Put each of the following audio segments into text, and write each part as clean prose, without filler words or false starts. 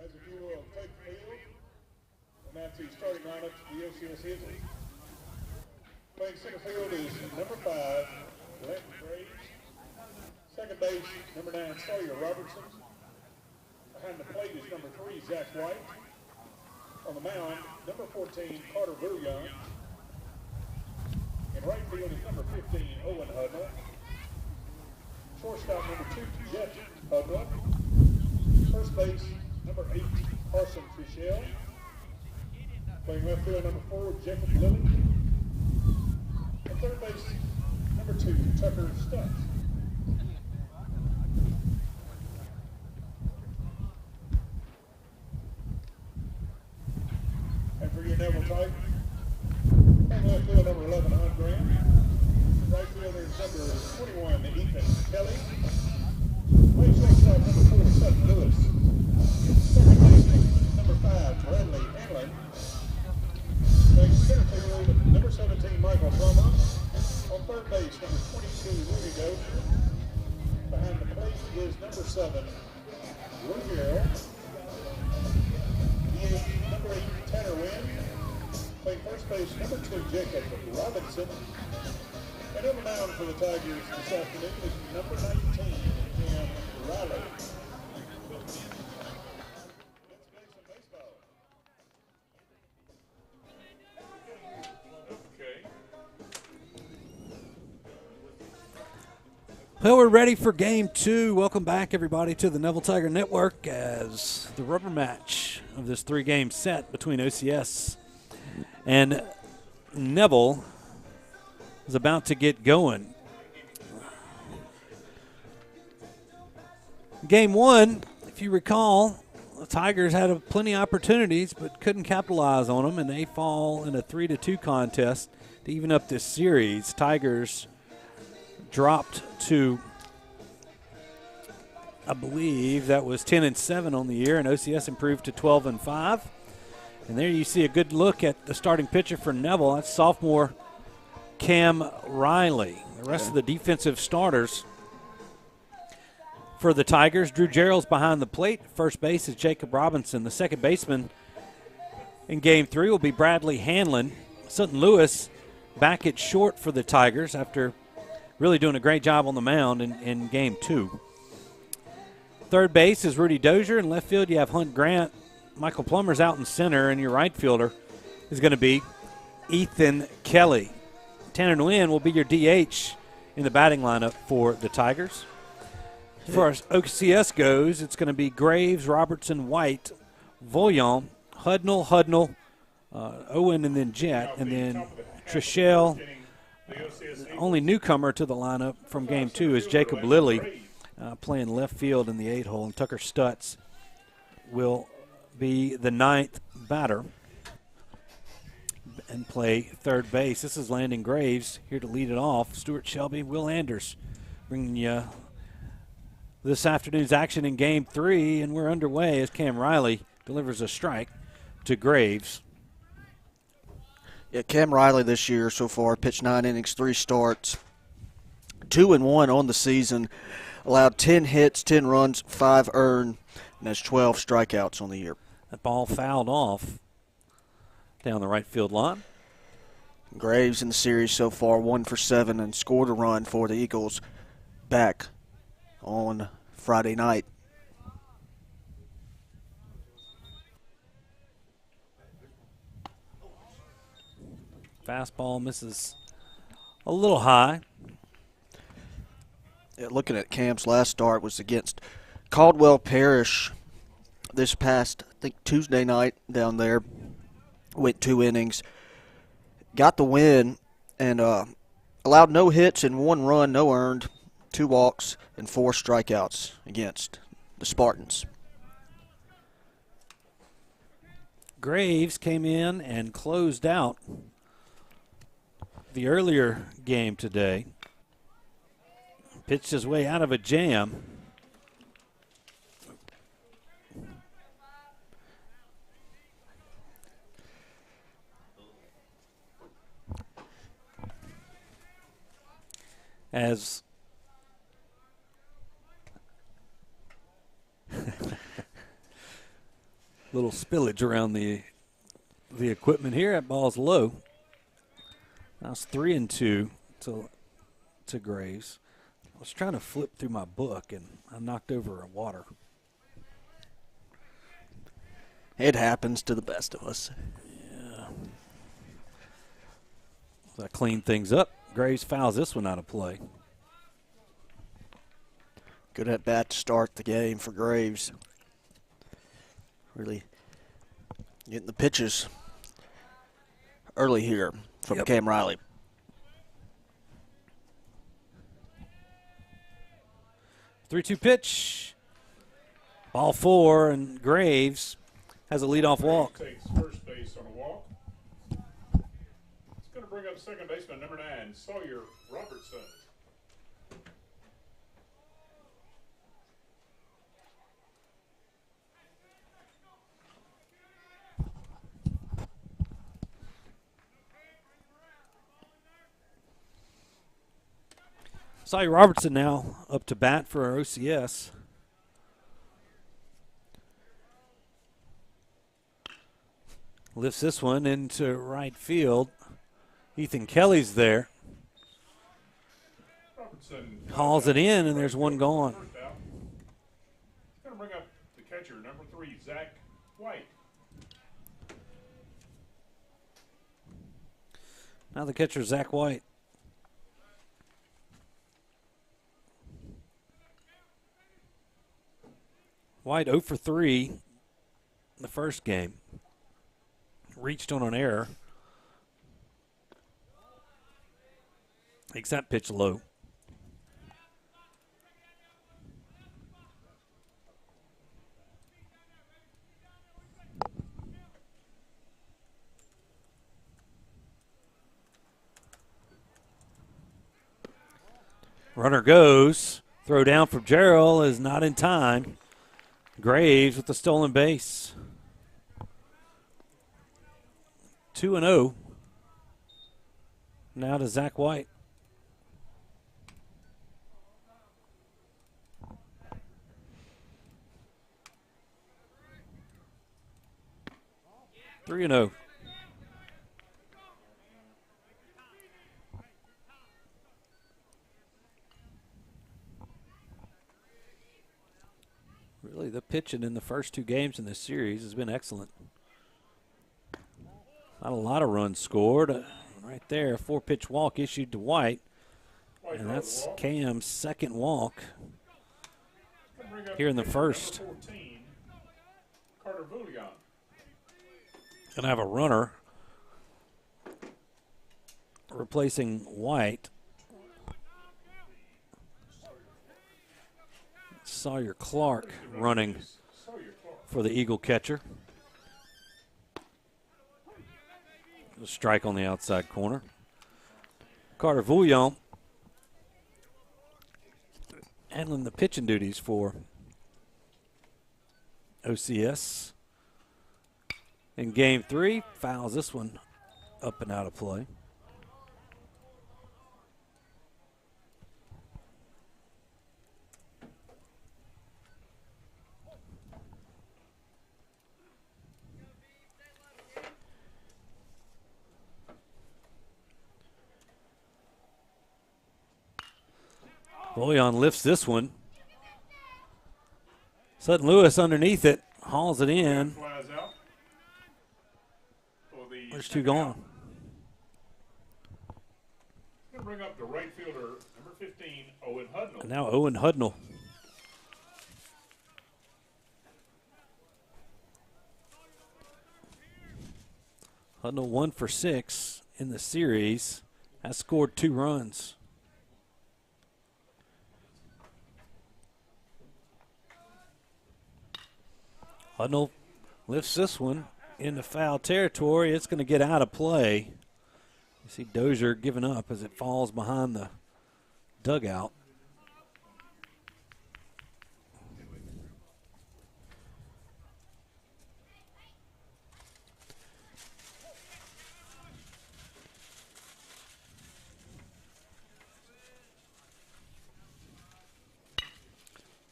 As if you will take the field, announce the starting lineup to the OCS Eagles. Playing center field is number 5, Lenton Graves. Second base, number 9, Sawyer Robertson. Behind the plate is number 3, Zach White. On the mound, number 14, Carter Bouillon. In right field is number 15, Owen Hudnall. Shortstop, number 2, Jeff Hudnall. First base, number 8, Carson Fischel. Playing left field, number 4, Jacob Lilly. And third base, number 2, Tucker Stutz. And for your Neville Tigers, playing left field, number 11, Hunt Graham. Right fielder is number 21, Ethan Kelly. Playing shortstop, number 4, Sutton Lewis. Second baseman, number 5, Bradley Hanlon. Playing center field, number 17, Michael Plummer. On third base, number 22, Rudy Dozier. Behind the plate is number 7, Lou Garrell. He is number 8, Tanner Wynn. Playing first base, number 2, Jacob Robinson. And on the mound for the Tigers this afternoon is number 19, Cam Riley. Let's play some baseball. Okay. Well, we're ready for game 2. Welcome back, everybody, to the Neville Tiger Network as the rubber match of this 3-game set between OCS and Neville is about to get going. Game 1, if you recall, the Tigers had plenty of opportunities but couldn't capitalize on them, and they fall in a 3-2 contest to even up this series. Tigers dropped to, I believe that was 10-7 on the year, and OCS improved to 12-5. And there you see a good look at the starting pitcher for Neville. That's sophomore Cam Riley. The rest of the defensive starters for the Tigers, Drew Gerald's behind the plate. First base is Jacob Robinson. The second baseman in game 3 will be Bradley Hanlon. Sutton Lewis back at short for the Tigers after really doing a great job on the mound in game 2. Third base is Rudy Dozier. In left field, you have Hunt Grant. Michael Plummer's out in center, and your right fielder is going to be Ethan Kelly. Tanner Nguyen will be your DH in the batting lineup for the Tigers. As far as OCS goes, it's going to be Graves, Robertson, White, Voyant, Hudnall, Owen, and then Jet, and then Trishelle. The only newcomer to the lineup from game 2 is Jacob Lilly, playing left field in the 8-hole, and Tucker Stutz will be the 9th batter and play third base. This is Landon Graves here to lead it off. Stewart, Shelby, Will Anders bringing you this afternoon's action in game 3, and we're underway as Cam Riley delivers a strike to Graves. Yeah, Cam Riley this year so far pitched 9 innings, 3 starts, 2-1 on the season, allowed 10 hits, 10 runs, 5 earned, and has 12 strikeouts on the year. That ball fouled off down the right field line. Graves in the series so far 1 for 7 and scored a run for the Eagles back on Friday night. Fastball misses a little high. Yeah, looking at Cam's last start was against Caldwell Parish this past, I think, Tuesday night down there. Went 2 innings, got the win, and allowed no hits and 1 run, no earned, 2 walks, and 4 strikeouts against the Spartans. Graves came in and closed out the earlier game today. Pitched his way out of a jam. As Little spillage around the equipment here. That ball's low. That's 3-2 to Graves. I was trying to flip through my book, and I knocked over a water. It happens to the best of us. Yeah. So I clean things up. Graves fouls this one out of play. Good at bat to start the game for Graves. Really getting the pitches early here from Cam Riley. 3-2 pitch. Ball 4, and Graves has a leadoff walk. Takes first base on a walk. It's going to bring up second baseman number 9, Sawyer Robertson. Sawyer Robertson now up to bat for our OCS. Lifts this one into right field. Ethan Kelly's there. Robertson Hauls it in, and there's one gone. Going to bring up the catcher, number 3, Zach White. Now the catcher, Zach White. White 0 for 3 in the first game. Reached on an error. Takes that pitch low. Runner goes. Throw down from Gerald is not in time. Graves with the stolen base. 2-0. Now to Zach White. Three and 0. Really, the pitching in the first 2 games in this series has been excellent. Not a lot of runs scored. Right there, 4-pitch walk issued to White. And that's Cam's second walk here in the first. Gonna have a runner replacing White. Sawyer Clark running for the Eagle catcher. A strike on the outside corner. Carter Vouillon handling the pitching duties for OCS. In game 3, fouls this one up and out of play. Vouillon lifts this one. Sutton Lewis underneath it, hauls it in. There's 2 gone. Going to bring up the right fielder, number 15, Owen Hudnall. And now Owen Hudnall. Hudnall 1 for 6 in the series. Has scored 2 runs. Hudnall lifts this one into foul territory. It's going to get out of play. You see Dozier giving up as it falls behind the dugout.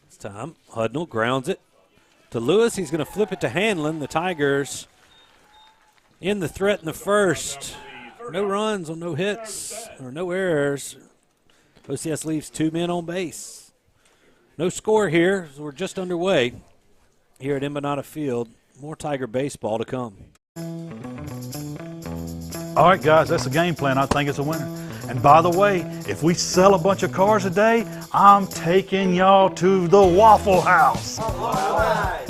It's time. Hudnall grounds it to Lewis. He's going to flip it to Hanlon. The Tigers in the threat in the first. No runs on no hits or no errors. OCS leaves 2 men on base. No score here. So we're just underway here at Embanato Field. More Tiger baseball to come. All right, guys, that's the game plan. I think it's a winner. And by the way, if we sell a bunch of cars today, I'm taking y'all to the Waffle House. All right.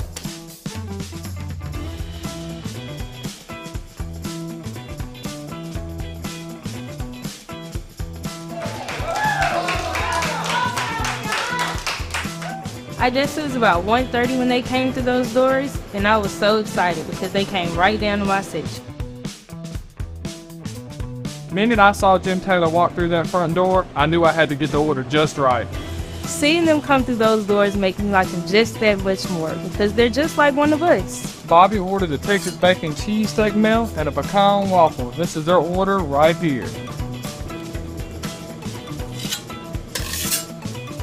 I guess it was about 1:30 when they came through those doors, and I was so excited because they came right down to my section. The minute I saw Jim Taylor walk through that front door, I knew I had to get the order just right. Seeing them come through those doors makes me like them just that much more because they're just like one of us. Bobby ordered a Texas bacon cheesesteak meal and a pecan waffle. This is their order right here.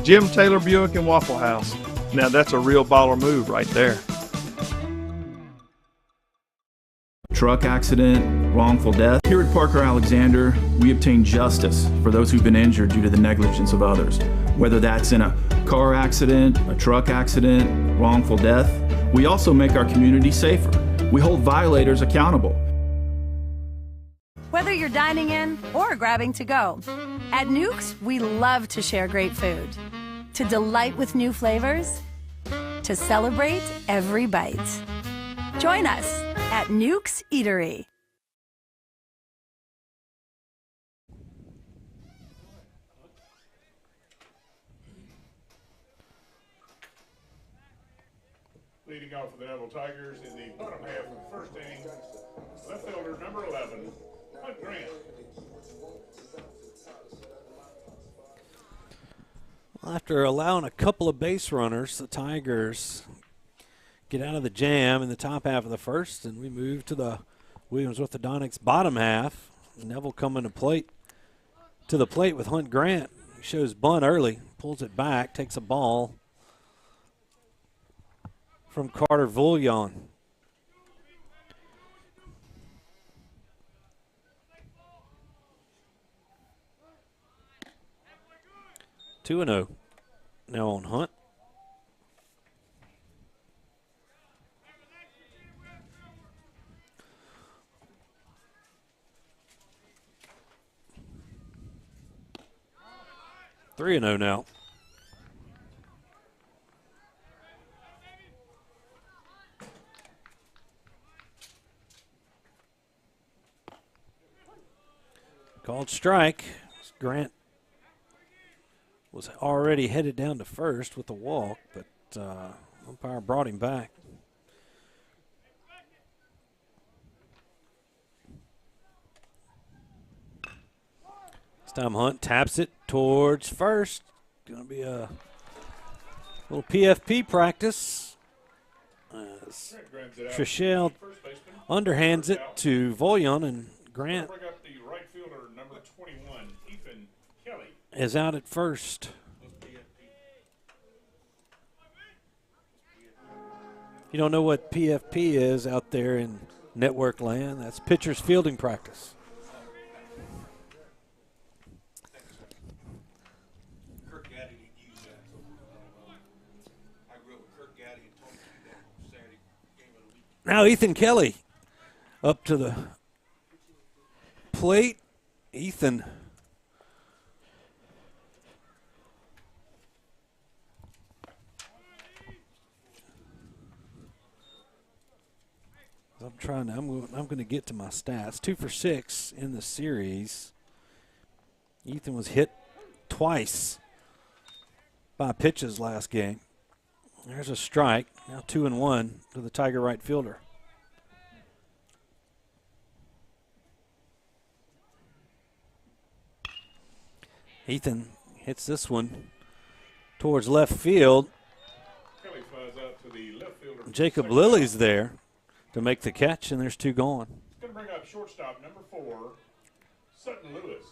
Jim Taylor Buick and Waffle House. Now that's a real baller move right there. Truck accident, wrongful death. Here at Parker Alexander, we obtain justice for those who've been injured due to the negligence of others. Whether that's in a car accident, a truck accident, wrongful death, we also make our community safer. We hold violators accountable. Whether you're dining in or grabbing to go, at Nukes, we love to share great food, to delight with new flavors, to celebrate every bite. Join us at Nukes Eatery. Leading off for the Neville Tigers in the bottom half of the first inning, left fielder number 11, Hunt Grant. Well, after allowing a couple of base runners, the Tigers get out of the jam in the top half of the first, and we move to the Williams Orthodontics bottom half. Neville coming to the plate with Hunt Grant. He shows bunt early, pulls it back, takes a ball from Carter Vullion. Two and 0 now on Hunt. Three and 0 now. Called strike. Grant was already headed down to first with the walk, but umpire brought him back. This time Hunt taps it towards first. Going to be a little PFP practice. Trishelle underhands it to Vullion, and Grant is out at first. You don't know what PFP is out there in network land? That's pitcher's fielding practice. Now Ethan Kelly up to the plate. Ethan I'm going to get to my stats. 2 for 6 in the series. Ethan was hit twice by pitches last game. There's a strike. Now 2-1 to the Tiger right fielder. Ethan hits this one towards left field. Jacob Lilly's there to make the catch, and there's 2 gone. It's going to bring up shortstop number 4, Sutton Lewis.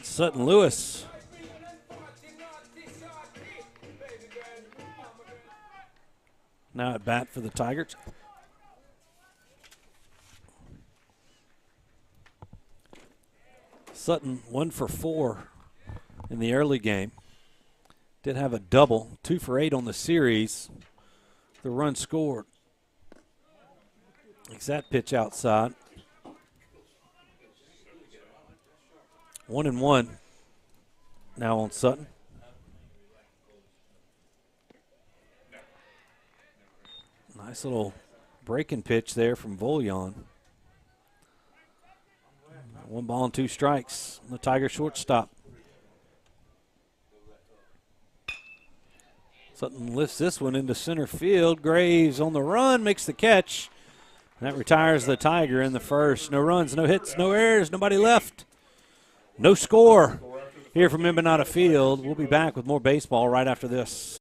Sutton Lewis now at bat for the Tigers. Sutton 1 for 4 in the early game. Did have a double, 2 for 8 on the series. The run scored. Makes that pitch outside. 1-1 now on Sutton. Nice little breaking pitch there from Voljan. 1 ball and 2 strikes. The Tiger shortstop. Sutton lifts this one into center field. Graves on the run, makes the catch. That retires the Tiger in the first. No runs, no hits, no errors, nobody left. No score here from Embanato Field. We'll be back with more baseball right after this.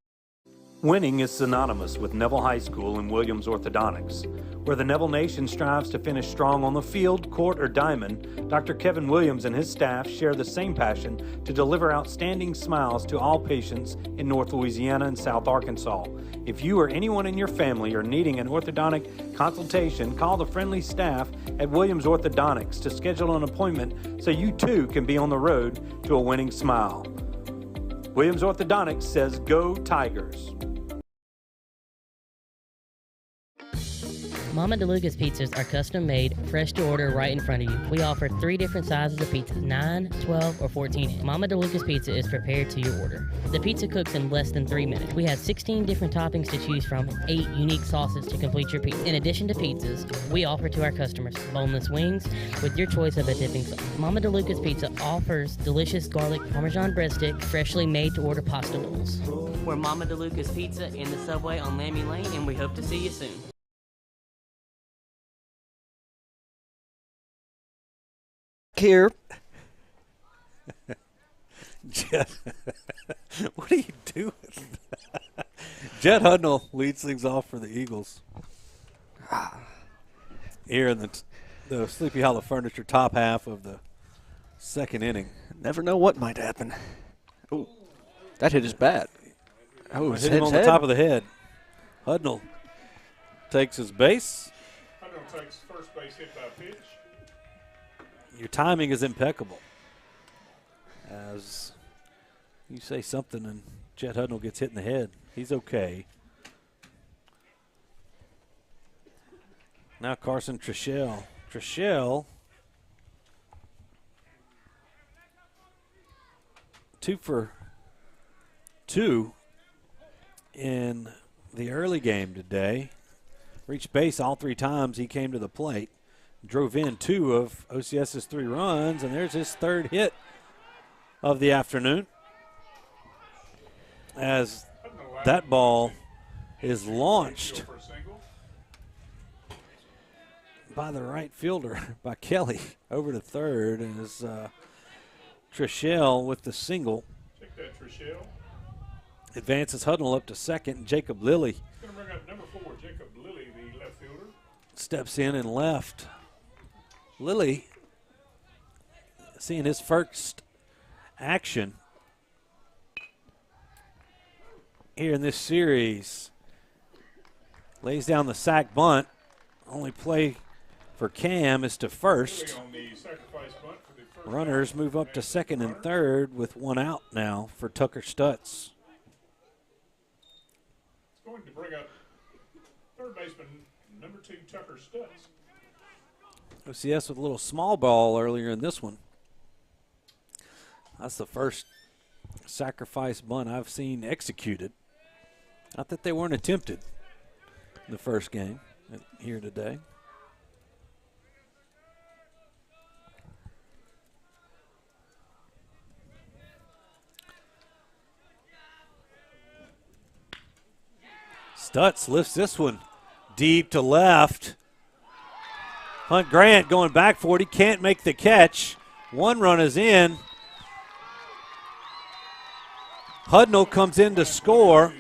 Winning is synonymous with Neville High School and Williams Orthodontics. Where the Neville Nation strives to finish strong on the field, court, or diamond, Dr. Kevin Williams and his staff share the same passion to deliver outstanding smiles to all patients in North Louisiana and South Arkansas. If you or anyone in your family are needing an orthodontic consultation, call the friendly staff at Williams Orthodontics to schedule an appointment so you too can be on the road to a winning smile. Williams Orthodontics says, "Go Tigers." Mama DeLuca's pizzas are custom made, fresh to order right in front of you. We offer 3 different sizes of pizzas, 9, 12, or 14. Mama DeLuca's pizza is prepared to your order. The pizza cooks in less than 3 minutes. We have 16 different toppings to choose from, 8 unique sauces to complete your pizza. In addition to pizzas, we offer to our customers boneless wings with your choice of a dipping sauce. Mama DeLuca's Pizza offers delicious garlic Parmesan breadstick, freshly made to order pasta rolls. We're Mama DeLuca's Pizza in the Subway on Lammy Lane, and we hope to see you soon. Here. Jet, what are you doing? Jet Hudnall leads things off for the Eagles. Here in the Sleepy Hollow Furniture top half of the second inning. Never know what might happen. Oh, that hit his bat. Oh, hit him on the top of the head. Hudnall takes his base. Hudnall takes first base hit by pitch. Your timing is impeccable. As you say something and Jet Hudnall gets hit in the head. He's okay. Now Carson Treshelle. Treshelle, 2 for 2 in the early game today. Reached base all 3 times he came to the plate. Drove in 2 of OCS's 3 runs, and there's his 3rd hit of the afternoon. As that ball is launched by the right fielder, by Kelly, over to third, as Treshelle with the single. Check that, Treshelle. Advances Hudnall up to second, and Jacob Lilly Going to bring up number 4, Jacob Lilly, the left fielder. steps in and left. Lilly seeing his first action here in this series. Lays down the sack bunt. Only play for Cam is to first. Runners move up to second and third with 1 out now for Tucker Stutz. It's going to bring up third baseman number 2, Tucker Stutz. OCS with a little small ball earlier in this one. That's the first sacrifice bunt I've seen executed. Not that they weren't attempted in the first game here today. Stutz lifts this one deep to left. Hunt Grant going back for it. He can't make the catch. 1 run is in. Hudnall comes in to score.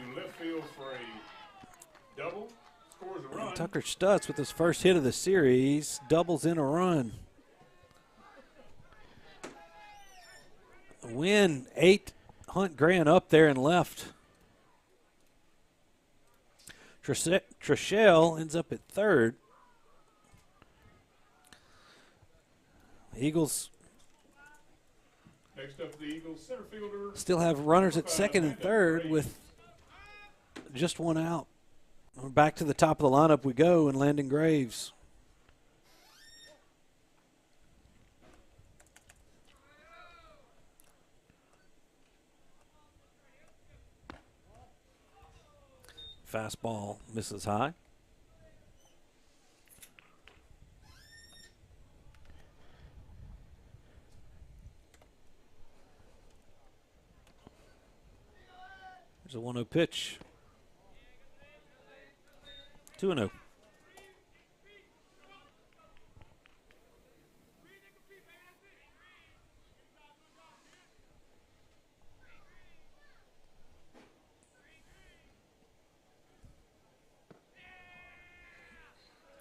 Tucker Stutz with his first hit of the series doubles in a run. Win 8. Hunt Grant up there and left. Treshelle ends up at third. Eagles Next up, the Eagles center fielder. still have runners at second and third with just one out. Back to the top of the lineup we go, and Landon Graves. Fastball misses high. There's a 1-0 pitch. 2-0.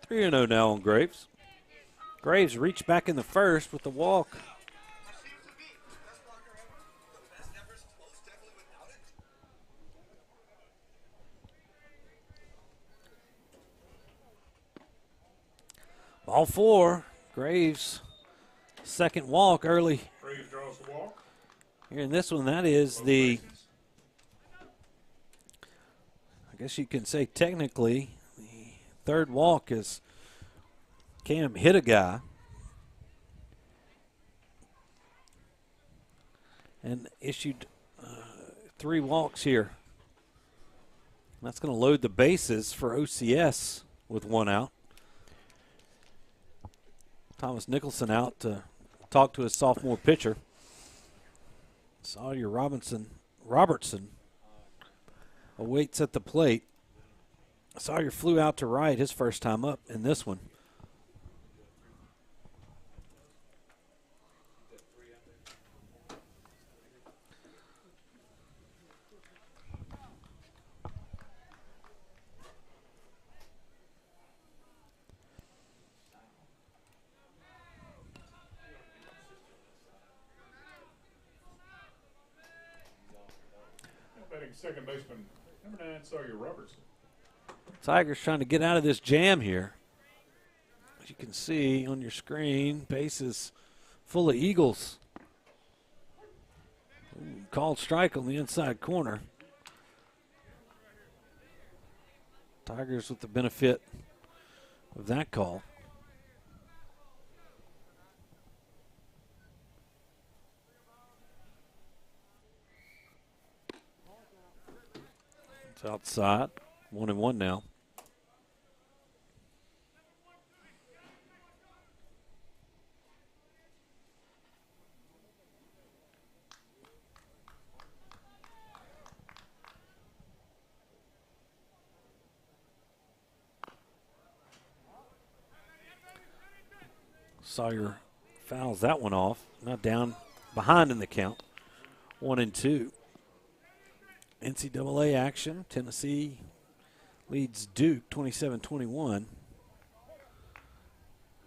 Three and 0 now on Graves. Graves reached back in the first with the walk. Ball four. Graves, second walk early. Graves draws the walk. Here in this one, that is the, I guess you can say technically, the third walk is Cam hit a guy and issued 3 walks here. That's going to load the bases for OCS with 1 out. Thomas Nicholson out to talk to his sophomore pitcher. Sawyer Robertson awaits at the plate. Sawyer flew out to right his first time up in this one. Second baseman, number 9, Sawyer Robertson. Tigers trying to get out of this jam here. As you can see on your screen, bases full of Eagles. Ooh, called strike on the inside corner. Tigers with the benefit of that call. It's outside, 1-1 now. Sawyer fouls that one off. Now down behind in the count. 1-2. NCAA action. Tennessee leads Duke 27-21.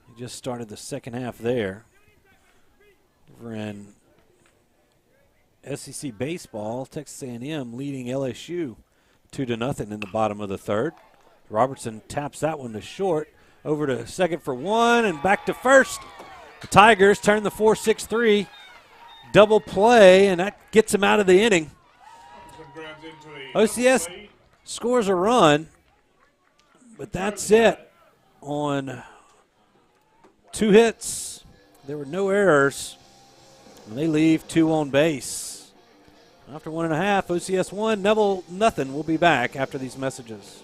He just started the second half there. Over in SEC baseball, Texas A&M leading LSU 2-0 in the bottom of the third. Robertson taps that one to short. Over to second for 1 and back to first. The Tigers turn the 4-6-3 double play, and that gets him out of the inning. OCS scores a run, but that's it on 2 hits. There were no errors, and they leave 2 on base. After 1.5, OCS 1, Neville nothing. We'll be back after these messages.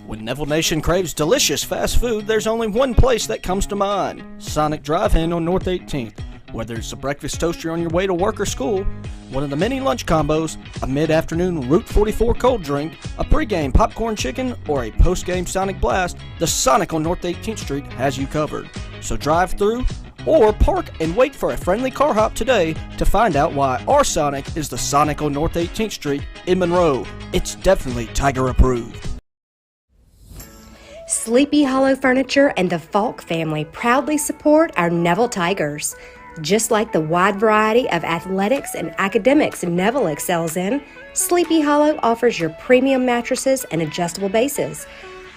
When Neville Nation craves delicious fast food, there's only one place that comes to mind: Sonic Drive-In on North 18th. Whether it's a breakfast toaster on your way to work or school, one of the many lunch combos, a mid-afternoon Route 44 cold drink, a pregame popcorn chicken, or a postgame Sonic Blast, the Sonic on North 18th Street has you covered. So drive through or park and wait for a friendly car hop today to find out why our Sonic is the Sonic on North 18th Street in Monroe. It's definitely Tiger approved. Sleepy Hollow Furniture and the Falk family proudly support our Neville Tigers. Just like the wide variety of athletics and academics Neville excels in, Sleepy Hollow offers your premium mattresses and adjustable bases,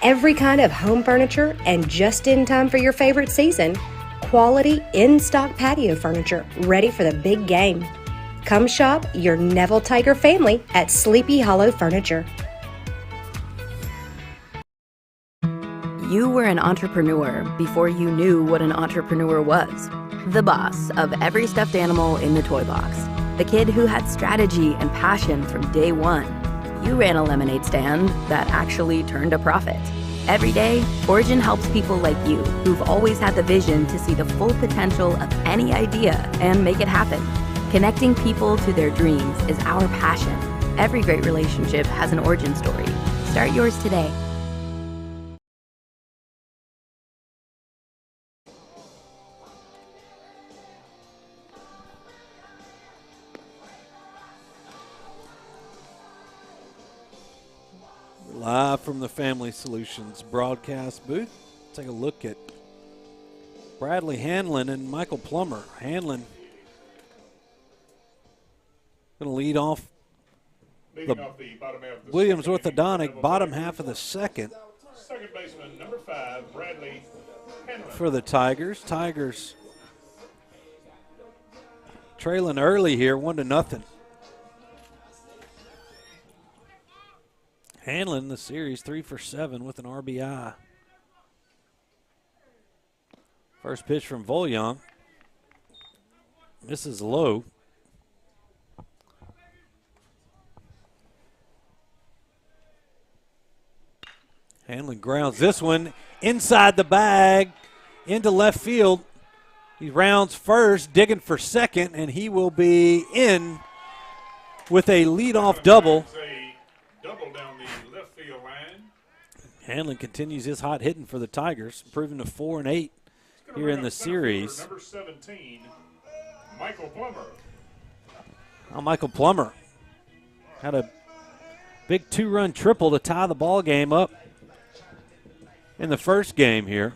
every kind of home furniture, and just in time for your favorite season, quality in-stock patio furniture ready for the big game. Come shop your Neville Tiger family at Sleepy Hollow Furniture. You were an entrepreneur before you knew what an entrepreneur was. The boss of every stuffed animal in the toy box. The kid who had strategy and passion from day one. You ran a lemonade stand that actually turned a profit. Every day, Origin helps people like you who've always had the vision to see the full potential of any idea and make it happen. Connecting people to their dreams is our passion. Every great relationship has an origin story. Start yours today. Live from the Family Solutions broadcast booth, take a look at Bradley Hanlon and Michael Plummer. Hanlon going to lead off the Williams Orthodontic bottom half of the second. Second baseman, number 5, Bradley Hanlon. For the Tigers. Tigers trailing early here, 1-0. Hanlon, the series, 3 for 7 with an RBI. First pitch from Volyon. Misses low. Hanlon grounds this one inside the bag into left field. He rounds first, digging for second, and he will be in with a leadoff double. Double down the left field line. Hanlon continues his hot hitting for the Tigers, improving to 4-8 here in the series. Number 17, Michael Plummer. Now Michael Plummer had a big 2-run triple to tie the ball game up in the first game here.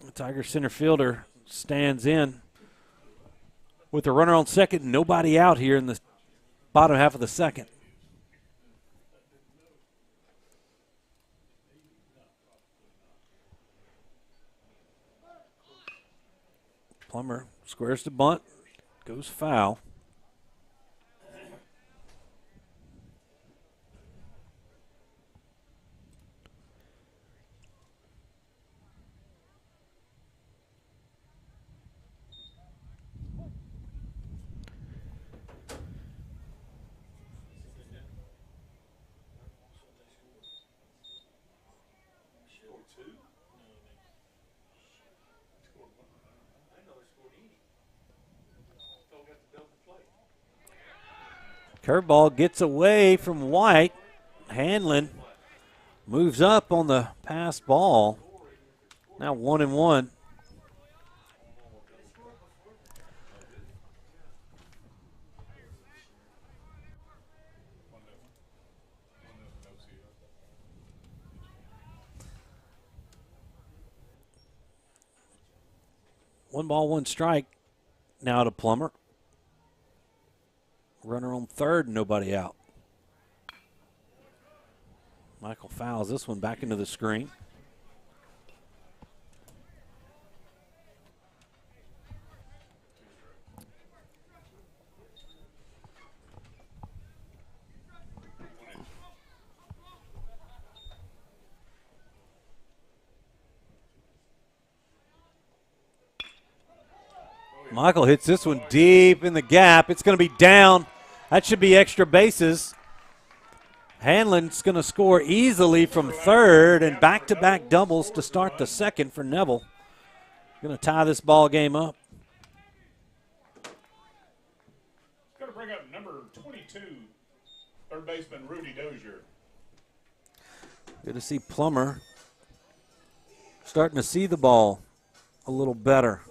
The Tiger center fielder stands in with the runner on second, nobody out here in the bottom half of the second. Plummer squares to bunt, goes foul. Curveball gets away from White. Hanlon moves up on the pass ball. Now 1-1. One ball, one strike now to Plummer. Runner on third, nobody out. Michael fouls this one back into the screen. Michael hits this one deep in the gap. It's going to be down. That should be extra bases. Hanlon's going to score easily from third, and back-to-back doubles to start the second for Neville. Going to tie this ball game up. Going to bring up number 22, third baseman Rudy Dozier. Good to see Plummer starting to see the ball a little better.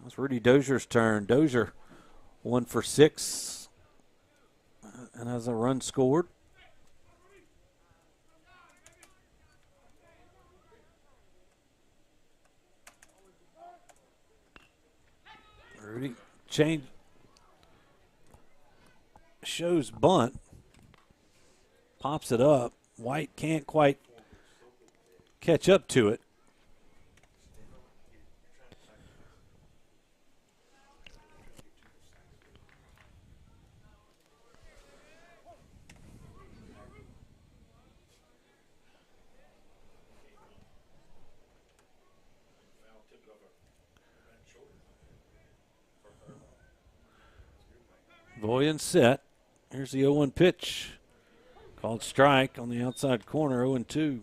It's Rudy Dozier's turn. Dozier 1 for 6 and has a run scored. change. Shows bunt. Pops it up. White can't quite catch up to it. Boyan set. Here's the 0-1 pitch. Called strike on the outside corner, 0-2.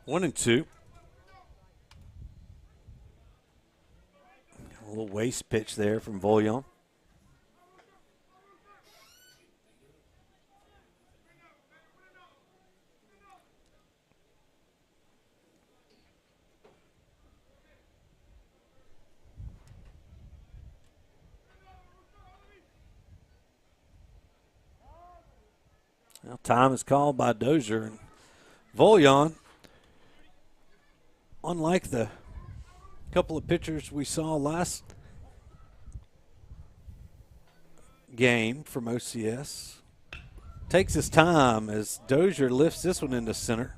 One and two. A little waste pitch there from Voglion. Now time is called by Dozier. And Voglion, unlike the couple of pitchers we saw last game from OCS, takes his time as Dozier lifts this one into center.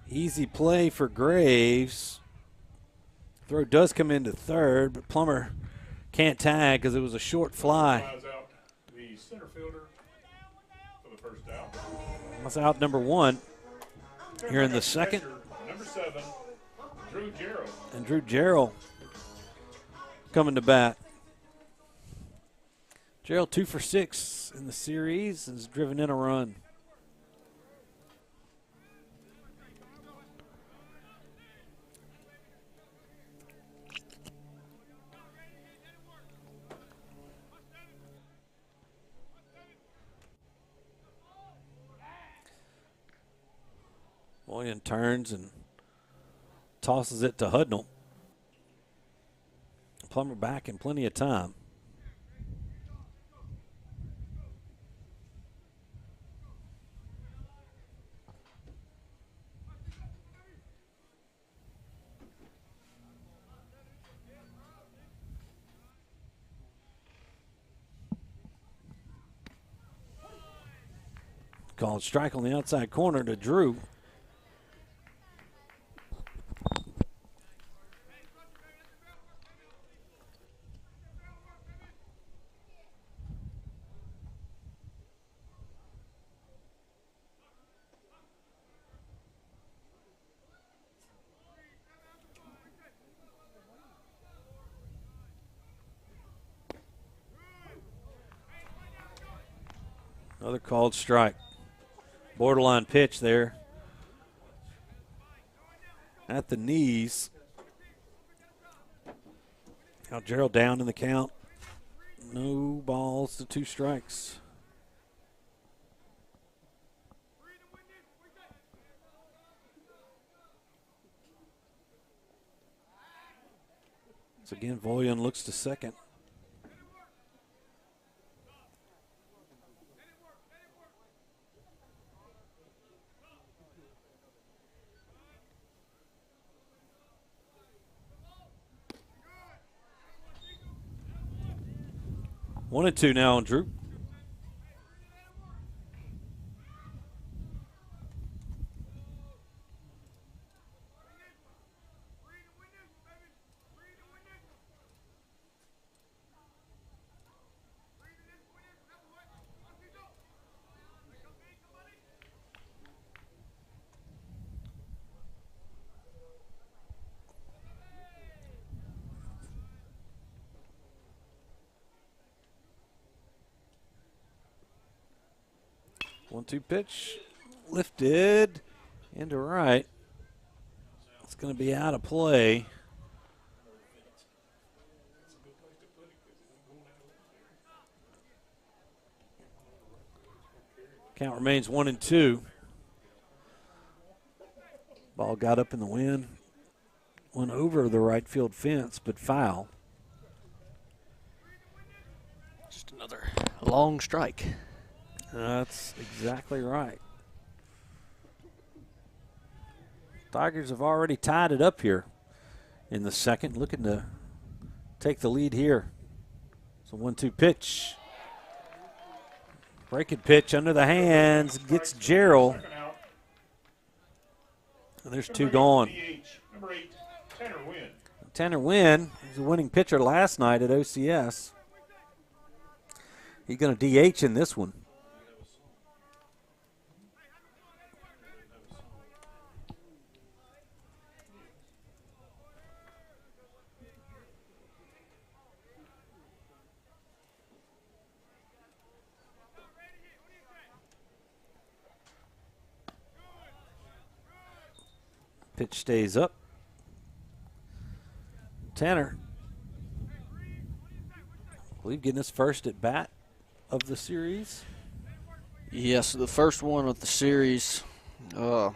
Easy play for Graves. Throw does come into third, but Plummer can't tag because it was a short fly. The center fielder for the first out. That's out number one here in the second. Number 7, Drew Jarrell. And Drew Jarrell coming to bat. Jarrell 2 for 6 in the series, has driven in a run. Boyan turns and tosses it to Hudnall. Plummer back in plenty of time. Called strike on the outside corner to Drew. Another called strike. Borderline pitch there at the knees. Now Gerald down in the count. No balls to 2 strikes. So again, Voglion looks to second. One and two now on Drew. One-two pitch, lifted into right. It's going to be out of play. Count remains 1 and 2. Ball got up in the wind, went over the right field fence, but foul. Just another long strike. That's exactly right. Tigers have already tied it up here in the second, looking to take the lead here. So 1-2 pitch. Breaking pitch under the hands, gets Gerald. And there's two gone. Number 8, Tanner Wynn. Tanner Wynn was a winning pitcher last night at OCS. He's going to DH in this one. Pitch stays up. Tanner, I believe, getting his first at bat of the series. Yes, the first one of the series. I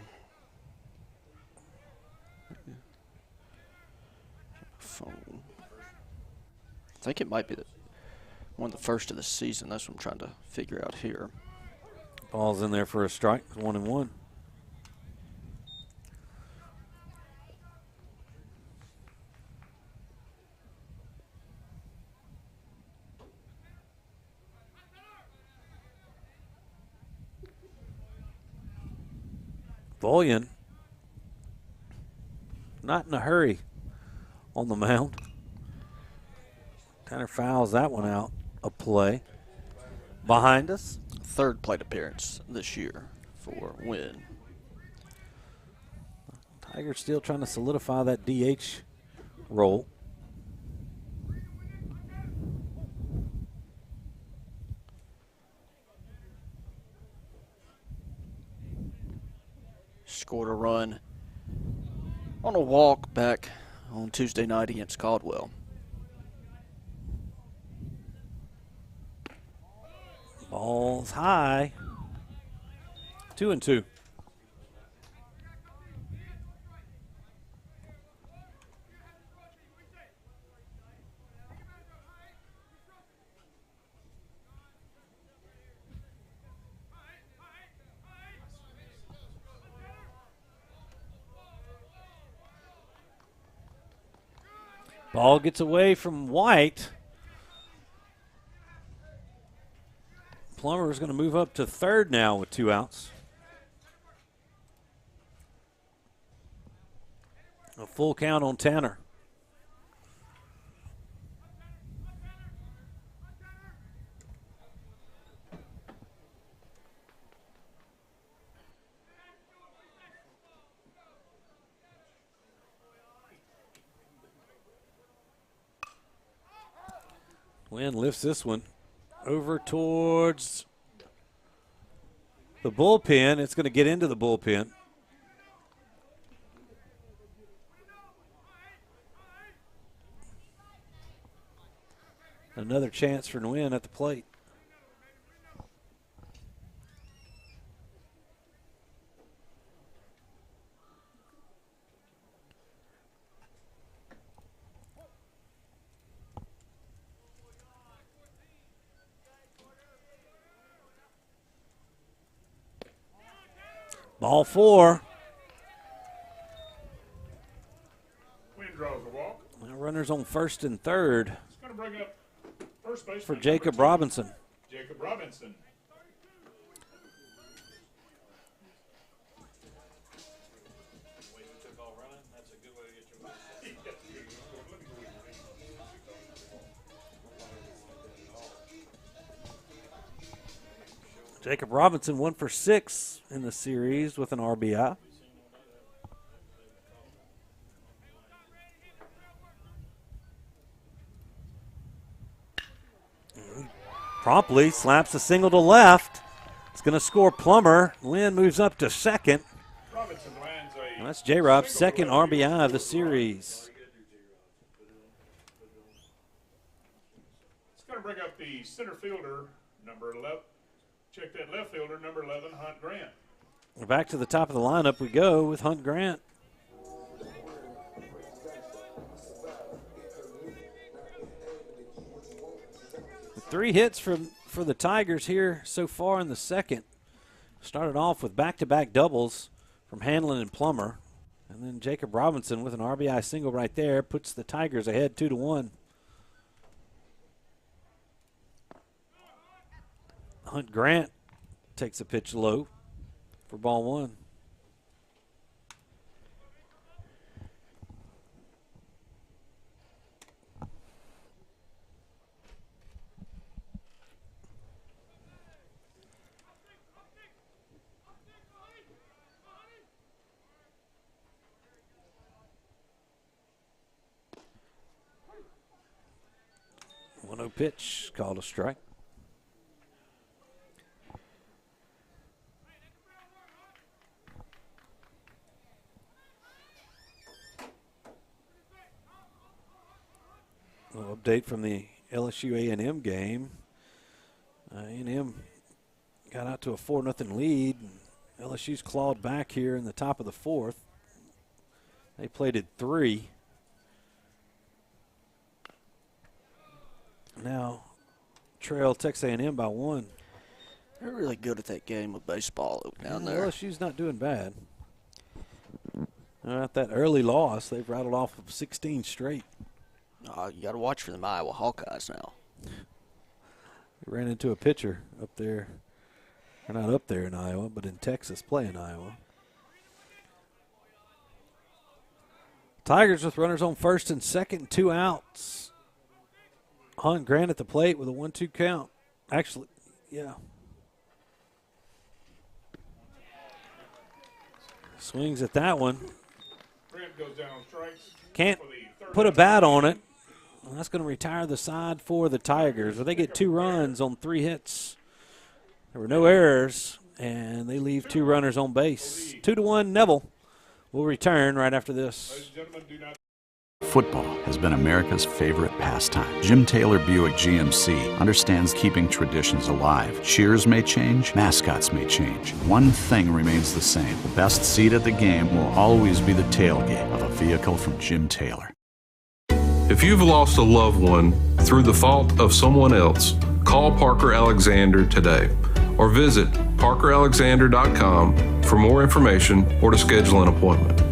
think it might be one of the first of the season. That's what I'm trying to figure out here. Ball's in there for a strike, 1-1. Vollian, not in a hurry on the mound. Tanner fouls that one out of play. Behind us, third plate appearance this year for Wynn. Tigers still trying to solidify that DH role. Scored a run on a walk back on Tuesday night against Caldwell. Ball's high. 2-2. Ball gets away from White. Plummer is going to move up to third now with 2 outs. A full count on Tanner. Wynn lifts this one over towards the bullpen. It's going to get into the bullpen. Another chance for Nguyen at the plate. Ball 4. Wynn draws a walk. Now runners on first and third. It's going to bring up first baseman for Jacob Robinson. Jacob Robinson. Jacob Robinson 1 for 6 in the series with an RBI. Promptly slaps a single to left. It's going to score Plummer. Lynn moves up to second. And that's J-Rob's second RBI of the series. It's going to bring up the center fielder, number 11. Check that left fielder, number 11, Hunt Grant. Back to the top of the lineup we go with Hunt Grant. The 3 hits for the Tigers here so far in the second. Started off with back-to-back doubles from Hanlon and Plummer. And then Jacob Robinson with an RBI single right there puts the Tigers ahead 2-1. Hunt Grant takes a pitch low for ball 1. One-0 pitch, called a strike. A little update from the LSU A&M game. A&M got out to a 4-0 lead. LSU's clawed back here in the top of the 4th. They played at 3. Now trail Texas A&M by 1. They're really good at that game of baseball down there. LSU's not doing bad. At that early loss, they've rattled off of 16 straight. You got to watch for them Iowa Hawkeyes now. We ran into a pitcher up there. Or not up there in Iowa, but in Texas playing Iowa. Tigers with runners on first and second, 2 outs. Hunt Grant at the plate with a 1-2 count. Actually, yeah. Swings at that one. Grant goes down on strikes. Can't put a bat on it. Well, that's going to retire the side for the Tigers. Well, they get 2 runs on 3 hits. There were no errors, and they leave 2 runners on base. 2-1 Neville will return right after this. Football has been America's favorite pastime. Jim Taylor Buick GMC understands keeping traditions alive. Cheers may change, mascots may change. One thing remains the same. The best seat at the game will always be the tailgate of a vehicle from Jim Taylor. If you've lost a loved one through the fault of someone else, call Parker Alexander today or visit parkeralexander.com for more information or to schedule an appointment.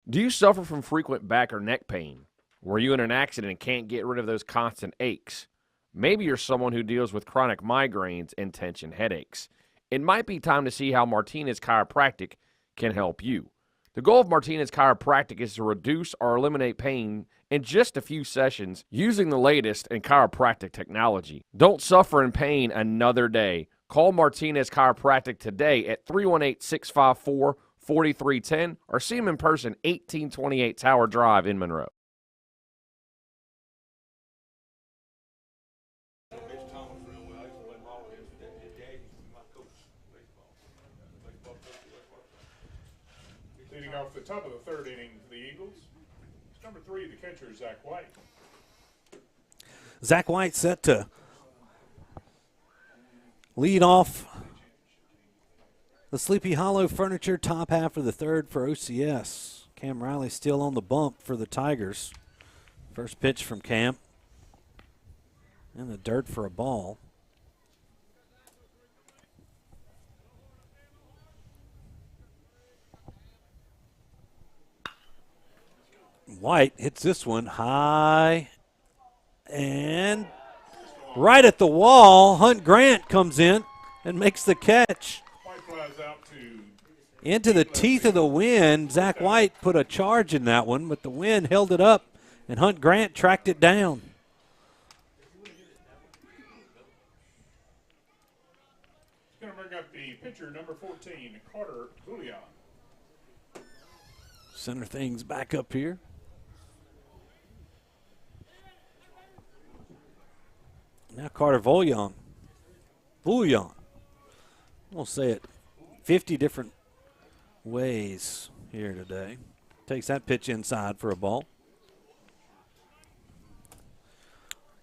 Do you suffer from frequent back or neck pain? Were you in an accident and can't get rid of those constant aches? Maybe you're someone who deals with chronic migraines and tension headaches. It might be time to see how Martinez Chiropractic can help you. The goal of Martinez Chiropractic is to reduce or eliminate pain in just a few sessions using the latest in chiropractic technology. Don't suffer in pain another day. Call Martinez Chiropractic today at 318-654-4310 or see them in person, 1828 Tower Drive in Monroe. Leading off the top of the 3rd inning for the Eagles, it's number 3, the catcher, Zach White. Zach White set to lead off the Sleepy Hollow Furniture top half of the 3rd for OCS. Cam Riley still on the bump for the Tigers. First pitch from Cam. In the dirt for a ball. White hits this one high and right at the wall. Hunt Grant comes in and makes the catch. Into the teeth of the wind. Zach White put a charge in that one, but the wind held it up, and Hunt Grant tracked it down. He's going to bring up the pitcher, number 14, Carter Julian. Center things back up here. Now Carter Bouillon. I'm going to say it 50 different ways here today. Takes that pitch inside for a ball.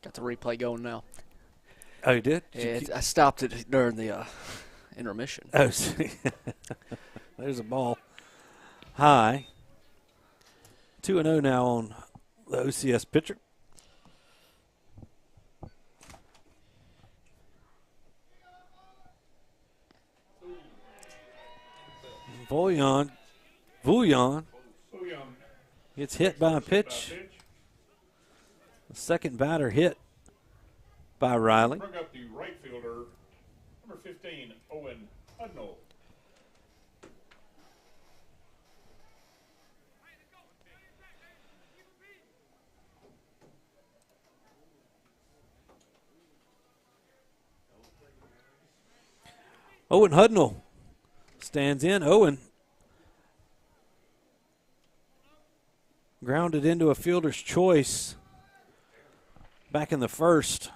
Got the replay going now. Oh, you did? I stopped it during the intermission. Oh, see. There's a ball high. 2-0 now on the OCS pitcher. Vouillon gets hit by a pitch. The second batter hit by Riley. Bring up the right fielder, number 15, Owen Hudnall. Owen Hudnall stands in. Owen grounded into a fielder's choice back in the first.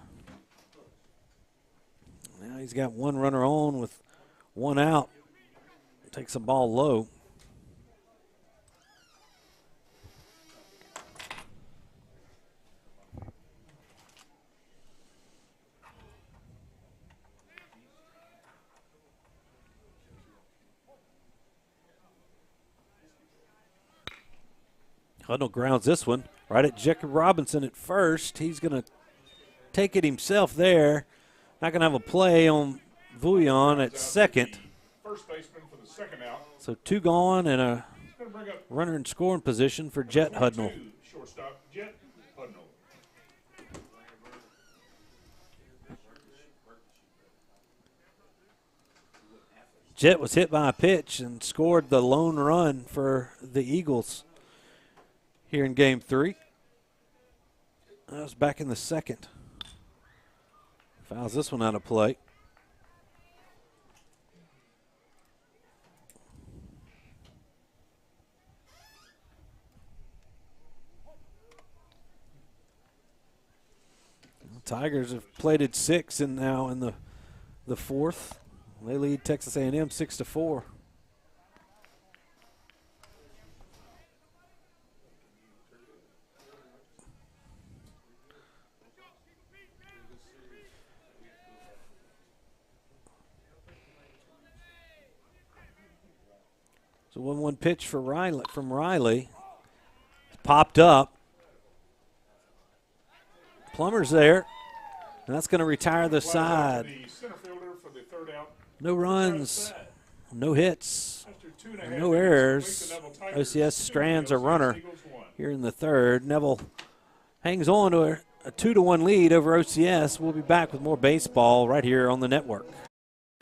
Now he's got one runner on with one out. Takes the ball low. Hudnall grounds this one right at Jacob Robinson at first. He's going to take it himself there. Not going to have a play on Vouillon at second. First baseman for the second out. So 2 gone and a runner in scoring position for Jet Hudnall. Shortstop, Jet Hudnall. Jet was hit by a pitch and scored the lone run for the Eagles here in Game 3. That was back in the second. Fouls this one out of play. The Tigers have plated 6 and now in the fourth. They lead Texas A&M 6-4. So 1-1 pitch for Riley from Riley. Popped up. Plummer's there. And that's going to retire the side. The center fielder for the third out. No runs, no hits, no errors. OCS strands a runner here in the third. Neville hangs on to a 2-1 lead over OCS. We'll be back with more baseball right here on the network.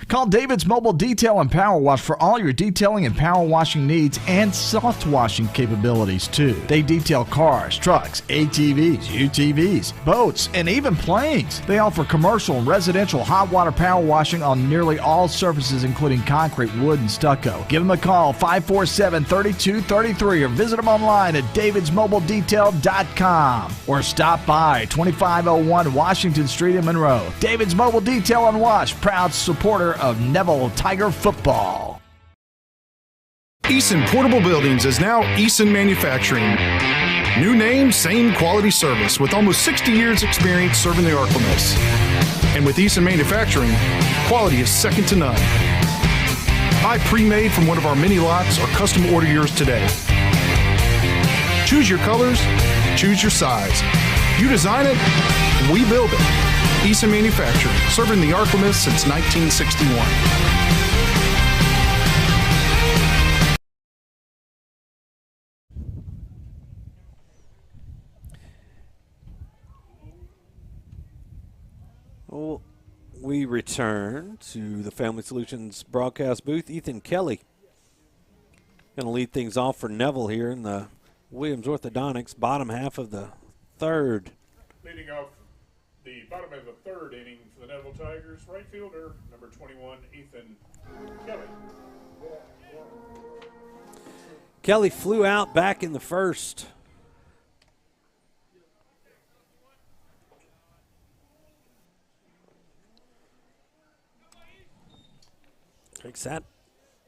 Call David's Mobile Detail and Power Wash for all your detailing and power washing needs and soft washing capabilities too. They detail cars, trucks, ATVs, UTVs, boats, and even planes. They offer commercial and residential hot water power washing on nearly all surfaces including concrete, wood, and stucco. Give them a call 547-3233 or visit them online at davidsmobiledetail.com or stop by 2501 Washington Street in Monroe. David's Mobile Detail and Wash, proud supporter of Neville Tiger football. Eason Portable Buildings is now Eason Manufacturing. New name, same quality service with almost 60 years experience serving the Arklamas. And with Eason Manufacturing, quality is second to none. Buy pre-made from one of our mini lots or custom order yours today. Choose your colors, choose your size. You design it, we build it. Eason Manufacturing, serving the Arklamas since 1961. Well, we return to the Family Solutions broadcast booth. Ethan Kelly going to lead things off for Neville here in the Williams Orthodontics bottom half of the third. Leading off the bottom of the third inning for the Neville Tigers, right fielder, number 21, Ethan Kelly. Kelly flew out back in the first. Takes that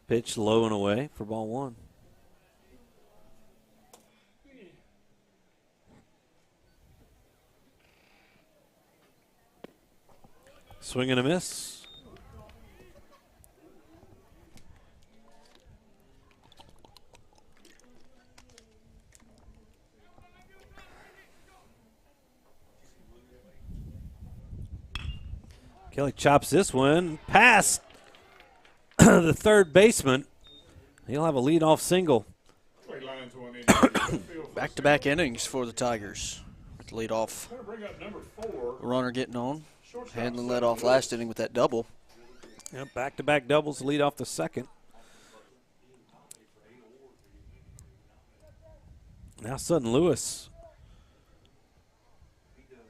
pitch low and away for ball one. Swing and a miss. Kelly chops this one past the third baseman. He'll have a leadoff single. Back-to-back innings for the Tigers. Lead off runner getting on. Hanlon led off last inning with that double. Yep, back-to-back doubles lead off the second. Now Sutton Lewis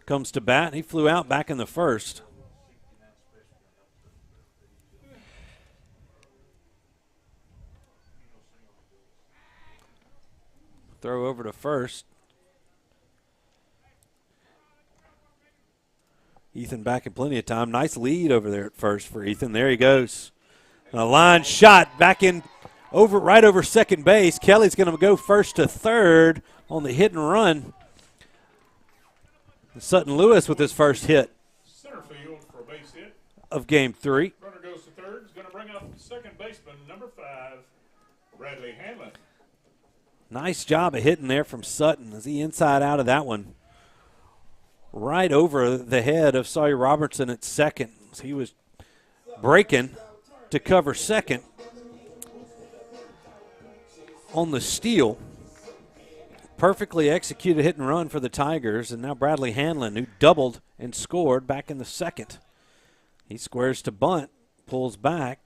comes to bat. He flew out back in the first. Throw over to first. Ethan back in plenty of time. Nice lead over there at first for Ethan. There he goes. A line shot back in right over second base. Kelly's going to go first to third on the hit and run. Sutton Lewis with his first hit Center field for a base hit. of game 3. Runner goes to third. Is going to bring up second baseman, number 5, Bradley Hanlon. Nice job of hitting there from Sutton as he inside out of that one. Right over the head of Sawyer Robertson at second. He was breaking to cover second on the steal. Perfectly executed hit and run for the Tigers, and now Bradley Hanlon, who doubled and scored back in the second. He squares to bunt, pulls back,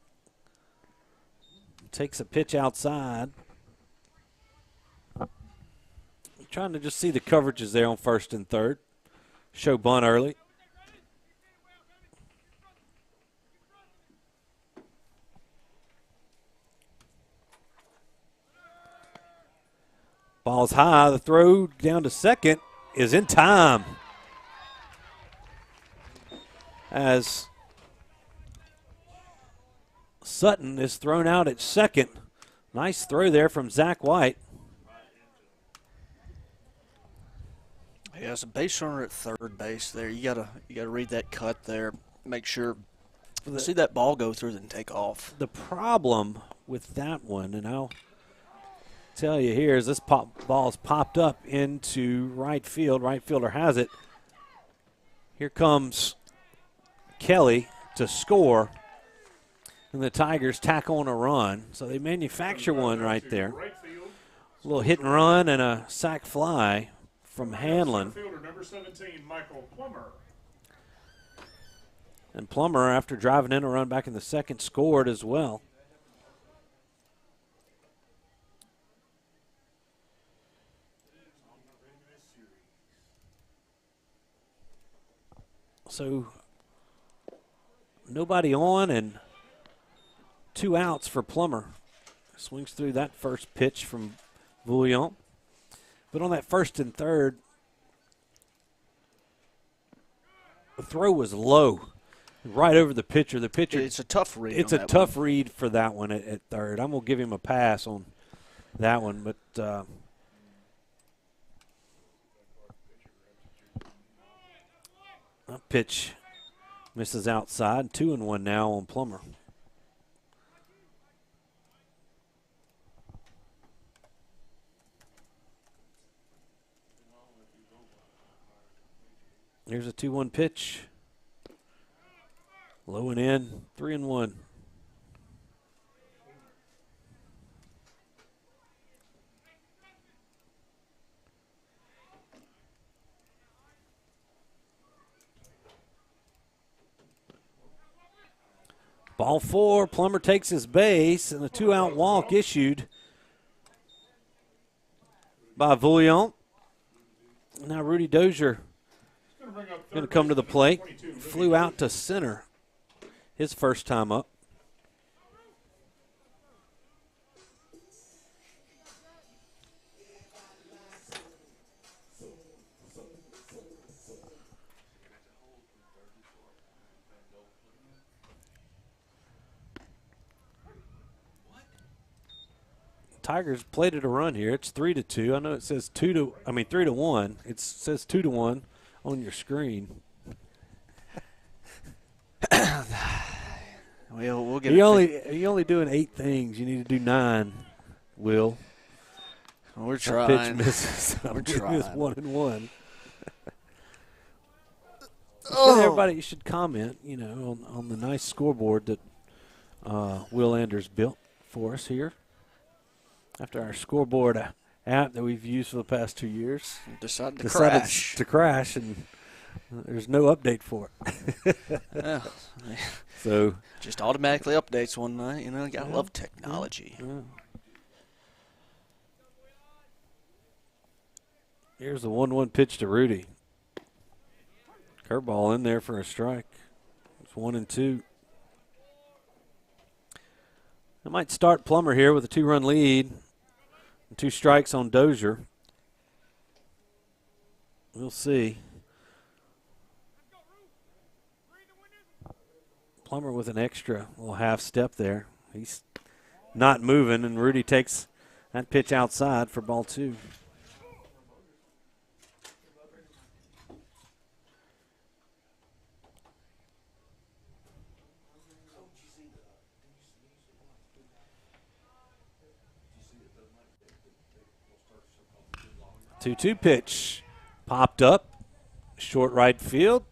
takes a pitch outside. Trying to just see the coverages there on first and third. Show bunt early. Ball's high. The throw down to second is in time. As Sutton is thrown out at second. Nice throw there from Zach White. Yeah, it's a base runner at third base there. You gotta read that cut there. Make sure see that ball go through and take off. The problem with that one, and I'll tell you here, is this ball's popped up into right field. Right fielder has it. Here comes Kelly to score, and the Tigers tack on a run. So they manufacture one right there. A little hit and run and a sac fly from Hanlon. Fielder number 17, Michael Plummer. And Plummer, after driving in a run back in the second, scored as well. So nobody on and 2 outs for Plummer. Swings through that first pitch from Vouillant. But on that first and third, the throw was low, right over the pitcher. The pitcher. It's a tough read. It's a tough read for that one at third. I'm gonna give him a pass on that one, but that pitch misses outside. 2-1 now on Plummer. Here's a 2-1 pitch. Low and in, 3-1. Ball 4, Plummer takes his base, and a 2-out walk issued by Vouillant. Now Rudy Dozier going to come to the plate. Flew out to center his first time up. Tigers plated a run here. It's 3-2. I know it says 3-1. It says 2-1 on your screen. Well, we'll get You're only doing 8 things. You need to do 9, Will. We're That trying. pitch misses. We're trying. It's 1-1. Oh. Everybody, you should comment, on the nice scoreboard that Will Anders built for us here. After our scoreboard app that we've used for the past 2 years decided to crash, and there's no update for it. Yeah. So just automatically updates one night. You gotta love technology. Yeah. Here's the 1-1 pitch to Rudy. Curveball in there for a strike. It's 1-2. I might start Plummer here with a 2-run lead. 2 strikes on Dozier. We'll see. Plummer with an extra little half step there. He's not moving, and Rudy takes that pitch outside for ball 2. Two pitch popped up, short right field.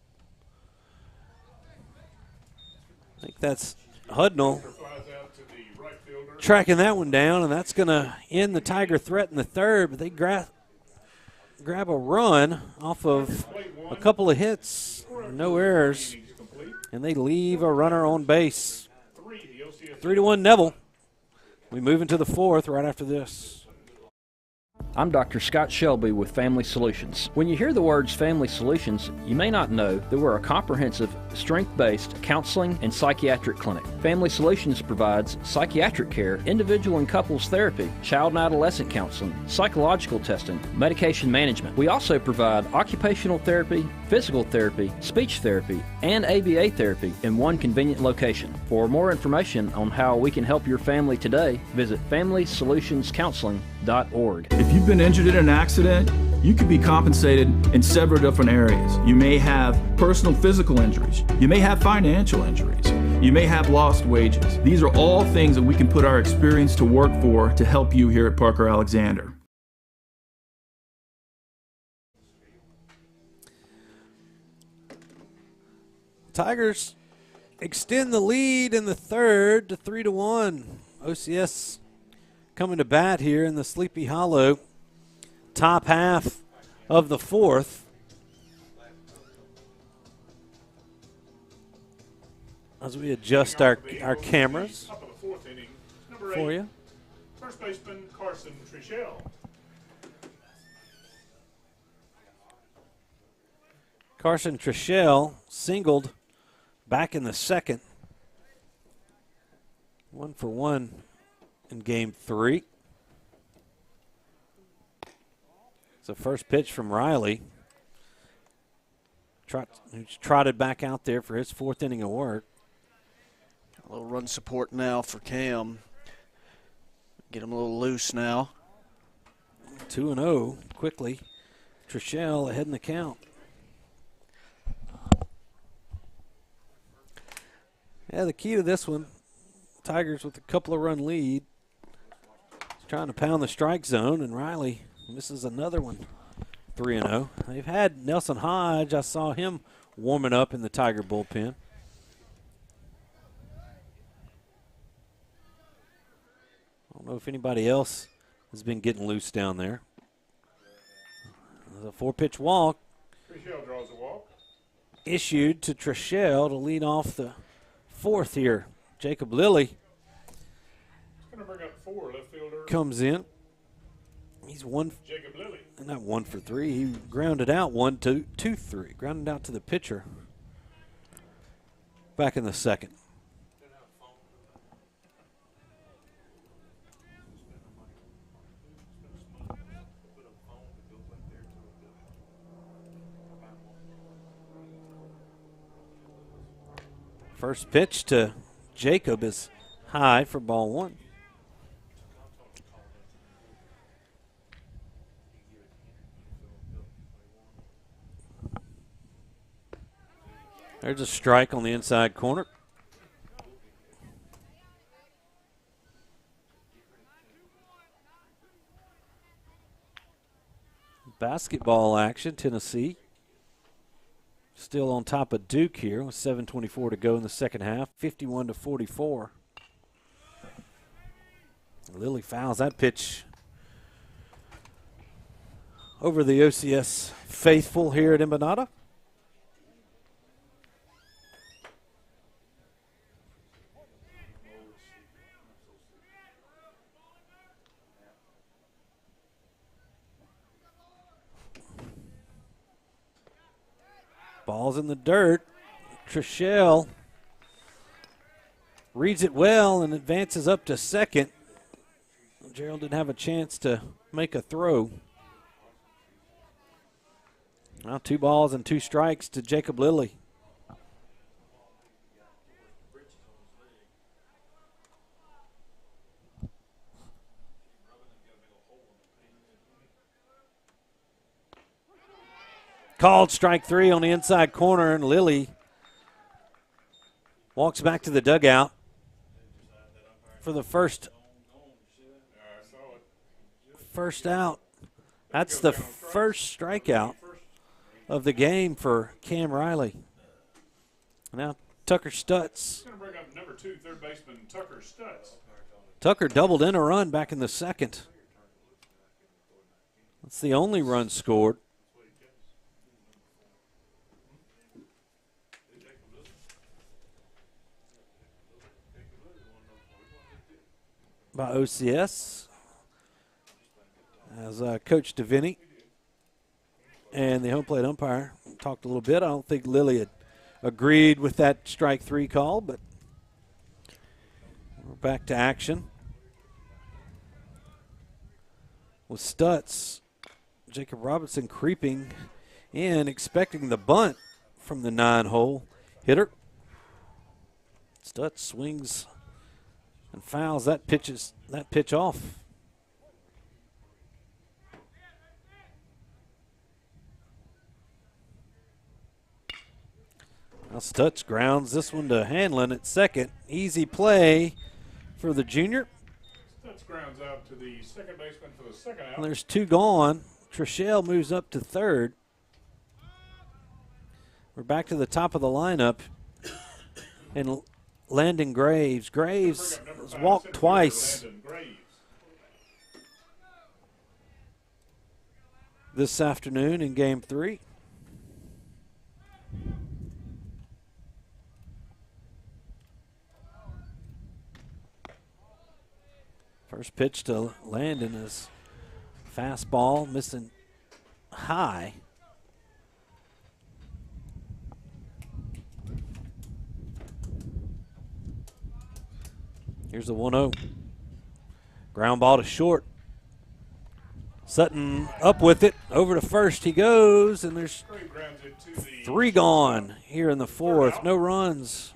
I think that's Hudnall tracking that one down, and that's going to end the Tiger threat in the third. But they grab a run off of a couple of hits, no errors, and they leave a runner on base. 3-1 Neville. We move into the fourth right after this. I'm Dr. Scott Shelby with Family Solutions. When you hear the words Family Solutions, you may not know that we're a comprehensive, strength-based counseling and psychiatric clinic. Family Solutions provides psychiatric care, individual and couples therapy, child and adolescent counseling, psychological testing, medication management. We also provide occupational therapy, physical therapy, speech therapy, and ABA therapy in one convenient location. For more information on how we can help your family today, visit FamilySolutionsCounseling.org. If you've been injured in an accident, you could be compensated in several different areas. You may have personal physical injuries. You may have financial injuries. You may have lost wages. These are all things that we can put our experience to work for to help you here at Parker Alexander. Tigers extend the lead in the third to 3-1. OCS coming to bat here in the Sleepy Hollow, top half of the fourth. As we adjust our cameras for you. First baseman Carson Trichelle. Carson Trichelle singled back in the second. 1-for-1 in game 3. It's the first pitch from Riley. Who's trotted back out there for his 4th inning of work. A little run support now for Cam. Get him a little loose now. 2-0 quickly. Trichelle ahead in the count. Yeah, the key to this one, Tigers with a couple of run lead. He's trying to pound the strike zone, and Riley misses another one. 3-0. They've had Nelson Hodge. I saw him warming up in the Tiger bullpen. I don't know if anybody else has been getting loose down there. There's a 4-pitch walk. Trichelle draws a walk. Issued to Trichelle to lead off the fourth here. Jacob Lilly comes in. He's not 1 for 3. He grounded out 1-2-3. Grounded out to the pitcher back in the second. First pitch to Jacob is high for ball 1. There's a strike on the inside corner. Basketball action, Tennessee. Still on top of Duke here with 7:24 to go in the second half, 51-44. Lilly fouls that pitch over the OCS faithful here at Embanato. Ball's in the dirt. Trishelle reads it well and advances up to second. Gerald didn't have a chance to make a throw. Now 2 balls and 2 strikes to Jacob Lilly. Called strike 3 on the inside corner, and Lilly walks back to the dugout for the first out. That's the first strikeout of the game for Cam Riley. Now Tucker Stutz. Going to bring up number 2, third baseman Tucker Stutz. Tucker doubled in a run back in the second. That's the only run scored. By OCS, as Coach DeVinny and the home plate umpire talked a little bit. I don't think Lilly had agreed with that strike 3 call, but we're back to action. With Stutz, Jacob Robinson creeping in, expecting the bunt from the 9-hole hitter. Stutz swings and fouls that pitch off. Now Stutz grounds this one to Hanlon at second. Easy play for the junior. Stutz grounds out to the second baseman for the second out. And there's 2 gone. Trishelle moves up to third. We're back to the top of the lineup. And Landon Graves. Graves has walked twice this afternoon in Game 3. First pitch to Landon is fastball, missing high. Here's the 1-0. Ground ball to short. Sutton up with it. Over to first he goes, and there's 3 gone here in the fourth. No runs,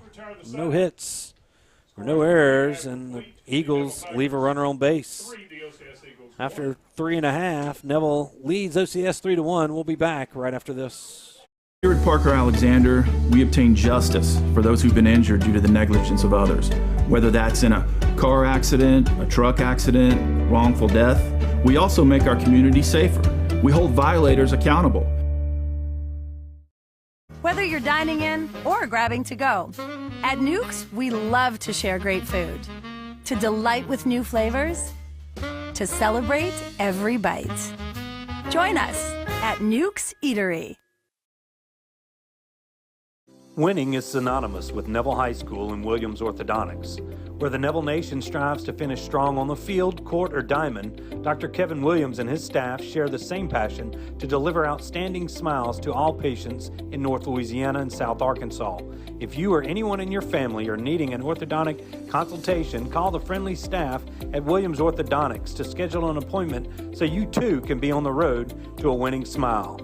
no hits, or no errors, and the Eagles leave a runner on base. After 3.5, Neville leads OCS 3-1. We'll be back right after this. Here at Parker Alexander, we obtain justice for those who've been injured due to the negligence of others. Whether that's in a car accident, a truck accident, wrongful death, we also make our community safer. We hold violators accountable. Whether you're dining in or grabbing to go, at Nukes, we love to share great food. To delight with new flavors, to celebrate every bite. Join us at Nukes Eatery. Winning is synonymous with Neville High School and Williams Orthodontics. Where the Neville Nation strives to finish strong on the field, court, or diamond, Dr. Kevin Williams and his staff share the same passion to deliver outstanding smiles to all patients in North Louisiana and South Arkansas. If you or anyone in your family are needing an orthodontic consultation, call the friendly staff at Williams Orthodontics to schedule an appointment so you too can be on the road to a winning smile.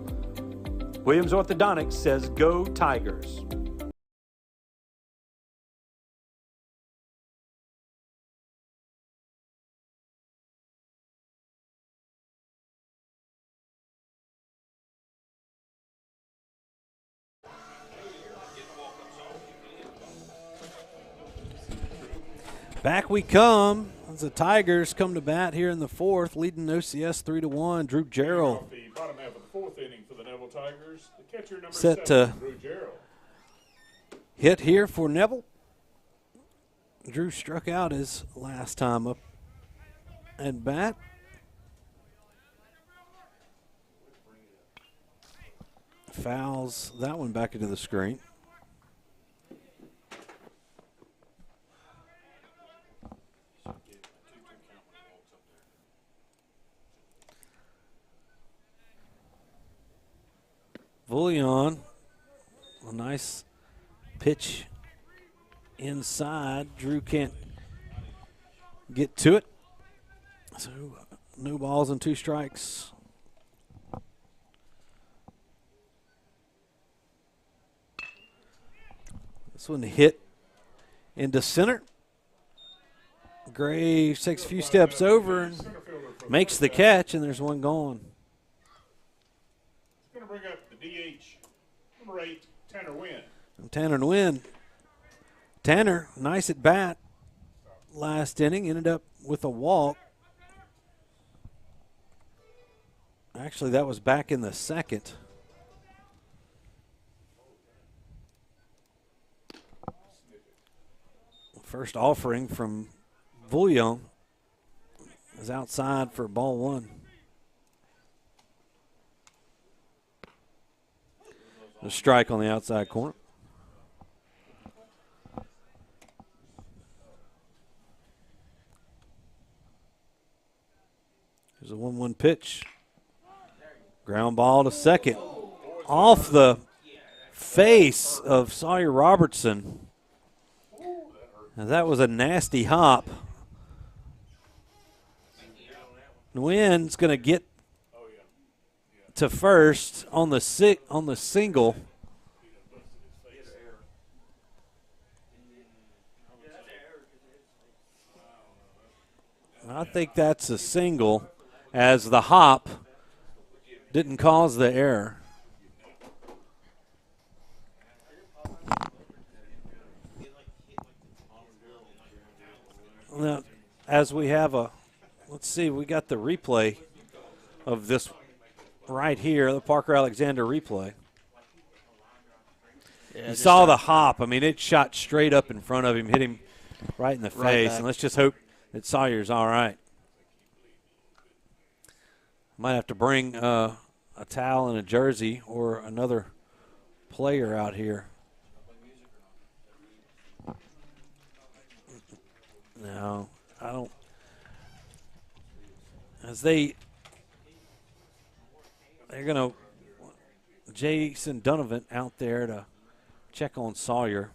Williams Orthodontics says, "Go Tigers." Back we come. As the Tigers come to bat here in the fourth, leading OCS 3-1. Drew Jarrell Off the bottom half of the fourth inning for the Neville Tigers. The catcher number set 7, to Drew Jarrell. hit here for Neville. Drew struck out his last time up at bat. Fouls that one back into the screen. Bullion, a nice pitch inside. Drew can't get to it. So no balls and 2 strikes. This one hit into center. Graves takes a few steps over and makes the catch, and there's one gone. It's going to bring up the DH, number 8, Tanner Wynn. Tanner Nguyen. Tanner, nice at bat last inning, ended up with a walk. Actually, that was back in the second. First offering from Bullion is outside for ball 1. A strike on the outside corner. There's a 1-1 pitch. Ground ball to second. Off the face of Sawyer Robertson. And that was a nasty hop. Nguyen's going to get to first on the single. I think that's a single, as the hop didn't cause the error. Now, as we have let's see, we got the replay of this right here, the Parker Alexander replay. Yeah, you saw the hop. I mean, it shot straight up in front of him, hit him right in the face. And let's just hope that Sawyer's all right. Might have to bring a towel and a jersey or another player out here. No, I don't. As they're going to Jason Donovan out there to check on Sawyer.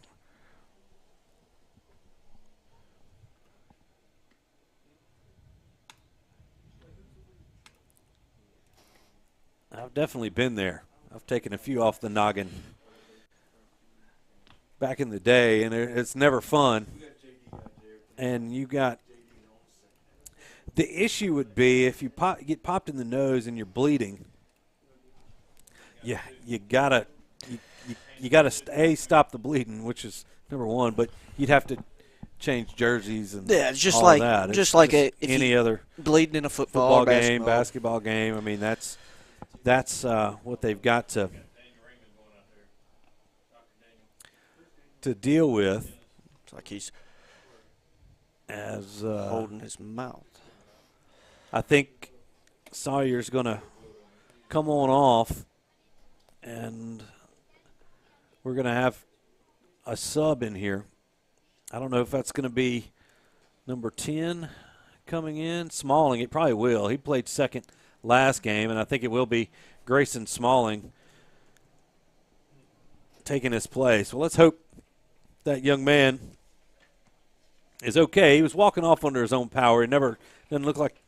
I've definitely been there. I've taken a few off the noggin back in the day, and it's never fun. And you got the issue would be if you get popped in the nose and you're bleeding. Yeah, you gotta stop the bleeding, which is number one. But you'd have to change jerseys and it's just all like that. It's just like any other bleeding in a football game, basketball game. I mean, that's what they've got to deal with. It's like he's as holding his mouth. I think Sawyer's going to come on off, and we're going to have a sub in here. I don't know if that's going to be number 10 coming in. Smalling, it probably will. He played second last game, and I think it will be Grayson Smalling taking his place. Well, let's hope that young man is okay. He was walking off under his own power. It doesn't look like,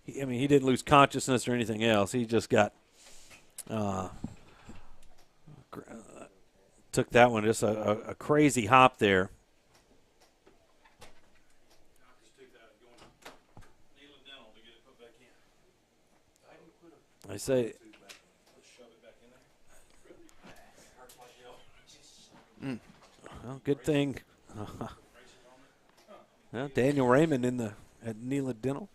he didn't lose consciousness or anything else. He just got took that one, just a crazy hop there. I say, well, good thing. Well, Daniel Raymond in at Neela Dental.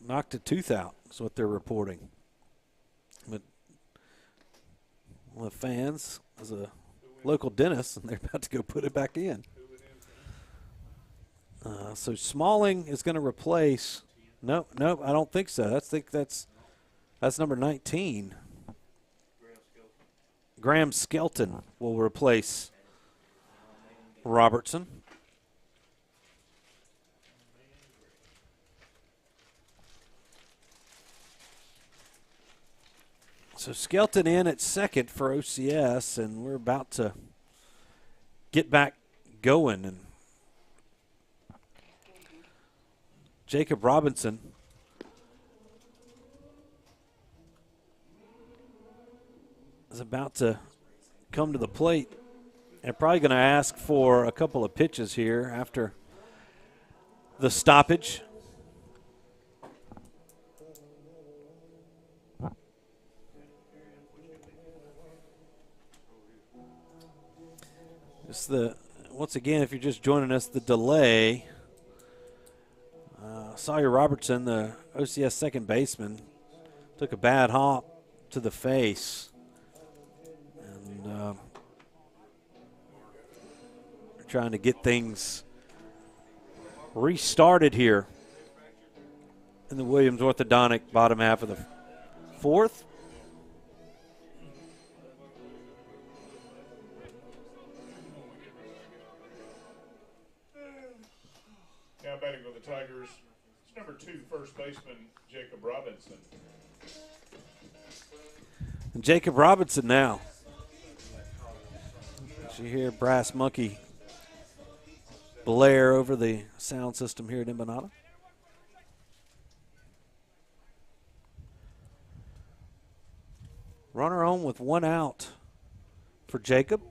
Knocked a tooth out is what they're reporting. But one of the fans is a local dentist, and they're about to go put it back in. So Smalling is going to replace. Nope, I don't think so. I think that's number 19. Graham Skelton will replace Robertson. So Skelton in at second for OCS, and we're about to get back going. And Jacob Robinson is about to come to the plate. They're probably going to ask for a couple of pitches here after the stoppage. Once again, if you're just joining us, the delay. Sawyer Robertson, the OCS second baseman, took a bad hop to the face. And we're trying to get things restarted here in the Williams Orthodontic bottom half of the fourth. Now batting for the Tigers, it's number 2, first baseman, Jacob Robinson. And Jacob Robinson now. You hear Brass Monkey blare over the sound system here at Embanato. Runner on with 1 out for Jacob.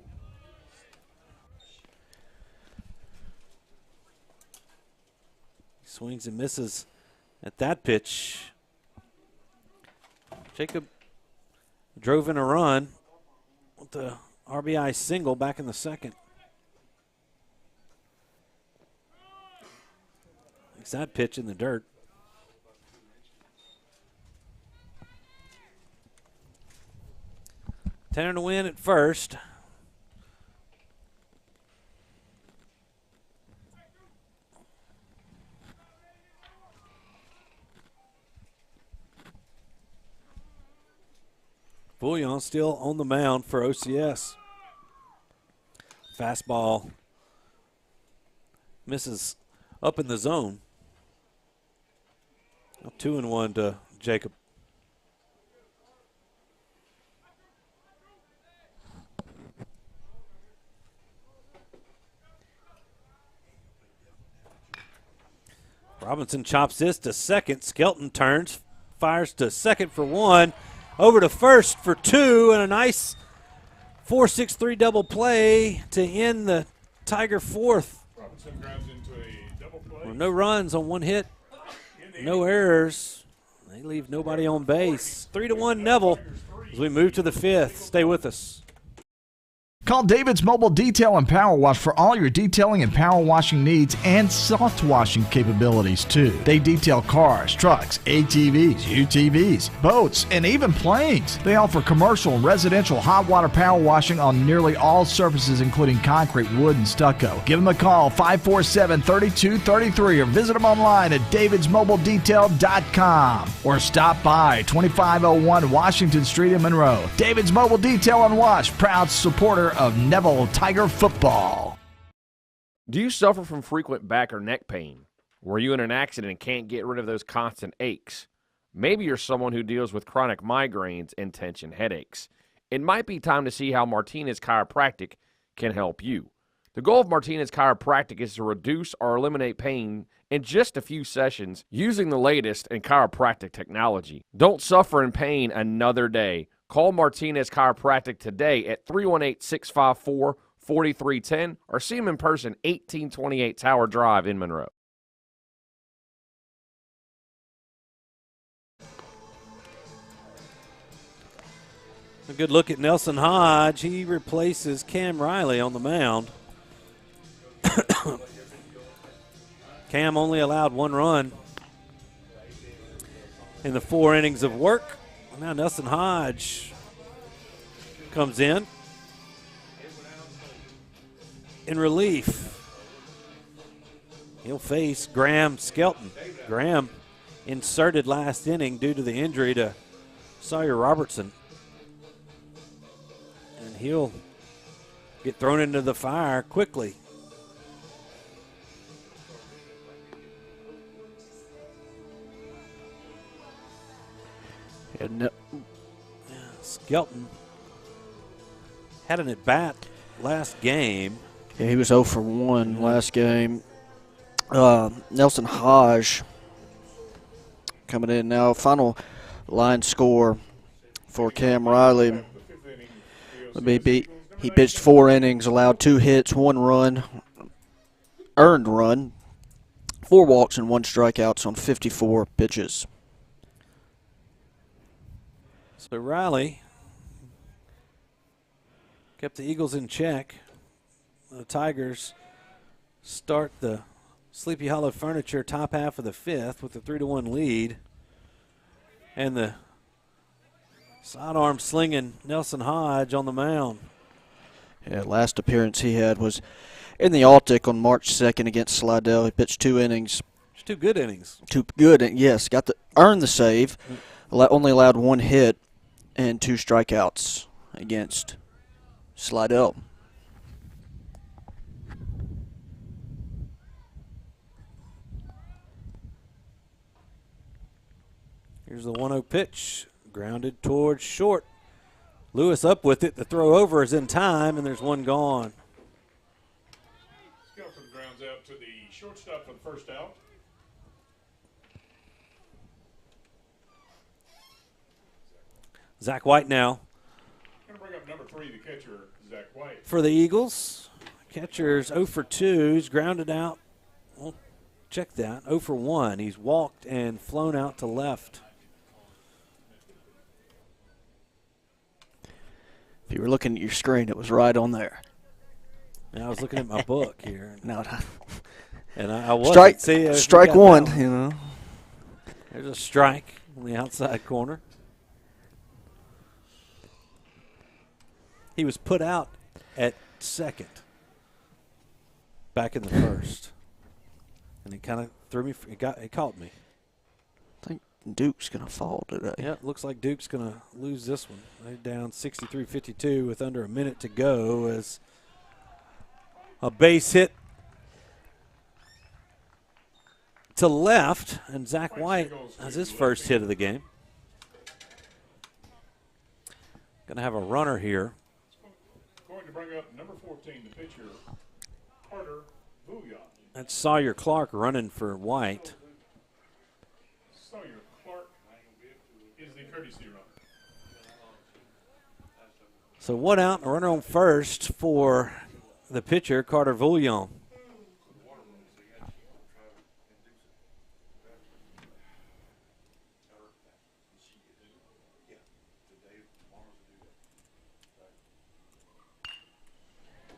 Swings and misses at that pitch. Jacob drove in a run with the RBI single back in the second. It's that pitch in the dirt. Tenor to win at first. Bouillon still on the mound for OCS. Fastball misses up in the zone. 2-1 to Jacob. Robinson chops this to second. Skelton turns, fires to second for 1. Over to first for 2, and a nice 4-6-3 double play to end the Tiger fourth. Robinson grounds into a double play. No runs on 1 hit, no errors. They leave nobody on base. 3-1 Neville as we move to the 5th. Stay with us. Call David's Mobile Detail and Power Wash for all your detailing and power washing needs and soft washing capabilities too. They detail cars, trucks, ATVs, UTVs, boats, and even planes. They offer commercial and residential hot water power washing on nearly all surfaces including concrete, wood, and stucco. Give them a call 547-3233 or visit them online at davidsmobiledetail.com or stop by 2501 Washington Street in Monroe. David's Mobile Detail and Wash, proud supporter of Neville Tiger football. Do you suffer from frequent back or neck pain? Were you in an accident and can't get rid of those constant aches? Maybe you're someone who deals with chronic migraines and tension headaches. It might be time to see how Martinez Chiropractic can help you. The goal of Martinez Chiropractic is to reduce or eliminate pain in just a few sessions using the latest in chiropractic technology. Don't suffer in pain another day. Call Martinez Chiropractic today at 318-654-4310 or see them in person, 1828 Tower Drive in Monroe. A good look at Nelson Hodge. He replaces Cam Riley on the mound. Cam only allowed 1 run in the 4 innings of work. Now Nelson Hodge comes in relief. He'll face Graham Skelton. Graham inserted last inning due to the injury to Sawyer Robertson. And he'll get thrown into the fire quickly. And Skelton had an at-bat last game. Yeah, he was 0 for 1 last game. Nelson Hodge coming in now. Final line score for Cam Riley. He pitched 4 innings, allowed 2 hits, 1 run, earned run, 4 walks and 1 strikeouts on 54 pitches. So Riley kept the Eagles in check. The Tigers start the Sleepy Hollow Furniture top half of the 5th with a 3-1 lead. And the sidearm slinging Nelson Hodge on the mound. Yeah, last appearance he had was in the Altic on March 2nd against Slidell. He pitched 2 innings. 2 good innings. 2 good, yes. Earned the save. Only allowed 1 hit and 2 strikeouts against Slidell. Here's the 1-0 pitch, grounded towards short. Lewis up with it. The throw over is in time, and there's 1 gone. Skelton grounds out to the shortstop for the first out. Zach White now. Going to bring up number 3, the catcher, Zach White. For the Eagles, catcher's 0 for 2. He's grounded out. Well, check that. 0 for 1. He's walked and flown out to left. If you were looking at your screen, it was right on there. And I was looking at my book here. No, and I was. Strike 1, you know. There's a strike on the outside corner. He was put out at second back in the first. And it kind of threw me. It caught me. I think Duke's going to fall today. Yeah, it looks like Duke's going to lose this one. They're down 63-52 with under a minute to go as a base hit to left, and Zach White has his first hit of the game. Going to have a runner here. Going to bring up number 14, the pitcher, Carter Bouillon. That's Sawyer Clark running for White. Sawyer Clark is the courtesy runner. So 1 out and a runner on first for the pitcher, Carter Bouillon.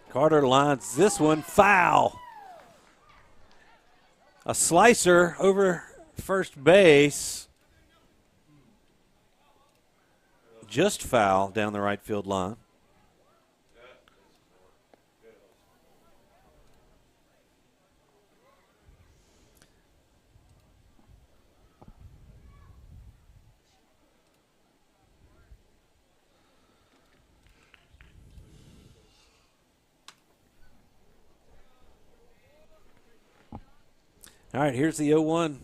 Carter lines this one foul. A slicer over first base. Just foul down the right field line. All right, here's the 0-1.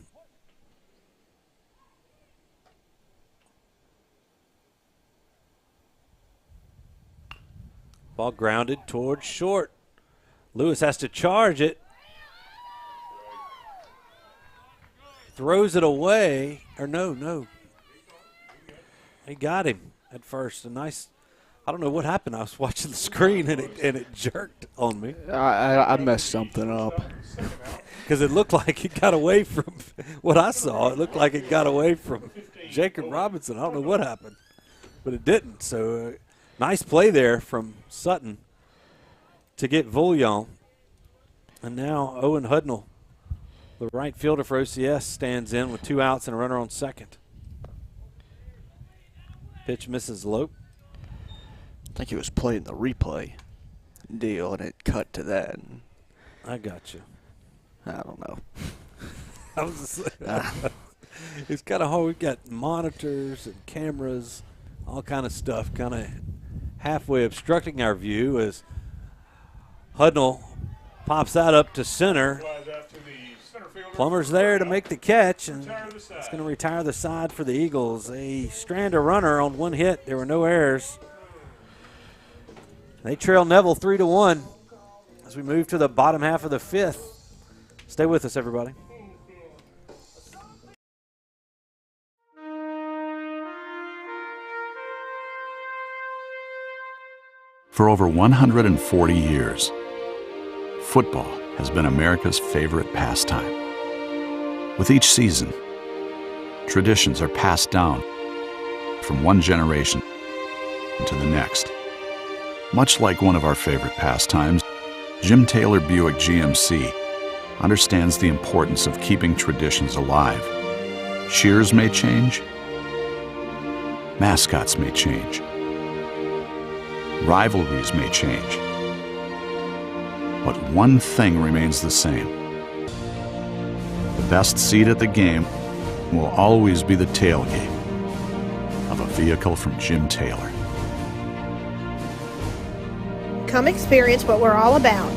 Ball grounded towards short. Lewis has to charge it. Throws it away. Or no. He got him at first. A nice, I don't know what happened. I was watching the screen and it jerked on me. I messed something up. Because it looked like it got away from what I saw. It looked like it got away from Jacob Robinson. I don't know what happened. but it didn't. So nice play there from Sutton to get Vouillon. And now Owen Hudnall, the right fielder for OCS, stands in with 2 outs and a runner on second. Pitch misses low. I think he was playing the replay deal, and it cut to that. I got you. I don't know. I was just it's kind of hard. We've got monitors and cameras, all kind of stuff, kind of halfway obstructing our view as Hudnall pops that up to center. Plummer's there to make the catch, and it's going to retire the side for the Eagles. A strand of runner on 1 hit. There were no errors. They trail Neville 3-1 as we move to the bottom half of the 5th. Stay with us, everybody. For over 140 years, football has been America's favorite pastime. With each season, traditions are passed down from one generation to the next. Much like one of our favorite pastimes, Jim Taylor Buick GMC understands the importance of keeping traditions alive. Cheers may change, mascots may change, rivalries may change, but one thing remains the same. The best seat at the game will always be the tailgate of a vehicle from Jim Taylor. Come experience what we're all about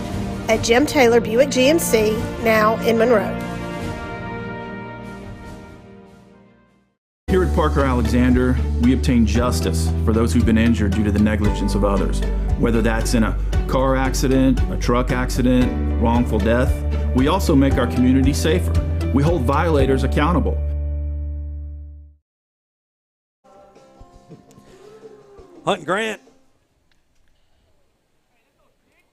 at Jim Taylor Buick GMC, now in Monroe. Here at Parker Alexander, we obtain justice for those who've been injured due to the negligence of others. Whether that's in a car accident, a truck accident, wrongful death, we also make our community safer. We hold violators accountable. Hunt Grant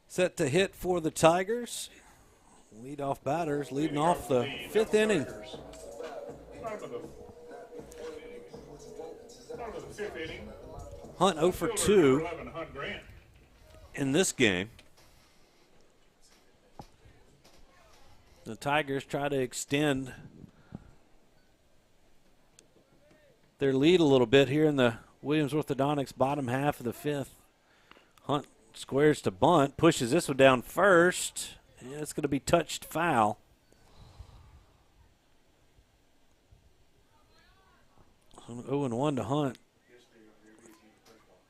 set to hit for the Tigers. Leadoff batters leading off the 5th inning. Hunt 0 for 2 in this game. The Tigers try to extend their lead a little bit here in the Williams Orthodontics bottom half of the 5th. Hunt squares to bunt, pushes this one down first, and it's going to be touched foul. So 0-1 to Hunt.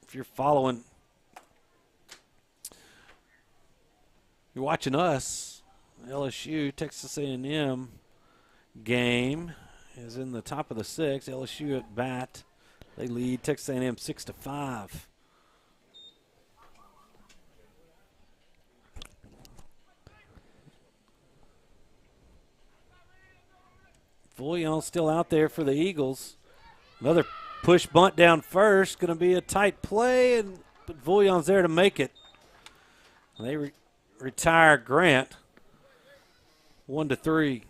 If you're following, you're watching us, LSU, Texas A&M game is in the top of the 6th. LSU at bat. They lead Texas A&M 6-5. Vouillon still out there for the Eagles. Another push bunt down first. Going to be a tight play, but Vouillon's there to make it. They retire Grant 1-3.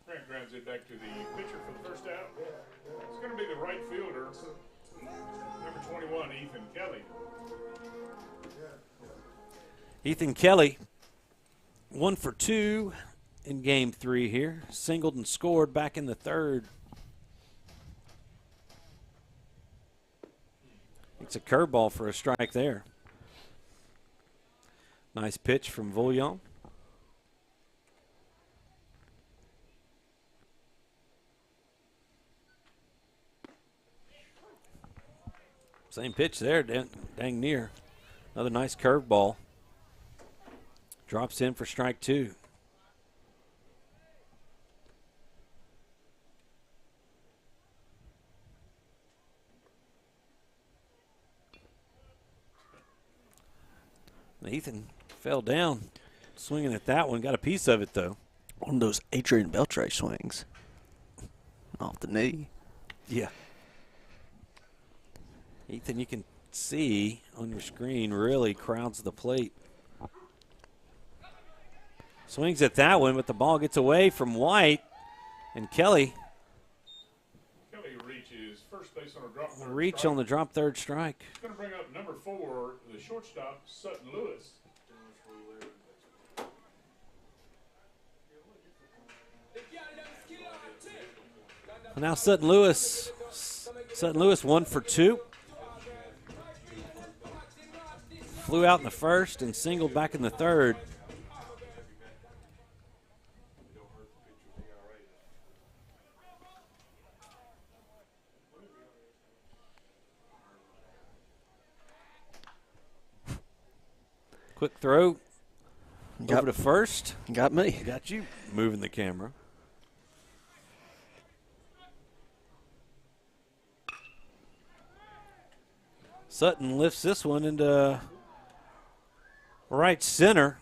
Grant grounds it back to the pitcher for the first out. It's going to be the right fielder, number 21, Ethan Kelly. Ethan Kelly, 1 for 2 in game 3 here. Singled and scored back in the 3rd. It's a curveball for a strike there. Nice pitch from Vouillon. Same pitch there, dang near. Another nice curveball. Drops in for strike 2. Ethan fell down swinging at that one. Got a piece of it, though. One of those Adrian Beltre swings off the knee. Yeah. Ethan, you can see on your screen, really crowds the plate. Swings at that one, but the ball gets away from White, and Kelly Kelly reaches first base on a drop third Reach strike. on the drop third strike. It's going to bring up number 4, the shortstop, Sutton Lewis. Now Sutton Lewis 1 for 2. Flew out in the first and singled back in the third. Quick throw over to first. Got me. Got you moving the camera. Sutton lifts this one into right center.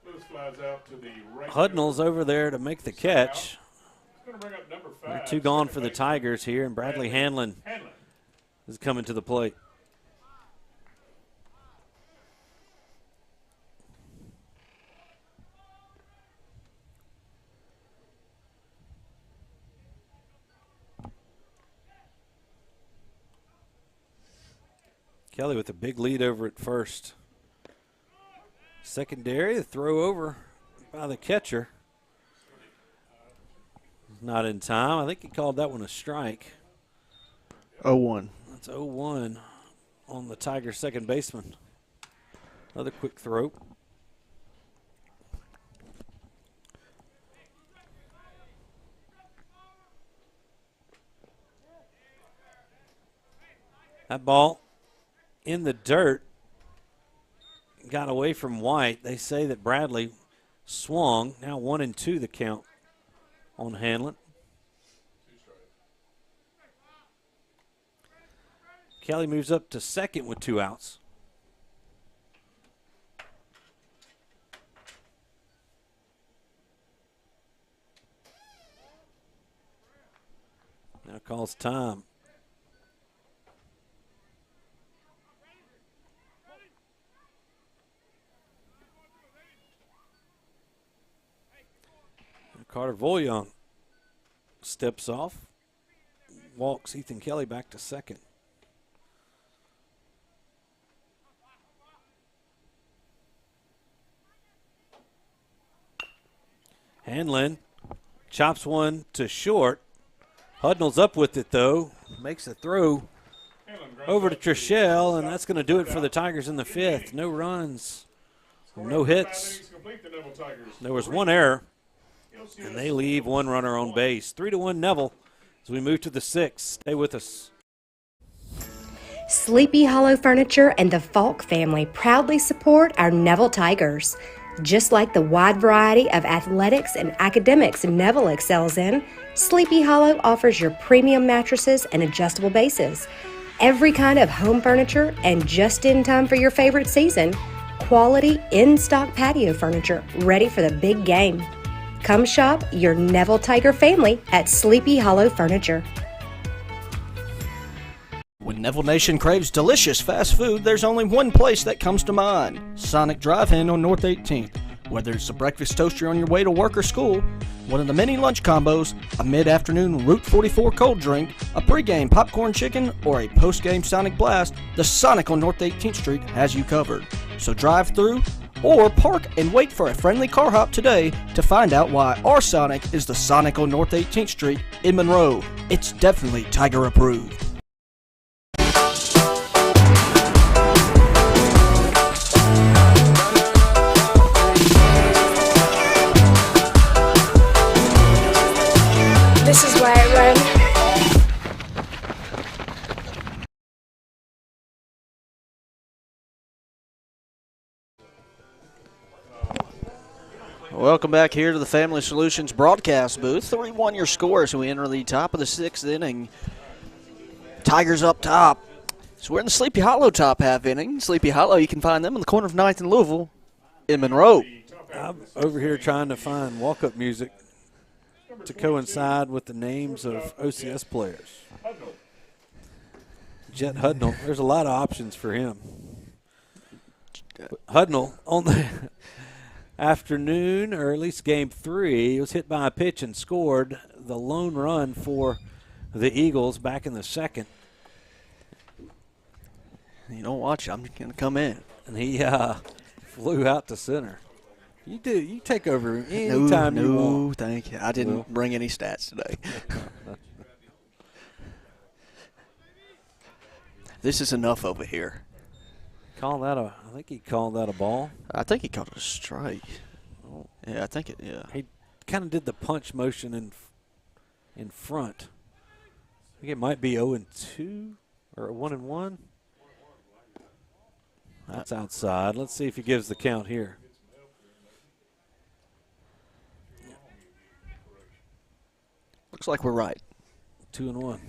Lewis flies out to the right. Hudnall's over there to make the catch. It's going to bring up number 5. There are 2 gone for the Tigers here, and Bradley Hanlon is coming to the plate. Kelly with a big lead over at first. Secondary, the throw over by the catcher. Not in time. I think he called that one a strike. 0-1. That's 0-1 on the Tigers' second baseman. Another quick throw. That ball in the dirt, got away from White. They say that Bradley swung. Now 1-2 the count on Hanlon. Kelly moves up to second with 2 outs. Now calls time. Carter Volyong steps off, walks Ethan Kelly back to second. Hanlon chops one to short. Hudnall's up with it, though. Makes a throw over to Trishelle, and that's going to do it for the Tigers in the 5th. No runs, no hits. There was 1 error. And they leave 1 runner on base. 3-1 Neville as we move to the 6th. Stay with us. Sleepy Hollow Furniture and the Falk family proudly support our Neville Tigers. Just like the wide variety of athletics and academics Neville excels in, Sleepy Hollow offers your premium mattresses and adjustable bases. Every kind of home furniture and just in time for your favorite season. Quality in-stock patio furniture ready for the big game. Come shop your Neville Tiger family at Sleepy Hollow Furniture. When Neville Nation craves delicious fast food, there's only one place that comes to mind: Sonic Drive-In on North 18th. Whether it's a breakfast toaster on your way to work or school, one of the many lunch combos, a mid-afternoon Route 44 cold drink, a pregame popcorn chicken, or a postgame Sonic Blast, the Sonic on North 18th Street has you covered. So drive through or park and wait for a friendly car hop today to find out why our Sonic is the Sonic on North 18th Street in Monroe. It's definitely Tiger approved. This is why I run. Welcome back here to the Family Solutions broadcast booth. 3-1 your score as we enter the top of the 6th inning. Tigers up top. So we're in the Sleepy Hollow top half inning. Sleepy Hollow, you can find them in the corner of 9th and Louisville in Monroe. I'm over here trying to find walk-up music to coincide with the names of OCS players. Jet Hudnall. There's a lot of options for him. Hudnall on the afternoon, or at least game 3, was hit by a pitch and scored the lone run for the Eagles back in the second. You don't watch, I'm going to come in. And he flew out to center. You take over anytime you want. No, thank you. I didn't bring any stats today. This is enough over here. I think he called that a ball. I think he called it a strike. Oh. Yeah, I think it, yeah. He kind of did the punch motion in front. I think it might be 0-2 or 1-1. That's outside. Let's see if he gives the count here. Looks like we're right. 2-1.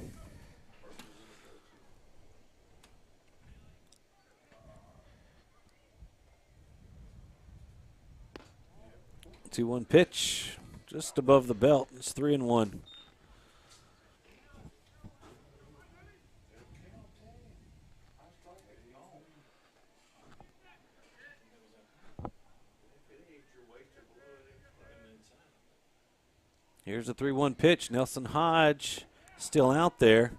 Two-one pitch, just above the belt. It's 3-1. Here's a 3-1 pitch. Nelson Hodge still out there.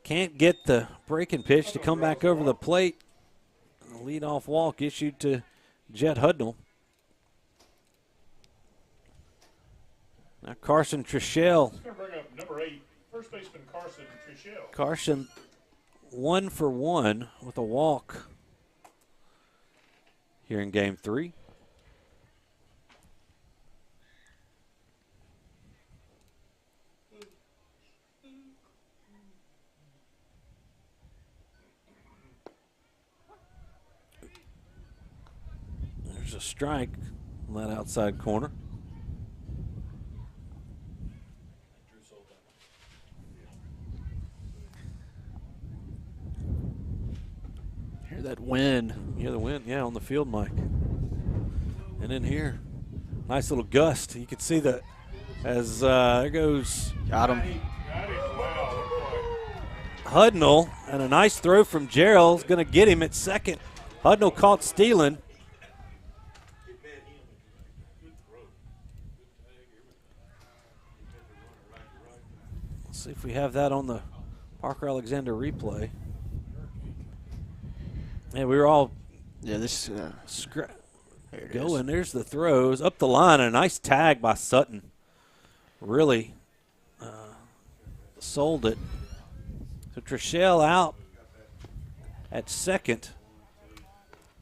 Can't get the breaking pitch to come back over the plate. A leadoff walk issued to Jet Hudnall. Now Carson Trichelle. He's going to bring up number 8, first baseman Carson Trichelle. Carson 1 for 1 with a walk here in game 3. There's a strike on that outside corner. Hear that wind. Hear the wind, yeah, on the field, Mike. And in here, nice little gust. You can see that as there goes. Got him. Hudnall, and a nice throw from Gerald's going to get him at second. Hudnall caught stealing. Let's see if we have that on the Parker Alexander replay. Yeah, we were all this going. There's the throws up the line, and a nice tag by Sutton. Really sold it. So Trichelle out at second.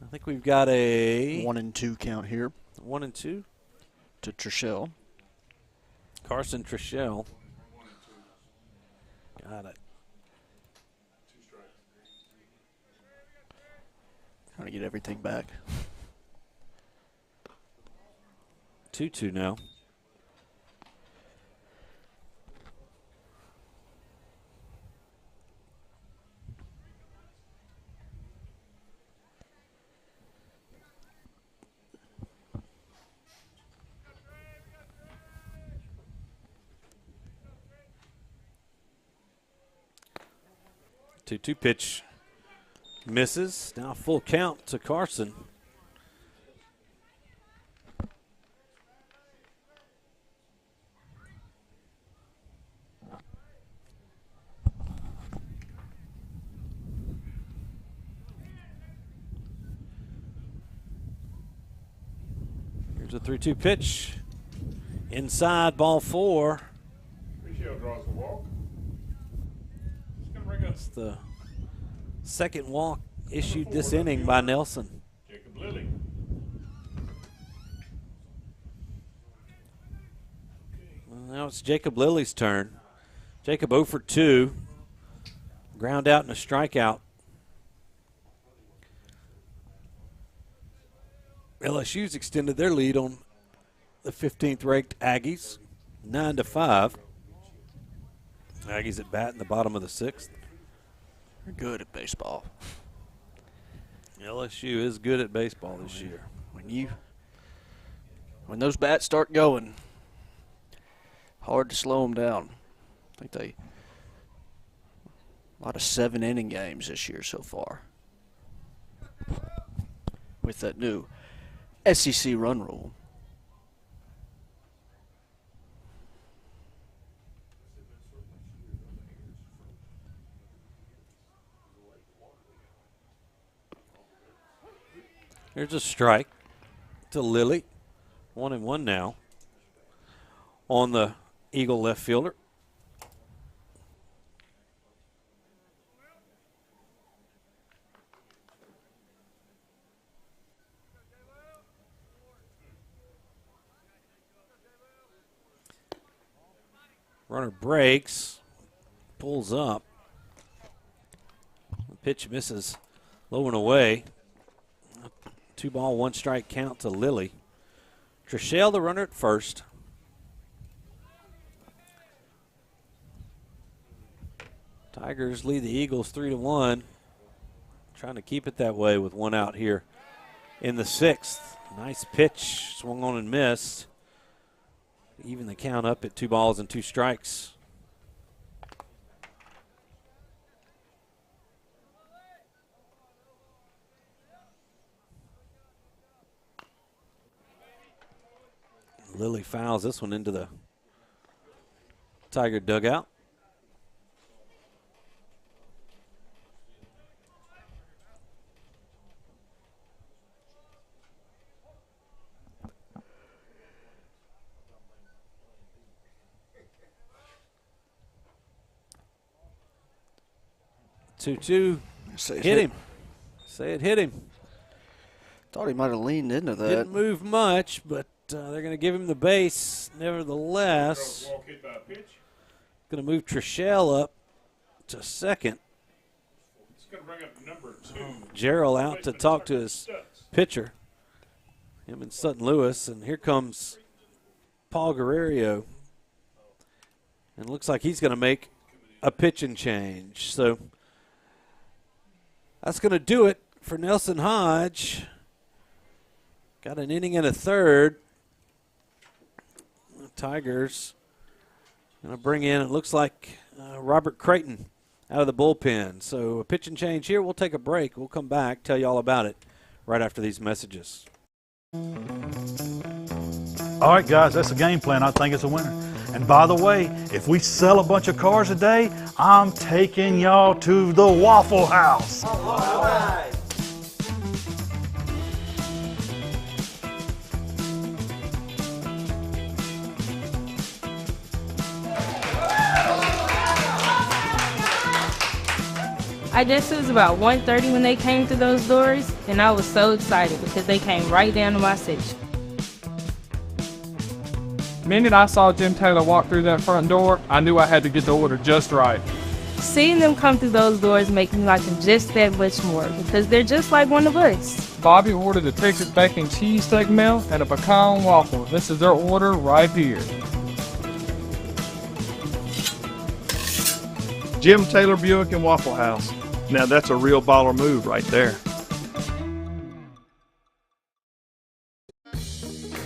I think we've got a 1-2 count here. 1-2 to Trichelle. Carson Trichelle. Got it. Trying to get everything back. 2-2 now. Two pitch misses. Now full count to Carson. Here's a 3-2 pitch. Inside, ball 4. Trichelle draws the walk. It's the second walk issued this inning by Nelson. Jacob Lilly. Well, now it's Jacob Lilly's turn. Jacob 0 for 2. Ground out and a strikeout. LSU's extended their lead on the 15th ranked Aggies, 9-5. Aggies at bat in the bottom of the 6th. They're good at baseball. LSU is good at baseball this year. When those bats start going, hard to slow them down. I think a lot of 7-inning games this year so far with that new SEC run rule. There's a strike to Lilly. 1-1 now on the Eagle left fielder. Runner breaks, pulls up. The pitch misses low and away. 2 ball, 1 strike count to Lilly. Trishelle, the runner at first. Tigers lead the Eagles 3-1. Trying to keep it that way with 1 out here in the 6th. Nice pitch, swung on and missed. Even the count up at 2 balls and 2 strikes. Lilly fouls this one into the Tiger dugout. Two hit him. Say it hit him. Thought he might have leaned into that. Didn't move much, but they're going to give him the base. Nevertheless, going to move Trishelle up to second. Gerald out to talk to his pitcher. Him and Sutton Lewis, and here comes Paul Guerrero. And looks like he's going to make a pitching change. So that's going to do it for Nelson Hodge. Got an inning and a third. The Tigers going to bring in, it looks like, Robert Creighton out of the bullpen. So a pitching change here. We'll take a break. We'll come back, tell you all about it right after these messages. All right, guys, that's the game plan. I think it's a winner. And by the way, if we sell a bunch of cars today, I'm taking y'all to the Waffle House. All right. I guess it was about 1:30 when they came through those doors, and I was so excited because they came right down to my section. The minute I saw Jim Taylor walk through that front door, I knew I had to get the order just right. Seeing them come through those doors make me like them just that much more because they're just like one of us. Bobby ordered a Texas bacon cheesesteak meal and a pecan waffle. This is their order right here. Jim Taylor Buick and Waffle House. Now that's a real baller move right there.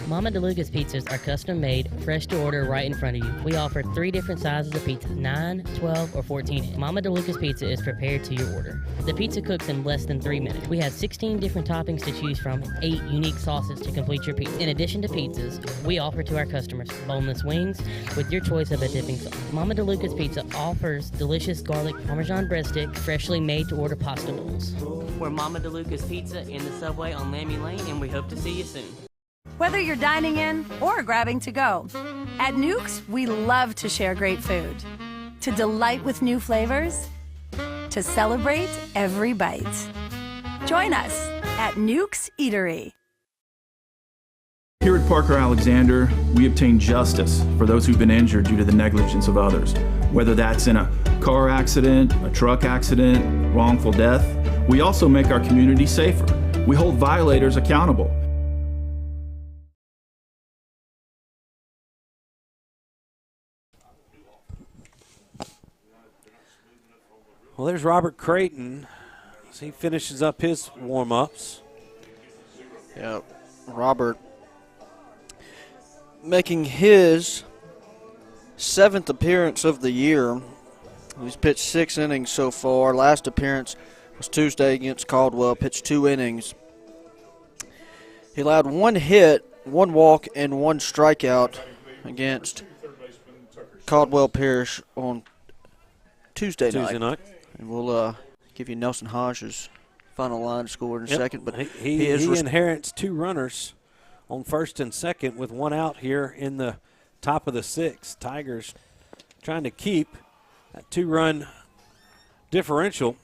Mama DeLuca's pizzas are custom made, fresh to order right in front of you. We offer 3 different sizes of pizza, 9, 12, or 14. Mama DeLuca's pizza is prepared to your order. The pizza cooks in less than 3 minutes. We have 16 different toppings to choose from, 8 unique sauces to complete your pizza. In addition to pizzas, we offer to our customers boneless wings with your choice of a dipping sauce. Mama DeLuca's pizza offers delicious garlic Parmesan breadstick, freshly made to order pasta bowls. We're Mama DeLuca's Pizza in the Subway on Lammy Lane, and we hope to see you soon. Whether you're dining in or grabbing to go, at Nukes, we love to share great food, to delight with new flavors, to celebrate every bite. Join us at Nukes Eatery. Here at Parker Alexander, we obtain justice for those who've been injured due to the negligence of others. Whether that's in a car accident, a truck accident, wrongful death, we also make our community safer. We hold violators accountable. Well, there's Robert Creighton as he finishes up his warm-ups. Yeah, Robert making his 7th appearance of the year. He's pitched 6 innings so far. Last appearance was Tuesday against Caldwell, pitched 2 innings. He allowed 1 hit, 1 walk, and 1 strikeout against Caldwell Parish on Tuesday night. And we'll give you Nelson Hodge's final line scored in Yep. second. But he inherits 2 runners on first and second with 1 out here in the top of the 6th. Tigers trying to keep that 2-run differential.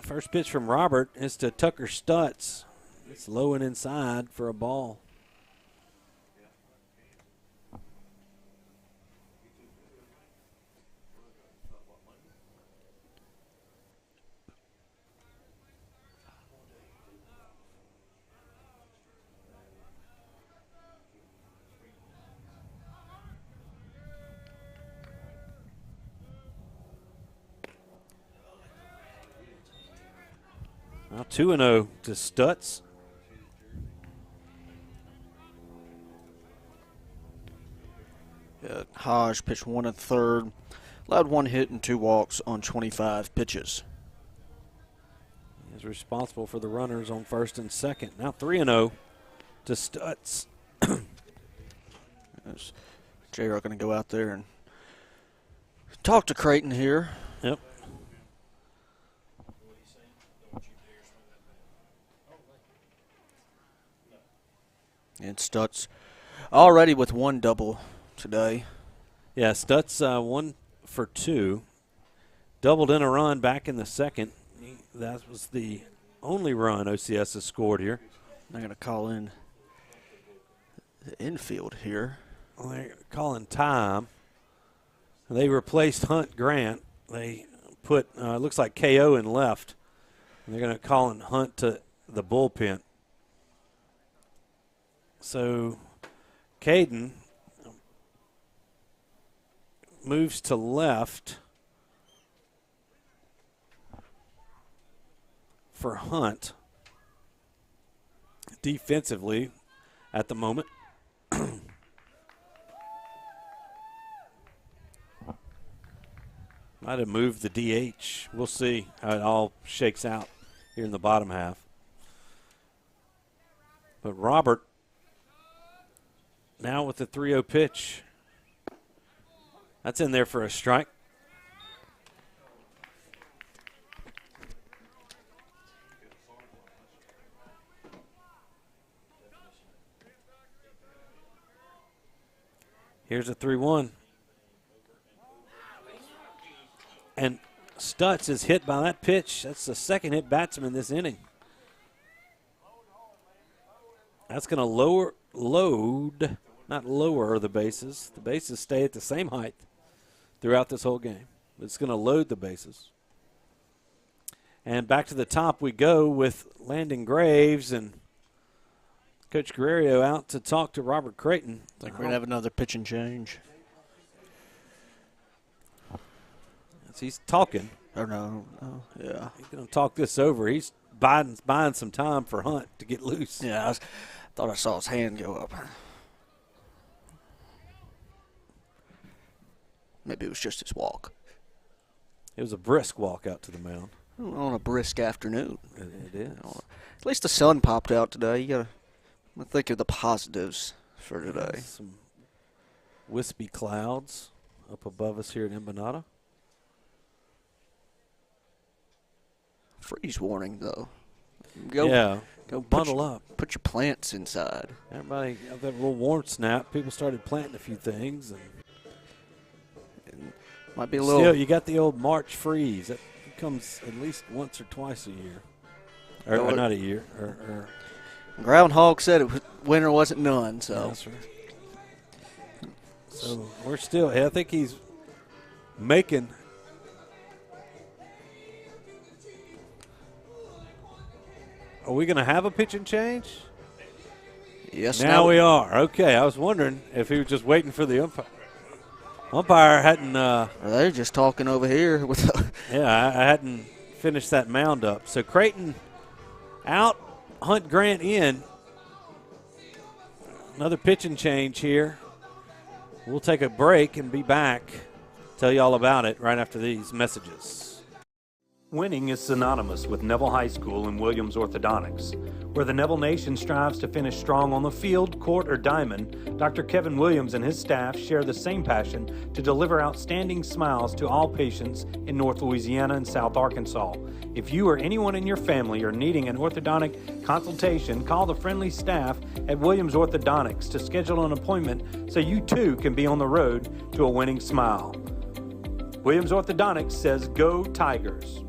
First pitch from Robert is to Tucker Stutz. It's low and inside for a ball. Now 2-0 to Stutz. Hodge pitched 1 1/3, allowed 1 hit and 2 walks on 25 pitches. He's responsible for the runners on first and second. Now 3-0 to Stutz. JR going to go out there and talk to Creighton here. Yep. And Stutz already with 1 double today. Yeah, Stutz 1 for 2. Doubled in a run back in the second. That was the only run OCS has scored here. They're going to call in the infield here. Well, they're calling time. They replaced Hunt Grant. They put, looks like KO in left. And they're going to call in Hunt to the bullpen. So Caden moves to left for Hunt defensively at the moment. Might have moved the DH. We'll see how it all shakes out here in the bottom half. But Robert now with the 3-0 pitch. That's in there for a strike. Here's a 3-1. And Stutz is hit by that pitch. That's the second hit batsman this inning. That's going to load, not lower the bases. The bases stay at the same height throughout this whole game. It's going to load the bases. And back to the top we go with Landon Graves and Coach Guerrero out to talk to Robert Creighton. I think we're going to have another pitch and change. As he's talking. Oh, no. Oh, yeah. He's going to talk this over. He's buying some time for Hunt to get loose. Yeah, I thought I saw his hand go up. Maybe it was just his walk. It was a brisk walk out to the mound. On a brisk afternoon. It is. At least the sun popped out today. You got to think of the positives for today. Some wispy clouds up above us here at Embanato. Freeze warning, though. Go bundle up. Put your plants inside. Everybody got that little warm snap. People started planting a few things. And might be a little. Still, you got the old March freeze. That comes at least once or twice a year. Or not a year. Groundhog said winter wasn't none, so. Yeah, that's right. So we're still, I think he's making. Are we going to have a pitch and change? Yes. Now we are. Okay, I was wondering if he was just waiting for the umpire. Umpire hadn't. They're just talking over here with. Yeah, I hadn't finished that mound up. So Creighton out, Hunt Grant in. Another pitch and change here. We'll take a break and be back. Tell you all about it right after these messages. Winning is synonymous with Neville High School and Williams Orthodontics. Where the Neville Nation strives to finish strong on the field, court, or diamond, Dr. Kevin Williams and his staff share the same passion to deliver outstanding smiles to all patients in North Louisiana and South Arkansas. If you or anyone in your family are needing an orthodontic consultation, call the friendly staff at Williams Orthodontics to schedule an appointment so you too can be on the road to a winning smile. Williams Orthodontics says, "Go Tigers."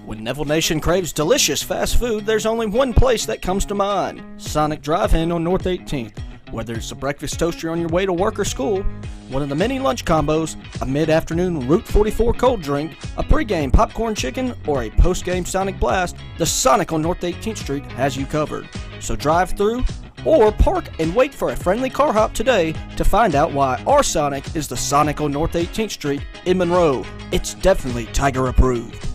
When Neville Nation craves delicious fast food, there's only one place that comes to mind: Sonic Drive-In on North 18th. Whether it's a breakfast toaster on your way to work or school, one of the many lunch combos, a mid-afternoon Route 44 cold drink, a pregame popcorn chicken, or a postgame Sonic Blast, the Sonic on North 18th Street has you covered. So drive through or park and wait for a friendly car hop today to find out why our Sonic is the Sonic on North 18th Street in Monroe. It's definitely Tiger approved.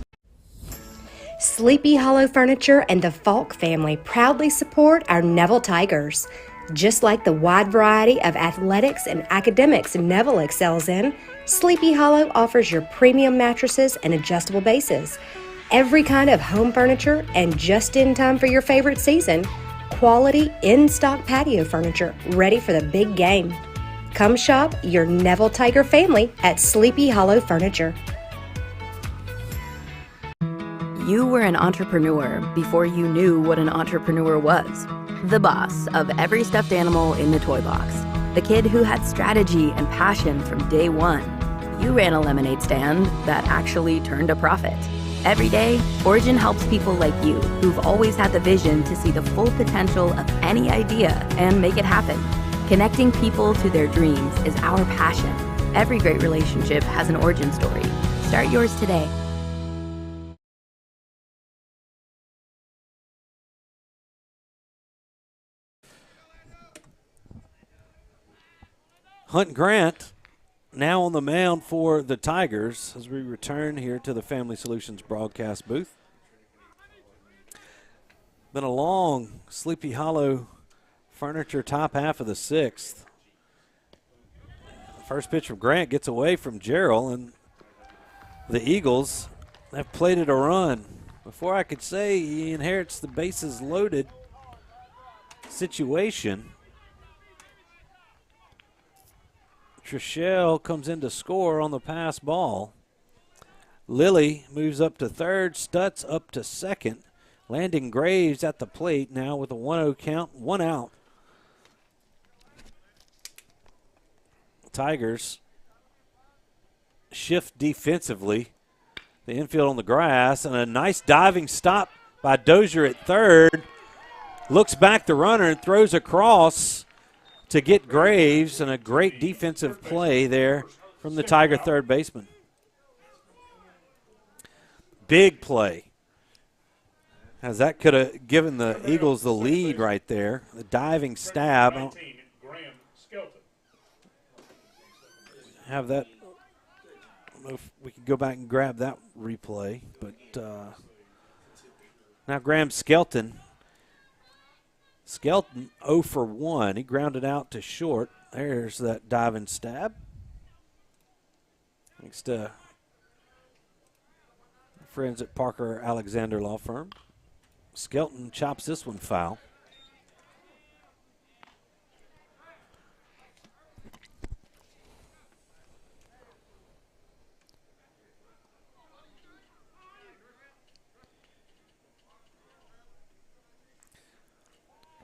Sleepy Hollow Furniture and the Falk family proudly support our Neville Tigers. Just like the wide variety of athletics and academics Neville excels in, Sleepy Hollow offers your premium mattresses and adjustable bases. Every kind of home furniture, and just in time for your favorite season, quality in-stock patio furniture ready for the big game. Come shop your Neville Tiger family at Sleepy Hollow Furniture. You were an entrepreneur before you knew what an entrepreneur was. The boss of every stuffed animal in the toy box. The kid who had strategy and passion from day one. You ran a lemonade stand that actually turned a profit. Every day, Origin helps people like you who've always had the vision to see the full potential of any idea and make it happen. Connecting people to their dreams is our passion. Every great relationship has an origin story. Start yours today. Hunt Grant now on the mound for the Tigers as we return here to the Family Solutions broadcast booth. Been a long Sleepy Hollow Furniture top half of the sixth. First pitch from Grant gets away from Gerald, and the Eagles have plated a run. Before I could say he inherits the bases loaded situation, Trishelle comes in to score on the pass ball. Lilly moves up to third, Stutz up to second. Landon Graves at the plate now with a 1-0 count, 1 out. Tigers shift defensively. The infield on the grass, and a nice diving stop by Dozier at third. Looks back the runner and throws across to get Graves, and a great defensive play there from the Tiger third baseman. Big play, as that could have given the Eagles the lead right there. The diving stab. Have that. I don't know if we can go back and grab that replay, but now Graham Skelton. Skelton 0 for 1. He grounded out to short. There's that diving stab. Thanks to friends at Parker Alexander Law Firm. Skelton chops this one foul.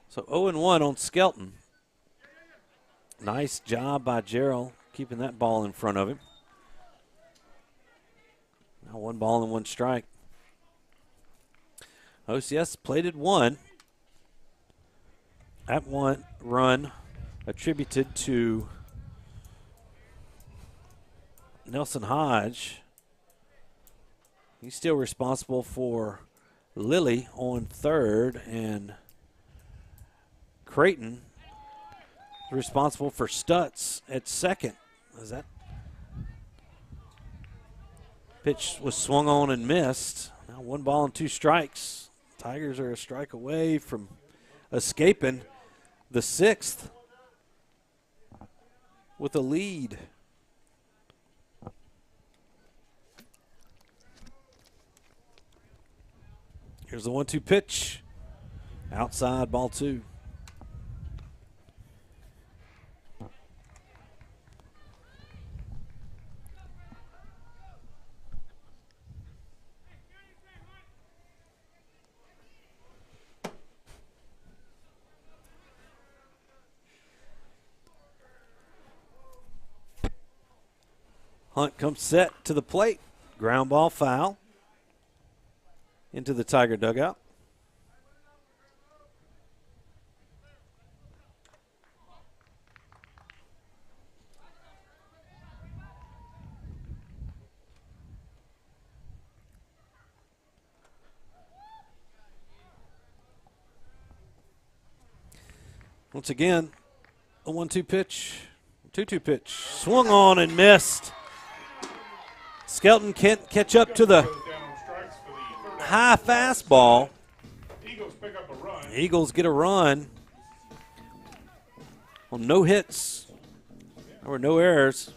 So 0-1 on Skelton. Nice job by Gerald keeping that ball in front of him. Now 1 ball and 1 strike. OCS plated 1. That one run attributed to Nelson Hodge. He's still responsible for Lilly on third, and Creighton is responsible for Stutz at second. As that pitch was swung on and missed. Now 1 ball and 2 strikes. Tigers are a strike away from escaping the 6th with a lead. Here's the 1-2 pitch. Outside, ball 2. Hunt comes set to the plate. Ground ball foul into the Tiger dugout. Once again, a 1-2 pitch, 2-2 pitch. Swung on and missed. Skelton can't catch up to the high fastball. Eagles get a run. Well, no hits. There were no errors.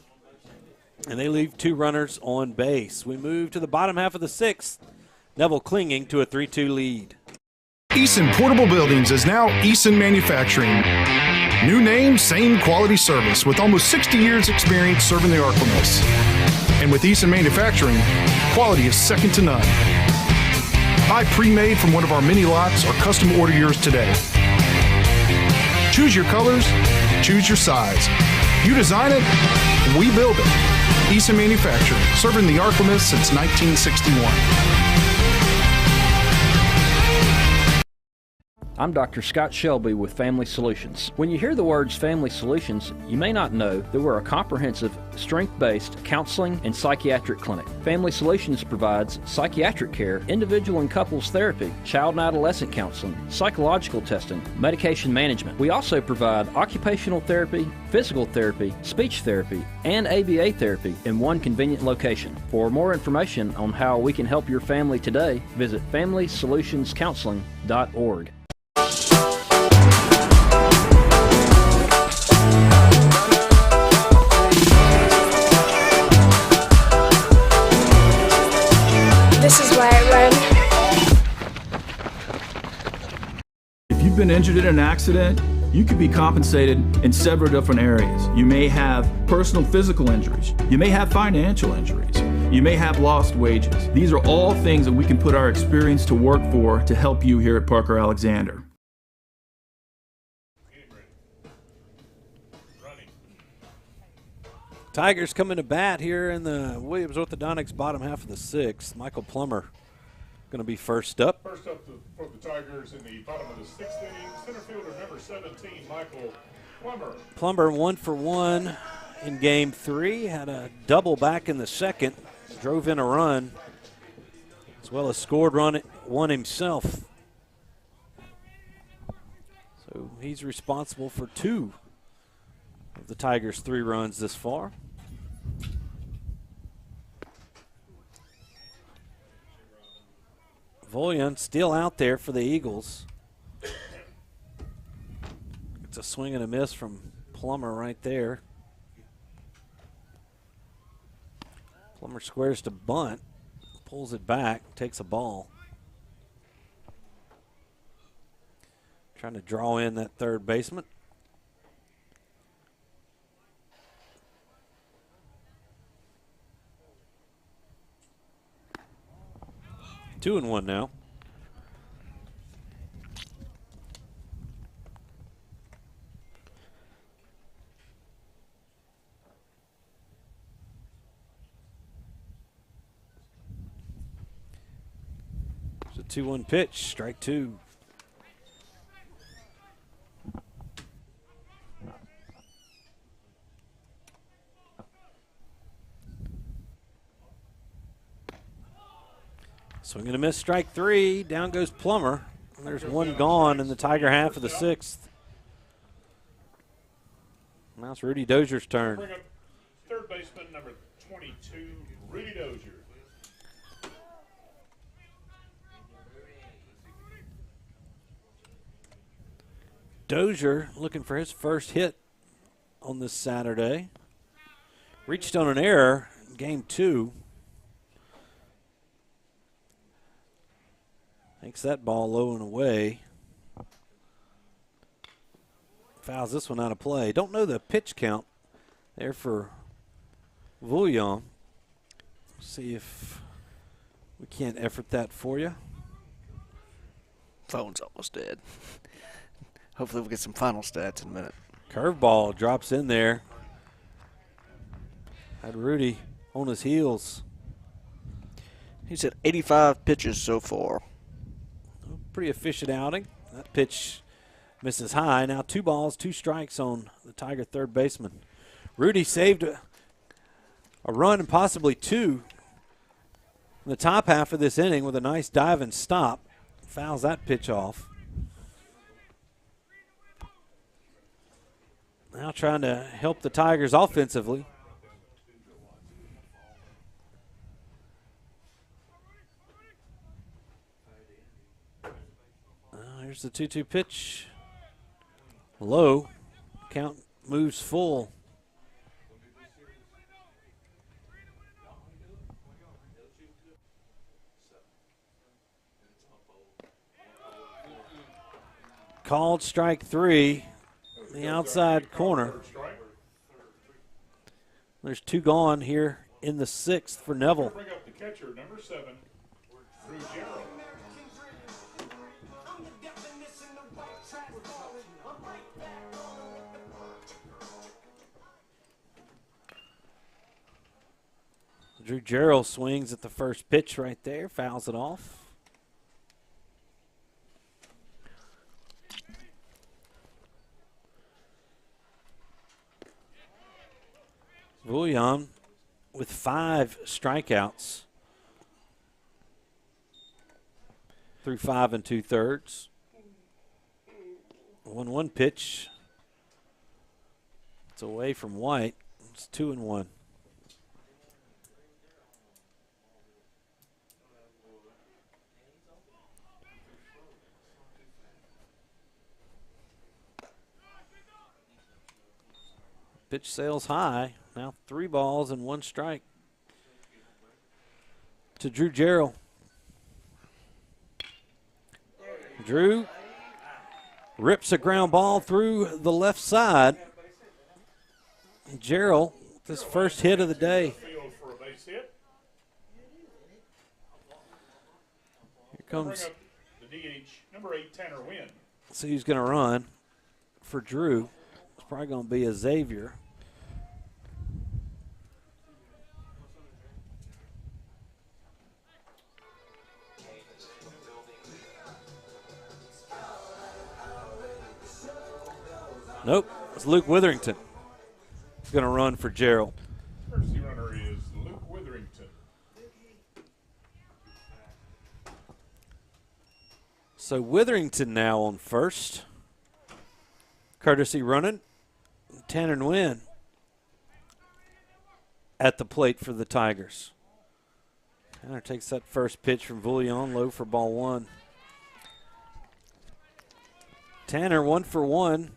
And they leave 2 runners on base. We move to the bottom half of the 6th. Neville clinging to a 3-2 lead. Eason Portable Buildings is now Eason Manufacturing. New name, same quality service with almost 60 years experience serving the Arklamas. And with Eason Manufacturing, quality is second to none. Buy pre-made from one of our mini lots or custom order yours today. Choose your colors, choose your size. You design it, we build it. Eason Manufacturing, serving the Arklamas since 1961. I'm Dr. Scott Shelby with Family Solutions. When you hear the words Family Solutions, you may not know that we're a comprehensive, strength-based counseling and psychiatric clinic. Family Solutions provides psychiatric care, individual and couples therapy, child and adolescent counseling, psychological testing, medication management. We also provide occupational therapy, physical therapy, speech therapy, and ABA therapy in one convenient location. For more information on how we can help your family today, visit FamilySolutionsCounseling.org. This is why I run. If you've been injured in an accident, you could be compensated in several different areas. You may have personal physical injuries. You may have financial injuries. You may have lost wages. These are all things that we can put our experience to work for to help you here at Parker Alexander. Tigers coming to bat here in the Williams Orthodontics bottom half of the 6th. Michael Plummer going to be first up. First up for the Tigers in the bottom of the 6th inning, center fielder number 17, Michael Plummer. Plummer 1 for 1 in game 3. Had a double back in the 2nd. Drove in a run, as well as scored one himself. So he's responsible for 2 of the Tigers' 3 runs this far. Volyan still out there for the Eagles. It's a swing and a miss from Plummer right there. Plummer squares to bunt, pulls it back, takes a ball. Trying to draw in that third baseman. Two and one now. It's a 2-1 pitch, strike 2. Swing and a miss, strike 3. Down goes Plummer. And there's one gone in the Tiger half of the 6th. Now it's Rudy Dozier's turn. Bring up third baseman number 22, Rudy Dozier. Dozier looking for his first hit on this Saturday. Reached on an error in game 2. Takes that ball low and away. Fouls this one out of play. Don't know the pitch count there for Vouillon. See if we can't effort that for you. Phone's almost dead. Hopefully we'll get some final stats in a minute. Curveball drops in there. Had Rudy on his heels. He's at 85 pitches so far. Pretty efficient outing. That pitch misses high. Now 2 balls, 2 strikes on the Tiger third baseman. Rudy saved a run and possibly 2 in the top half of this inning with a nice dive and stop. Fouls that pitch off. Now trying to help the Tigers offensively. Here's the 2-2 pitch. Low. Count moves full. Called strike 3. The outside corner. There's 2 gone here in the 6th for Neville. Bring up the catcher, number 7, Drew Jarrell. Drew Jarrell swings at the first pitch right there, fouls it off. Vouillon with 5 strikeouts through 5 2/3. 1-1 pitch. It's away from White. It's 2-1. Pitch sails high. Now 3 balls and 1 strike to Drew Jarrell. Drew rips a ground ball through the left side. Jarrell with his first hit of the day. Here comes the DH, number 8, Tanner Wynn. See who's going to run for Drew. It's probably going to be a Xavier. Nope, it's Luke Witherington. He's going to run for Gerald. First runner is Luke Witherington. So Witherington now on first. Courtesy running. Tanner Nguyen at the plate for the Tigers. Tanner takes that first pitch from Vouillon, low for ball 1. Tanner 1 for 1.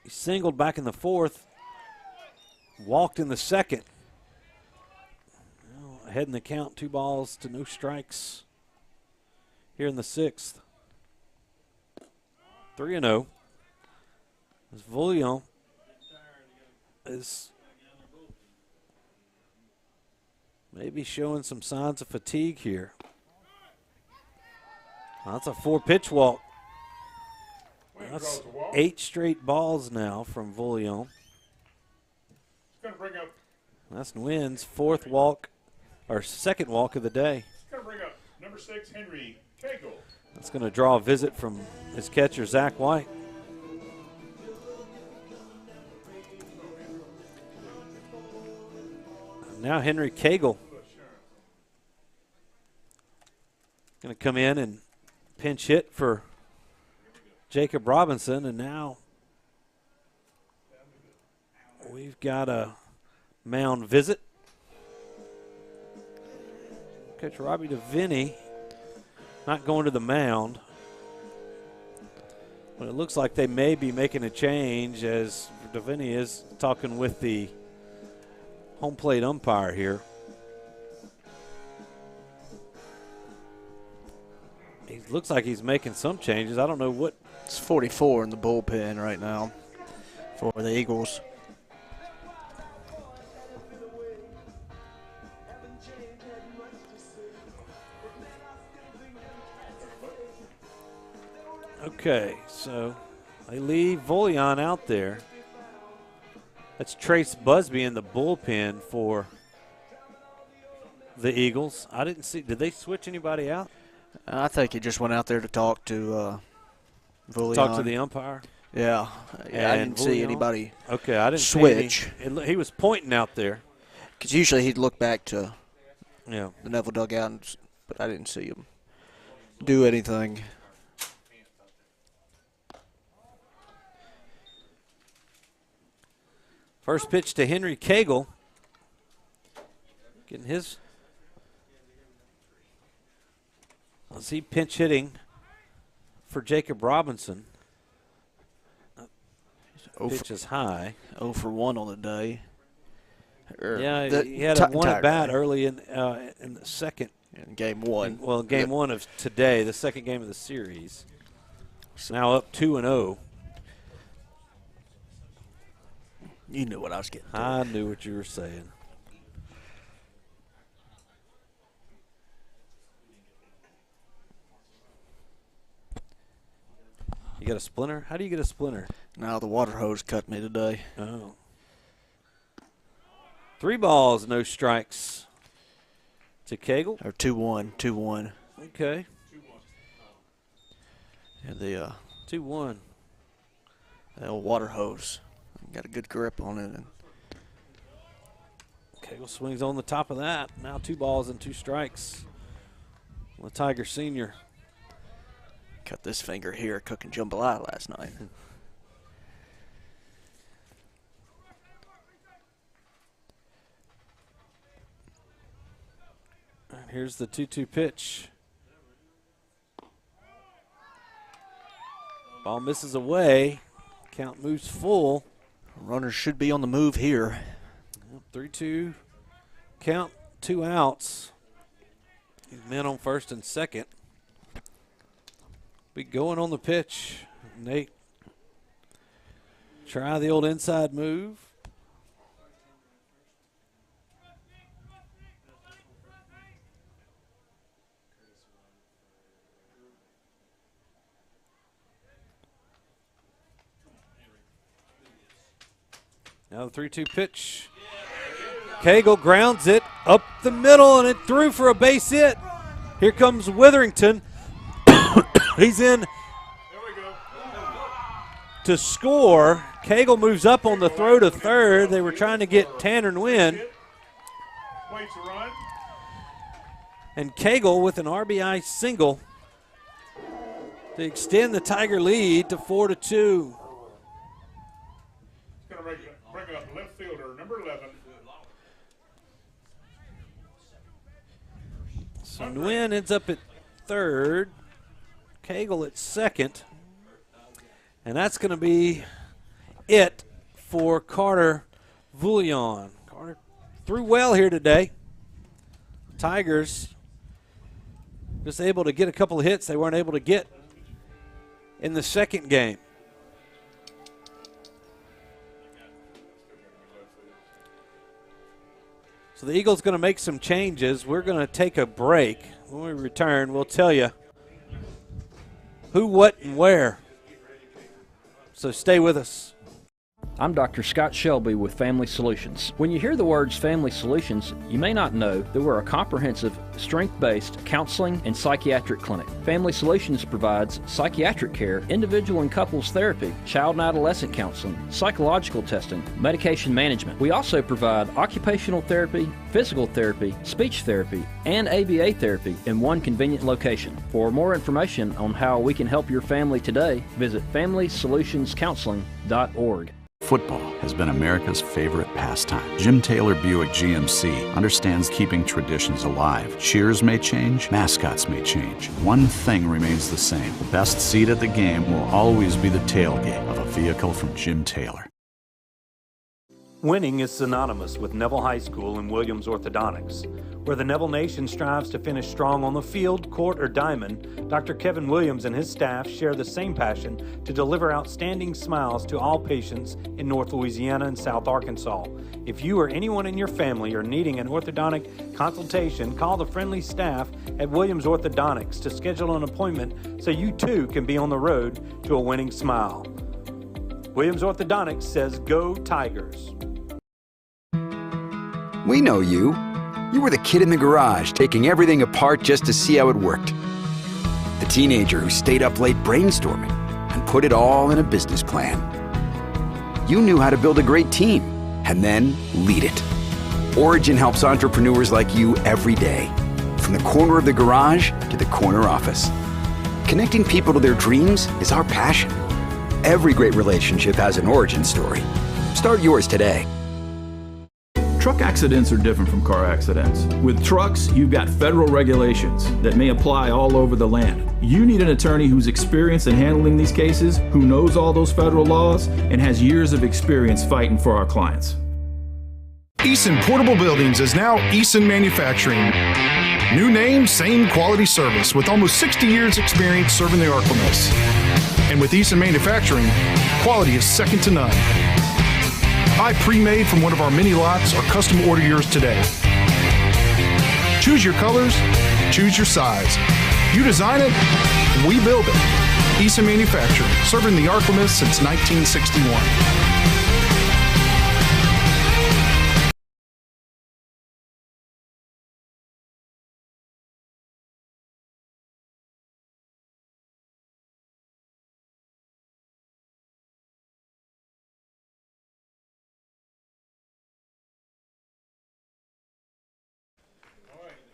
He singled back in the 4th. Walked in the 2nd. Now ahead in the count, 2 balls to no strikes here in the 6th. 3-0. As Vouillon is maybe showing some signs of fatigue here. That's a 4-pitch walk. That's 8 straight balls now from Vouillon. That's Nguyen's 4th walk, or 2nd walk of the day. Going to bring up number 6, Henry Cagle. That's going to draw a visit from his catcher, Zach White. Now Henry Cagle going to come in and pinch hit for Jacob Robinson, and now we've got a mound visit. Coach Robbie DeVinny not going to the mound, but it looks like they may be making a change as DeVinny is talking with the home plate umpire here. He looks like he's making some changes. I don't know what. It's 44 in the bullpen right now for the Eagles. Okay, so they leave Volleon out there. That's Trace Busby in the bullpen for the Eagles. I didn't see. Did they switch anybody out? I think he just went out there to talk to Volleon. Talk to the umpire? Yeah. I didn't see anybody Okay, I didn't switch. See any, he was pointing out there. Because usually he'd look back to the Neville dugout, but I didn't see him do anything. First pitch to Henry Cagle. Getting his. Was he pinch hitting for Jacob Robinson? Pitch is high. 0 for 1 on the day. Yeah, he had a one at bat early in the second. In game 1. Game 1 of today, the second game of the series. Now up 2-0. You knew what I was getting to. I knew what you were saying. You got a splinter? How do you get a splinter? No, the water hose cut me today. Oh. 3 balls, no strikes to Cagle. Or 2-1, 2-1. Okay. And the 2-1. The old water hose. Got a good grip on it. And Cagle swings on the top of that. Now 2 balls and 2 strikes. The Tiger Senior. Cut this finger here cooking jambalaya last night. And here's the 2-2 pitch. Ball misses away. Count moves full. Runners should be on the move here. 3-2 count, 2 outs. Men on first and second. Be going on the pitch. Nate, try the old inside move. Now the 3-2 pitch. Cagle grounds it up the middle, and it threw for a base hit. Here comes Witherington. He's in to score. Cagle moves up on the throw to third. They were trying to get Tanner Nguyen. And Cagle with an RBI single to extend the Tiger lead to 4-2. Bring up left fielder, number 11. So Nguyen ends up at third. Cagle at second. And that's going to be it for Carter Vullion. Carter threw well here today. Tigers just able to get a couple of hits they weren't able to get in the second game. So the Eagles going to make some changes. We're going to take a break. When we return, we'll tell you who, what, and where. So stay with us. I'm Dr. Scott Shelby with Family Solutions. When you hear the words Family Solutions, you may not know that we're a comprehensive, strength-based counseling and psychiatric clinic. Family Solutions provides psychiatric care, individual and couples therapy, child and adolescent counseling, psychological testing, medication management. We also provide occupational therapy, physical therapy, speech therapy, and ABA therapy in one convenient location. For more information on how we can help your family today, visit FamilySolutionsCounseling.org. Football has been America's favorite pastime. Jim Taylor Buick GMC understands keeping traditions alive. Cheers may change, mascots may change. One thing remains the same. The best seat at the game will always be the tailgate of a vehicle from Jim Taylor. Winning is synonymous with Neville High School and Williams Orthodontics. Where the Neville Nation strives to finish strong on the field, court, or diamond, Dr. Kevin Williams and his staff share the same passion to deliver outstanding smiles to all patients in North Louisiana and South Arkansas. If you or anyone in your family are needing an orthodontic consultation, call the friendly staff at Williams Orthodontics to schedule an appointment so you too can be on the road to a winning smile. Williams Orthodontics says, "Go Tigers." We know you. You were the kid in the garage taking everything apart just to see how it worked. The teenager who stayed up late brainstorming and put it all in a business plan. You knew how to build a great team and then lead it. Origin helps entrepreneurs like you every day, from the corner of the garage to the corner office. Connecting people to their dreams is our passion. Every great relationship has an origin story. Start yours today. Truck accidents are different from car accidents. With trucks, you've got federal regulations that may apply all over the land. You need an attorney who's experienced in handling these cases, who knows all those federal laws, and has years of experience fighting for our clients. Eason Portable Buildings is now Eason Manufacturing. New name, same quality service with almost 60 years experience serving the ArkLaMiss. And with Eason Manufacturing, quality is second to none. Buy pre-made from one of our mini lots or custom order yours today. Choose your colors, choose your size. You design it, we build it. Eason Manufacturing, serving the ArkLaMiss since 1961.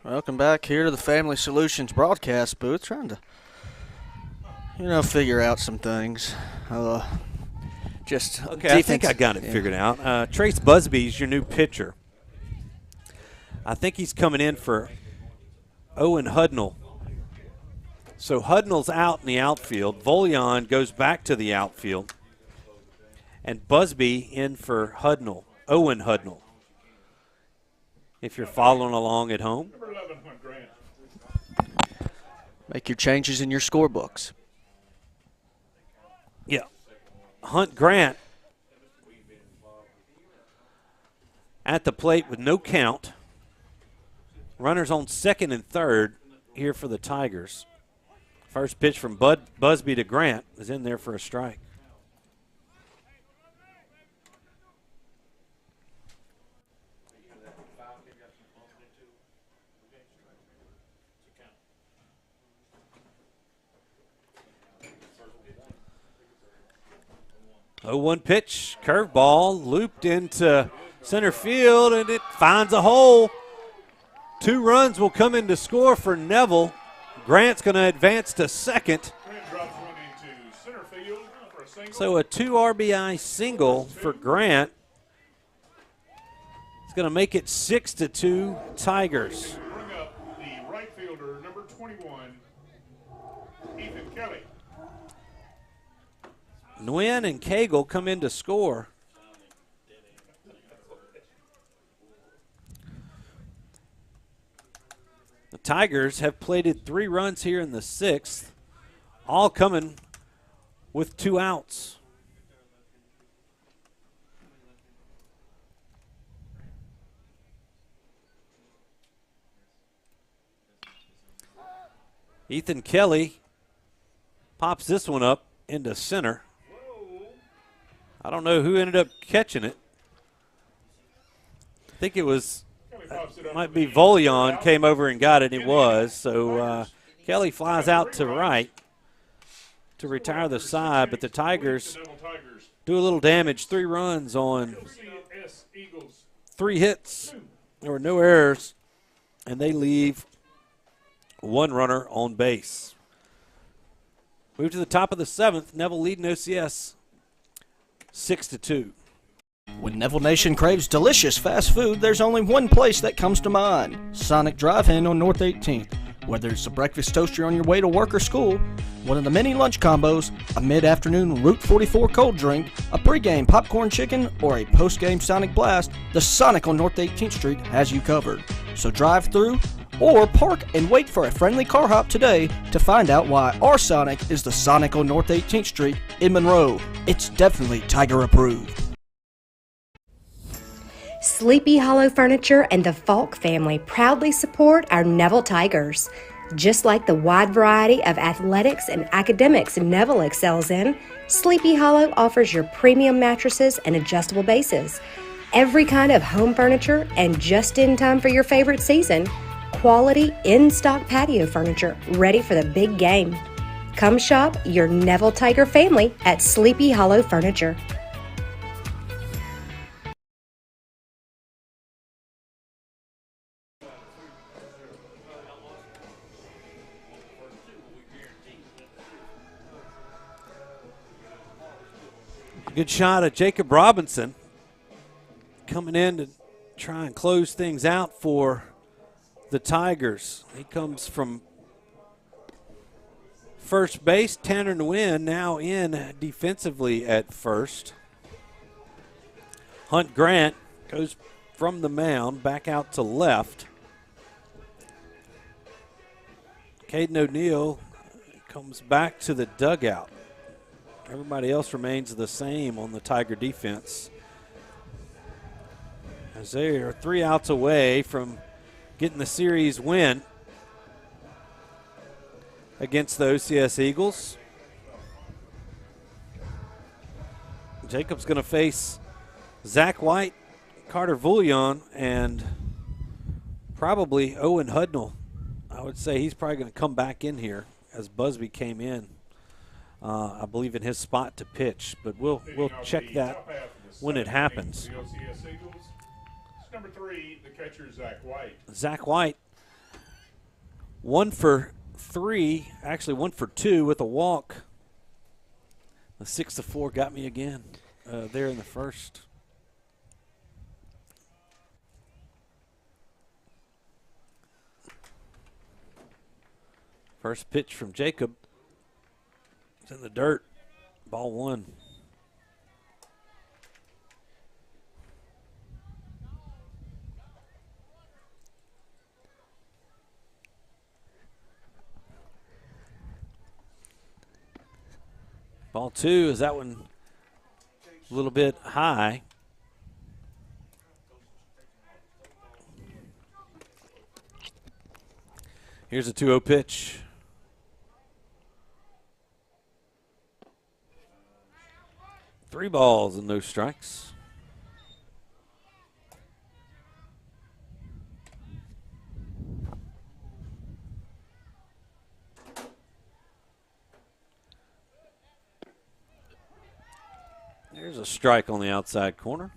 Welcome back here to the Family Solutions broadcast booth. Trying to, figure out some things. Just okay, I think I got it figured out. Trace Busby's your new pitcher. I think he's coming in for Owen Hudnall. So Hudnall's out in the outfield. Volleon goes back to the outfield. And Busby in for Hudnall, Owen Hudnall. If you're following along at home. Make your changes in your scorebooks. Yeah. Hunt Grant at the plate with no count. Runners on second and third here for the Tigers. First pitch from Busby to Grant is in there for a strike. Oh, 1 pitch, curveball, looped into center field, and it finds a hole. 2 runs will come in to score for Neville. Grant's going to advance to second. So a 2 RBI single for Grant. It's going to make it 6-2 Tigers. Bring up the right fielder, number 21, Ethan Kelly. Nguyen and Cagle come in to score. The Tigers have plated 3 runs here in the 6th, all coming with 2 outs. Ethan Kelly pops this one up into center. I don't know who ended up catching it. I think it was, might be Volleon came over and got it. It was. So Kelly flies out to right to retire the side, but the Tigers do a little damage. 3 runs on 3 hits. There were no errors, and they leave 1 runner on base. Move to the top of the 7th. Neville leading OCS 6-2. When Neville Nation craves delicious fast food, there's only one place that comes to mind: Sonic Drive-In on North 18th. Whether it's a breakfast toaster on your way to work or school, one of the many lunch combos, a mid-afternoon Route 44 cold drink, a pregame popcorn chicken, or a postgame Sonic Blast, the Sonic on North 18th Street has you covered. So drive through or park and wait for a friendly car hop today to find out why our Sonic is the Sonic on North 18th Street in Monroe. It's definitely Tiger approved. Sleepy Hollow Furniture and the Falk family proudly support our Neville Tigers. Just like the wide variety of athletics and academics Neville excels in, Sleepy Hollow offers your premium mattresses and adjustable bases. Every kind of home furniture and just in time for your favorite season. Quality in-stock patio furniture ready for the big game. Come shop your Neville Tiger family at Sleepy Hollow Furniture. Good shot of Jacob Robinson coming in to try and close things out for the Tigers. He comes from first base. Tanner Nguyen now in defensively at first. Hunt Grant goes from the mound back out to left. Caden O'Neill comes back to the dugout. Everybody else remains the same on the Tiger defense, as they are 3 outs away from getting the series win against the OCS Eagles. Jacob's going to face Zach White, Carter Vullion, and probably Owen Hudnall. I would say he's probably going to come back in here as Busby came in. I believe in his spot to pitch, but we'll check that when it happens. The OCS Eagles. It's number 3, the catcher, Zach White. Zach White, 1 for 3, actually 1 for 2 with a walk. The 6-4 got me again there in the first. First pitch from Jacob. It's in the dirt. Ball 1. Ball 2, is that one a little bit high? Here's a 2-0 pitch. Three balls and no strikes. There's a strike on the outside corner.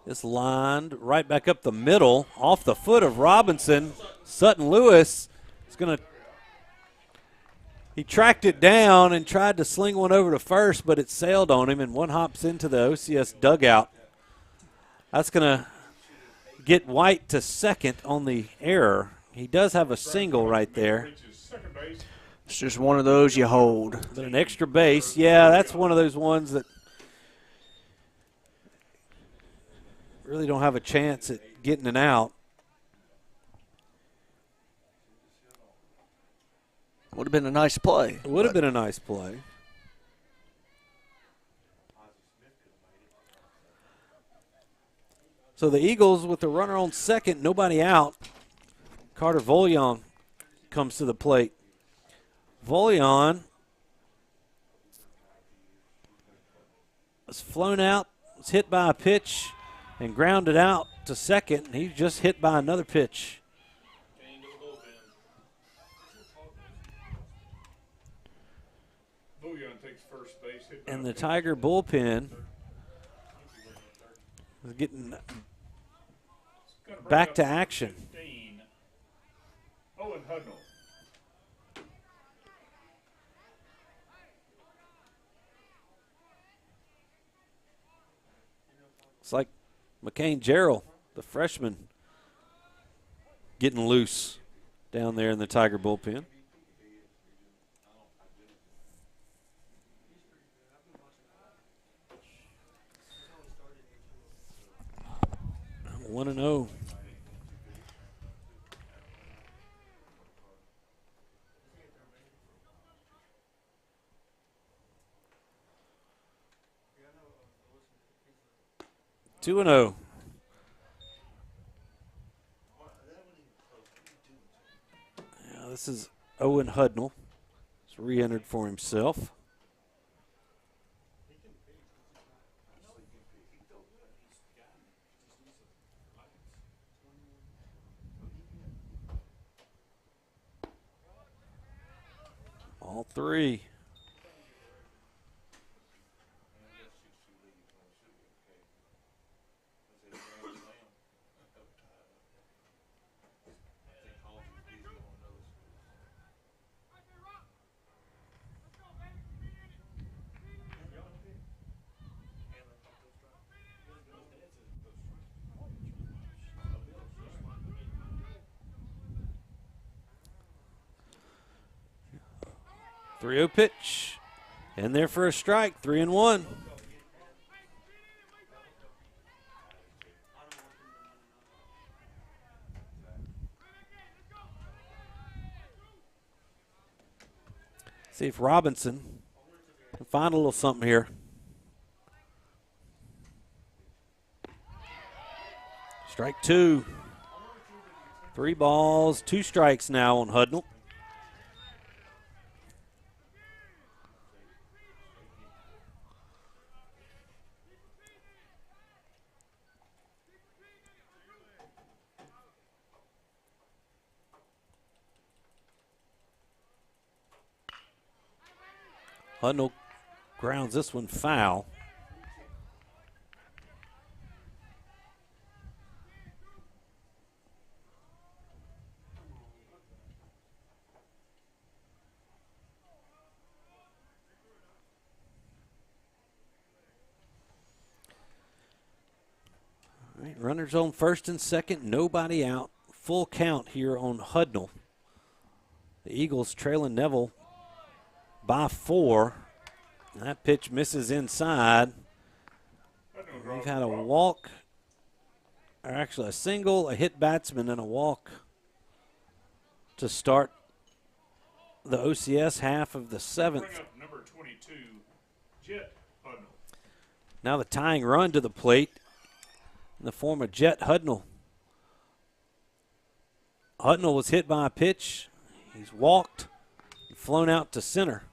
This lined right back up the middle, off the foot of Robinson. Sutton Lewis is going to, he tracked it down and tried to sling one over to first, but it sailed on him, and one hops into the OCS dugout. That's going to get White to second on the error. He does have a single right there. It's just one of those you hold. But an extra base, yeah, that's one of those ones that really don't have a chance at getting it out. Would have been a nice play. It would have been a nice play. So the Eagles with the runner on second, nobody out. Carter Vullion comes to the plate. Vullion was flown out, was hit by a pitch, and grounded out to second. He just hit by another pitch. And the Tiger bullpen is getting back to action. Owen Hudnall. Looks like McCain Gerald, the freshman, getting loose down there in the Tiger bullpen. One and 0. Two and 0. Yeah, this is Owen Hudnall. He's re-entered for himself. All three. Three-0 pitch. In there for a strike. 3-1. See if Robinson can find a little something here. Strike two. 3 balls, 2 strikes now on Hudnall. Hudnall grounds this one foul. All right, runners on first and second, nobody out. Full count here on Hudnall. The Eagles trailing Neville by 4. That pitch misses inside. We've had a walk, or actually a single, a hit batsman, and a walk to start the OCS half of the 7th. Bring up number 22, Jet Hudnall. Now the tying run to the plate in the form of Jet Hudnall. Hudnall was hit by a pitch. He's walked and flown out to center.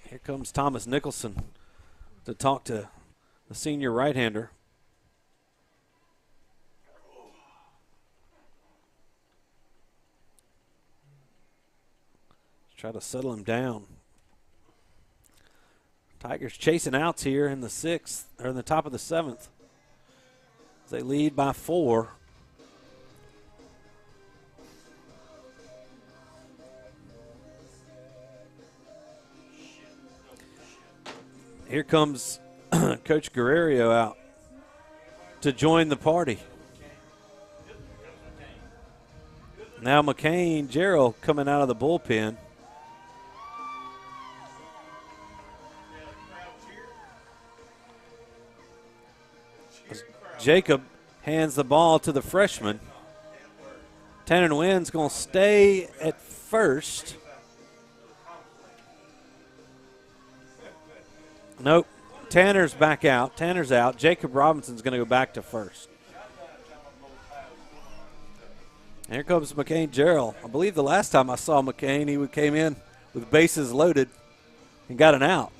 Here comes Thomas Nicholson to talk to the senior right-hander. Try to settle him down. Tigers chasing outs here in the 6th, or in the top of the 7th. They lead by 4. Here comes Coach Guerrero out to join the party. Now McCain Gerald coming out of the bullpen. Jacob hands the ball to the freshman. Tanner Nguyen's going to stay at first. Nope. Tanner's back out. Tanner's out. Jacob Robinson's going to go back to first. Here comes McCain Gerald. I believe the last time I saw McCain, he came in with bases loaded and got an out.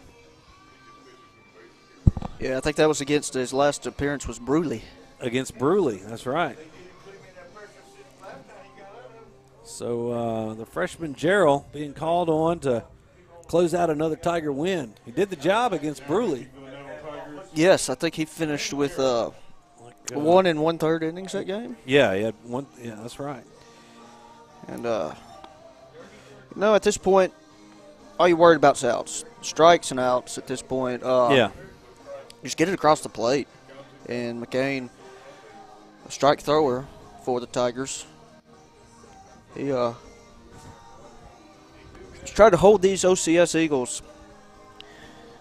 Yeah, I think that was against his last appearance was Bruley. Against Bruley, that's right. So the freshman Gerald being called on to close out another Tiger win. He did the job against Bruley. Yes, I think he finished with 1 1/3 innings that game. Yeah, he had one. Yeah, that's right. And at this point, all you're worried about is outs. Strikes and outs at this point. Yeah. Just get it across the plate. And McCain, a strike thrower for the Tigers. He just tried to hold these OCS Eagles.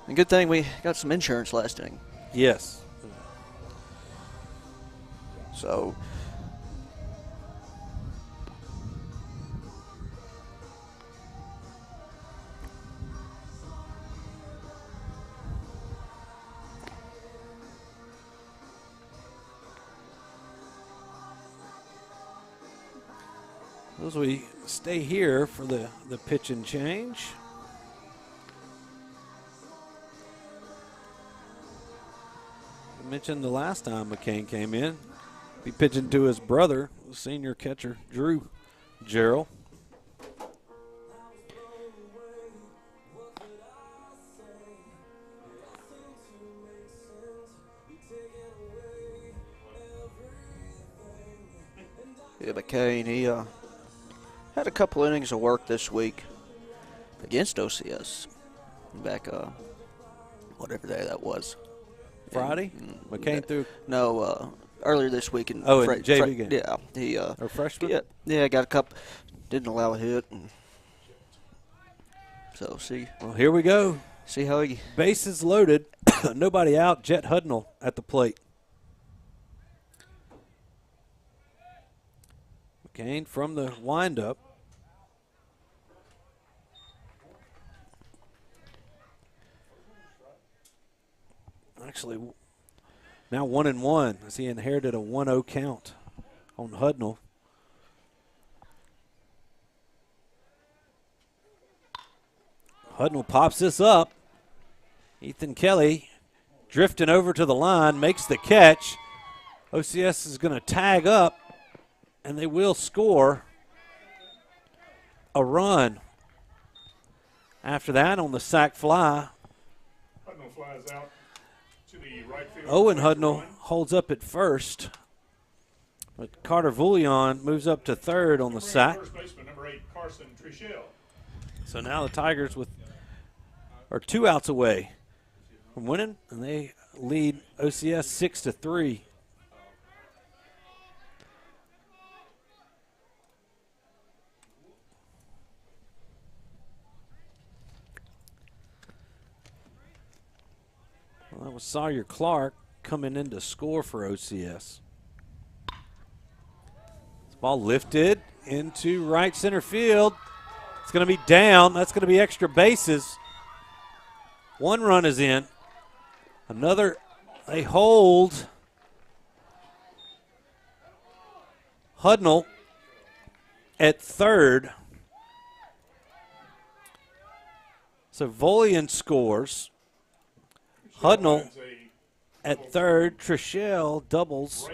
And good thing we got some insurance last inning. Yes. So as we stay here for the pitch and change. I mentioned the last time McCain came in, be pitching to his brother, senior catcher Drew Gerald. yeah, McCain, he had a couple innings of work this week against OCS back whatever day that was. Friday? McCain threw? No, earlier this week. In JV game. Yeah. He, or freshman? Yeah, got a couple. Didn't allow a hit. So, see. Well, here we go. See how he. Bases loaded. Nobody out. Jet Hudnall at the plate. McCain from the windup. Actually, now 1-1 as he inherited a 1-0 count on Hudnall. Hudnall pops this up. Ethan Kelly drifting over to the line, makes the catch. OCS is going to tag up, and they will score a run. After that, on the sac fly, Hudnall flies out to the right field. Owen Hudnall holds up at first, but Carter Vullion moves up to third on the sack. First baseman, number 8, Carson Trichelle. So now the Tigers are 2 outs away from winning, and they lead OCS 6-3. Well, that was Sawyer Clark coming in to score for OCS. This ball lifted into right center field. It's going to be down. That's going to be extra bases. 1 run is in. Another, they hold. Hudnall at third. So Volian scores. Hudnall at third. Trichelle doubles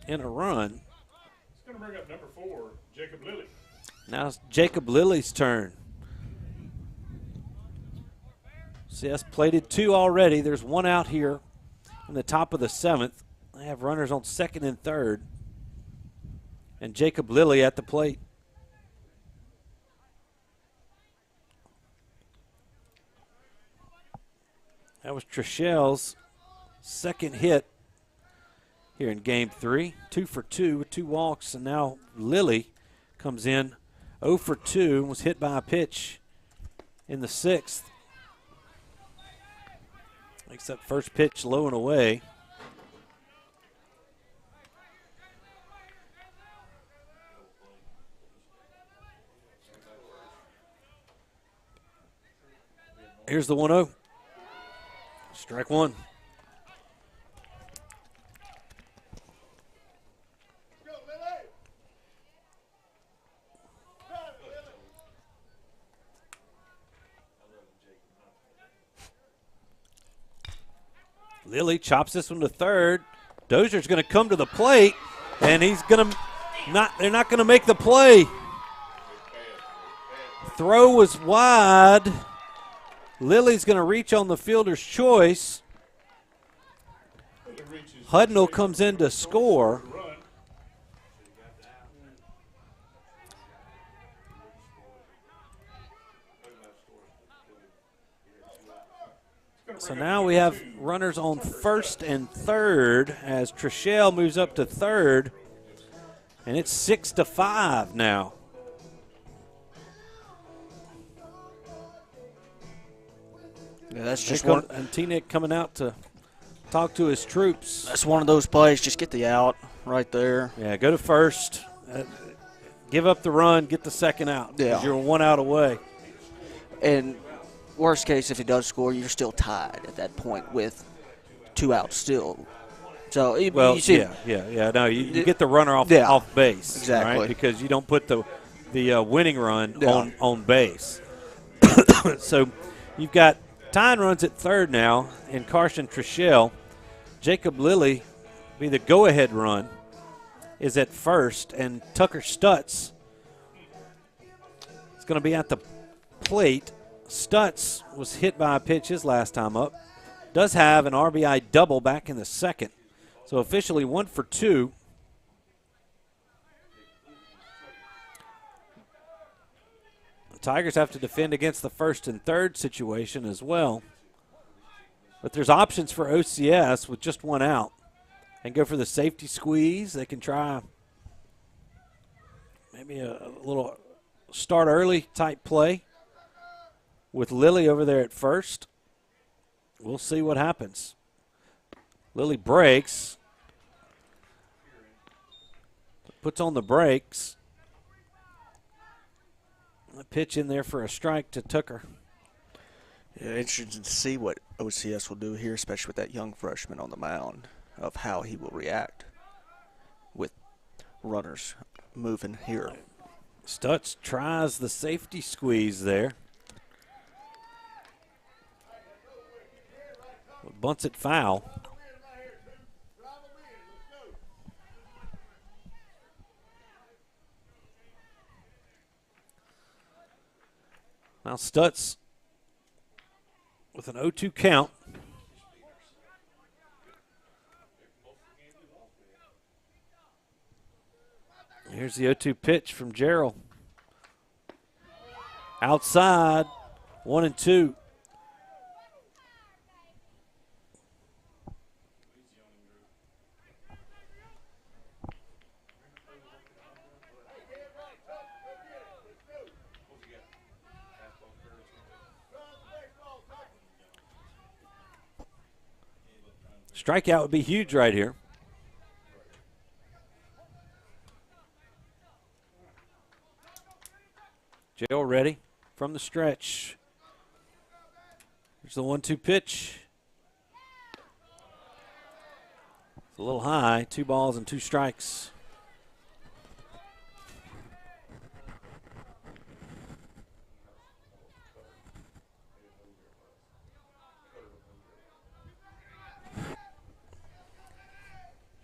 in a run. It's going to bring up number 4, Jacob Lilly. Now it's Jacob Lilly's turn. CS plated 2 already. There's 1 out here in the top of the 7th. They have runners on second and third. And Jacob Lilly at the plate. That was Trichelle's second hit here in game 3. 2 for 2 with 2 walks. And now Lilly comes in 0 for 2 and was hit by a pitch in the 6th. Makes that first pitch low and away. Here's the 1-0. Strike 1. Lilly chops this one to third. Dozier's going to come to the plate, and he's going to they're not going to make the play. Throw was wide. Lilly's going to reach on the fielder's choice. Hudnall comes in to score. So now we have runners on first and third as Trishelle moves up to third, and it's 6-5 now. Yeah, that's just one. And T-Nick coming out to talk to his troops. That's one of those plays. Just get the out right there. Yeah, go to first. Give up the run, get the second out. Yeah. You're 1 out away. And worst case, if he does score, you're still tied at that point with 2 outs still. So you see, No, you get the runner off base, exactly, right? Because you don't put the winning run on base. So you've got tying runs at third now in Carson Trishelle. Jacob Lilly be the go-ahead run is at first, and Tucker Stutz is going to be at the plate. Stutz was hit by a pitch his last time up. Does have an RBI double back in the second. So officially 1 for 2. The Tigers have to defend against the first and third situation as well. But there's options for OCS with just 1 out. And go for the safety squeeze. They can try maybe a little start early type play with Lilly over there at first. We'll see what happens. Lilly breaks. Puts on the brakes. A pitch in there for a strike to Tucker. Yeah, interesting to see what OCS will do here, especially with that young freshman on the mound, of how he will react with runners moving here. Stutz tries the safety squeeze there. Bunts it foul. Now Stutz with an 0-2 count. Here's the 0-2 pitch from Gerald. Outside, 1-2. Strikeout would be huge right here. Gerald ready from the stretch. Here's the 1-2 pitch. It's a little high. 2 balls and 2 strikes.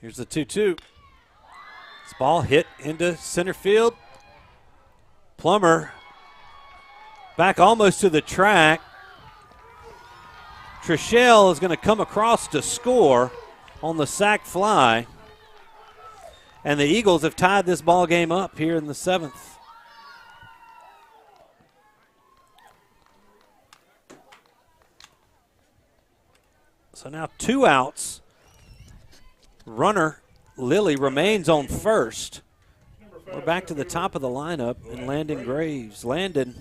Here's the 2-2. This ball hit into center field. Plummer back almost to the track. Trishelle is going to come across to score on the sac fly. And the Eagles have tied this ball game up here in the 7th. So now 2 outs. Runner Lilly remains on first. We're back to the top of the lineup, and Landon Graves. Landon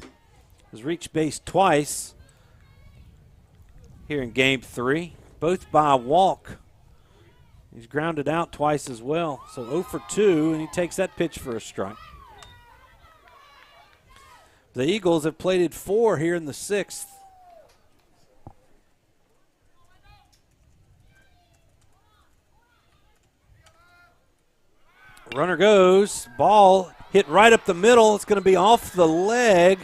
has reached base twice here in Game 3, both by a walk. He's grounded out twice as well, so 0 for 2, and he takes that pitch for a strike. The Eagles have plated 4 here in the 6th. Runner goes, ball hit right up the middle. It's going to be off the leg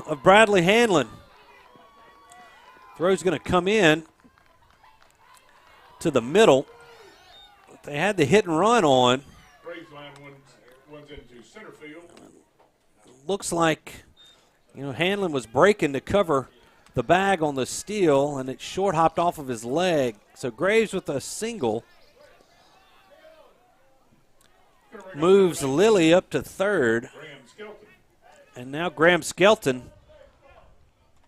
of Bradley Hanlon. Throw's going to come in to the middle. They had the hit and run on. One's into center field. Looks like, Hanlon was breaking to cover the bag on the steal, and it short hopped off of his leg. So Graves with a single. Moves Lilly up to third. And now Graham Skelton,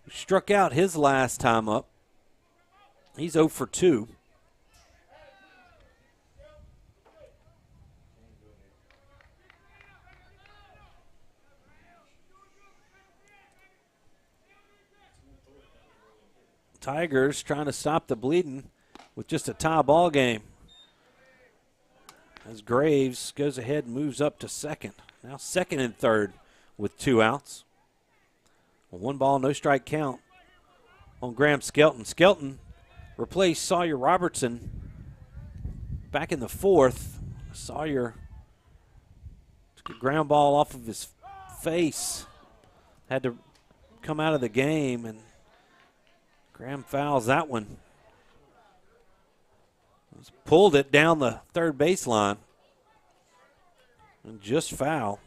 who struck out his last time up, He's 0 for 2. Tigers trying to stop the bleeding with just a tie ball game. As Graves goes ahead and moves up to second. Now second and third with 2 outs. A 1 ball, no strike count on Graham Skelton. Skelton replaced Sawyer Robertson back in the 4th. Sawyer took a ground ball off of his face. Had to come out of the game, and Graham fouls that one. Pulled it down the third baseline and just foul.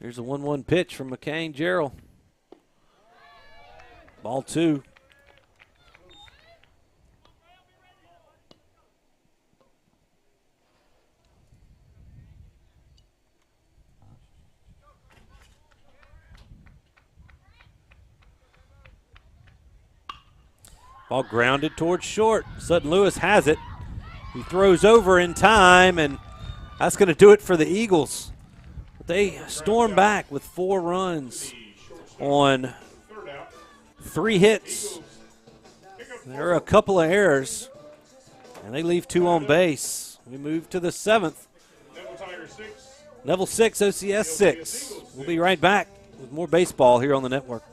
Here's a 1-1 pitch from McCain Gerald. Ball 2. Ball grounded towards short. Sutton Lewis has it. He throws over in time, and that's going to do it for the Eagles. They storm back with 4 runs on 3 hits. There are a couple of errors, and they leave 2 on base. We move to the 7th. Neville 6, OCS 6. We'll be right back with more baseball here on the network.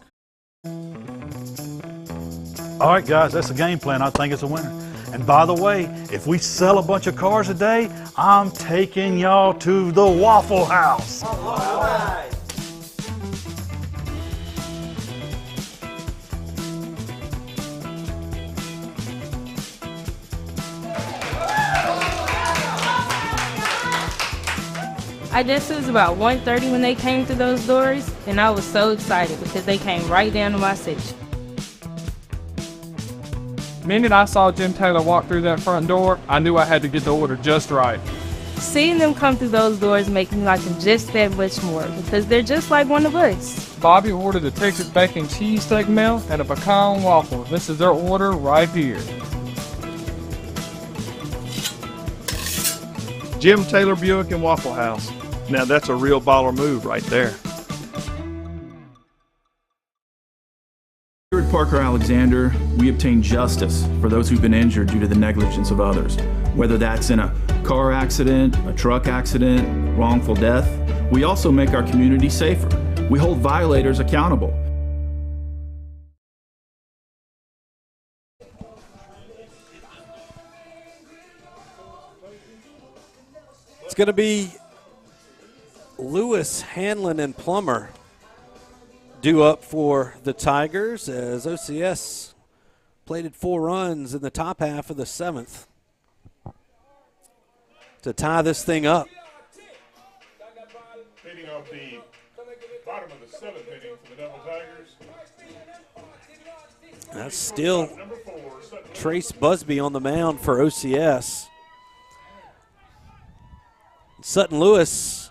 All right, guys, that's the game plan. I think it's a winner. And by the way, if we sell a bunch of cars a day, I'm taking y'all to the Waffle House. All right. I guess it was about 1:30 when they came through those doors, and I was so excited because they came right down to my section. The minute I saw Jim Taylor walk through that front door, I knew I had to get the order just right. Seeing them come through those doors make me like them just that much more because they're just like one of us. Bobby ordered a Texas bacon cheesesteak meal and a pecan waffle. This is their order right here. Jim Taylor Buick and Waffle House. Now that's a real baller move right there. Here at Parker Alexander, we obtain justice for those who've been injured due to the negligence of others. Whether that's in a car accident, a truck accident, wrongful death, we also make our community safer. We hold violators accountable. It's going to be Lewis, Hanlon, and Plummer due up for the Tigers as OCS plated 4 runs in the top half of the 7th to tie this thing up. Leading off the bottom of the 7th inning for the Neville Tigers. That's still Trace Busby on the mound for OCS. Sutton Lewis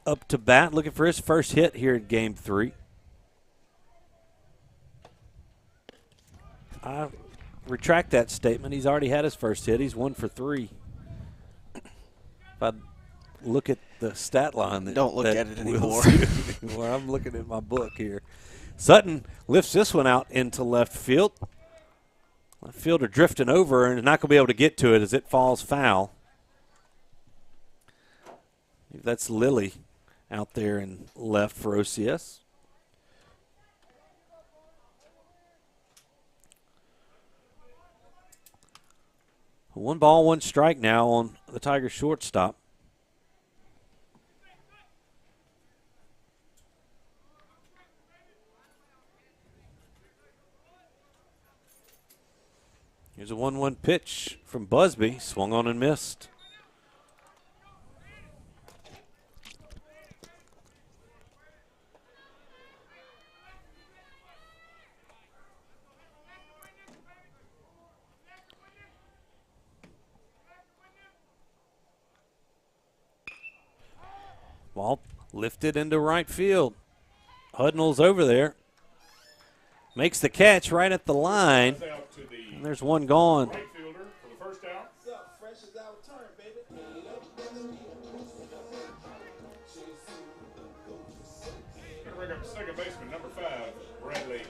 up to bat, looking for his first hit here in Game 3. I retract that statement. He's already had his first hit. He's 1 for 3. If I look at the stat line, don't look at it anymore. I'm looking at my book here. Sutton lifts this one out into left field. Left fielder drifting over and not going to be able to get to it as it falls foul. That's Lilly out there in left for OCS. A 1 ball, 1 strike now on the Tigers shortstop. Here's a 1-1 pitch from Busby, swung on and missed. Ball lifted into right field. Hudnall's over there. Makes the catch right at the line. And there's one gone. Bring up second baseman, number 5, Bradley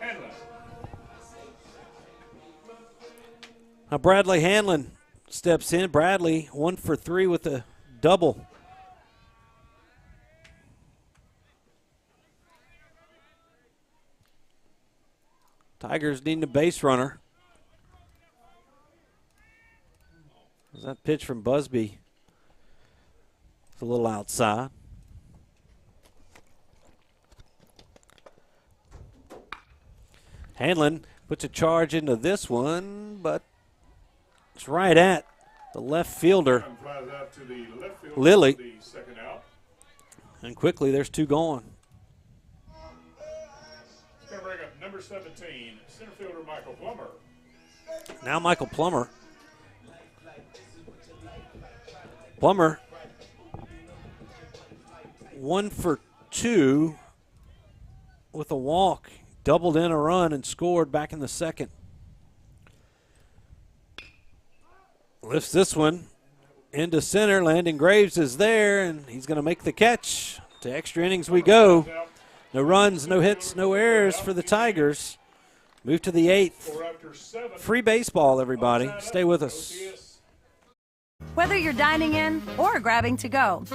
Hanlon. Now Bradley Hanlon steps in. Bradley 1 for 3 with a double. Tigers need a base runner. Was that pitch from Busby? It's a little outside. Hanlon puts a charge into this one, but it's right at the left fielder, Lilly. And quickly, there's 2 gone. It's going to bring up number 17, center fielder Michael Plummer. Now Michael Plummer. Plummer, 1 for 2 with a walk. Doubled in a run and scored back in the second. Lifts this one into center. Landon Graves is there, and he's going to make the catch. To extra innings we go. No runs, no hits, no errors for the Tigers. Move to the 8th. Free baseball, everybody. Stay with us. Whether you're dining in or grabbing to go,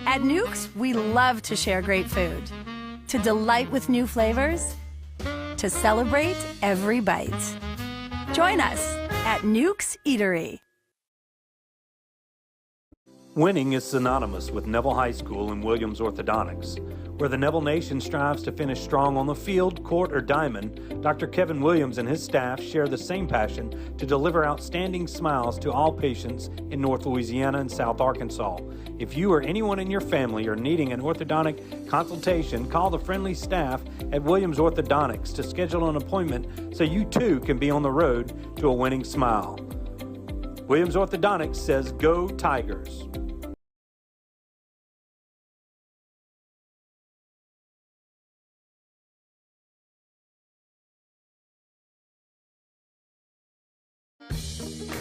at Nukes, we love to share great food. To delight with new flavors, to celebrate every bite. Join us at Nukes Eatery. Winning is synonymous with Neville High School and Williams Orthodontics. Where the Neville Nation strives to finish strong on the field, court, or diamond, Dr. Kevin Williams and his staff share the same passion to deliver outstanding smiles to all patients in North Louisiana and South Arkansas. If you or anyone in your family are needing an orthodontic consultation, call the friendly staff at Williams Orthodontics to schedule an appointment so you too can be on the road to a winning smile. Williams Orthodontics says, "Go Tigers."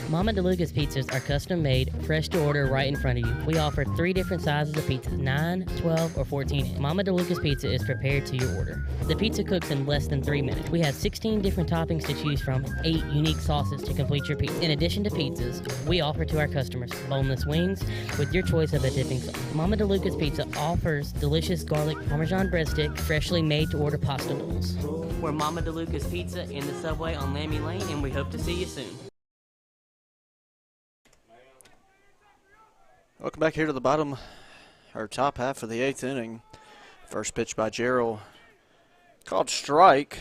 Mama DeLuca's pizzas are custom made, fresh to order right in front of you. We offer 3 different sizes of pizzas, 9, 12, or 14. Mama DeLuca's pizza is prepared to your order. The pizza cooks in less than 3 minutes. We have 16 different toppings to choose from, 8 unique sauces to complete your pizza. In addition to pizzas, we offer to our customers boneless wings with your choice of a dipping sauce. Mama DeLuca's pizza offers delicious garlic Parmesan breadstick, freshly made to order pasta bowls. We're Mama DeLuca's Pizza in the Subway on Lammy Lane, and we hope to see you soon. Welcome back here to the bottom, or top half of the 8th inning. First pitch by Gerald. Called strike.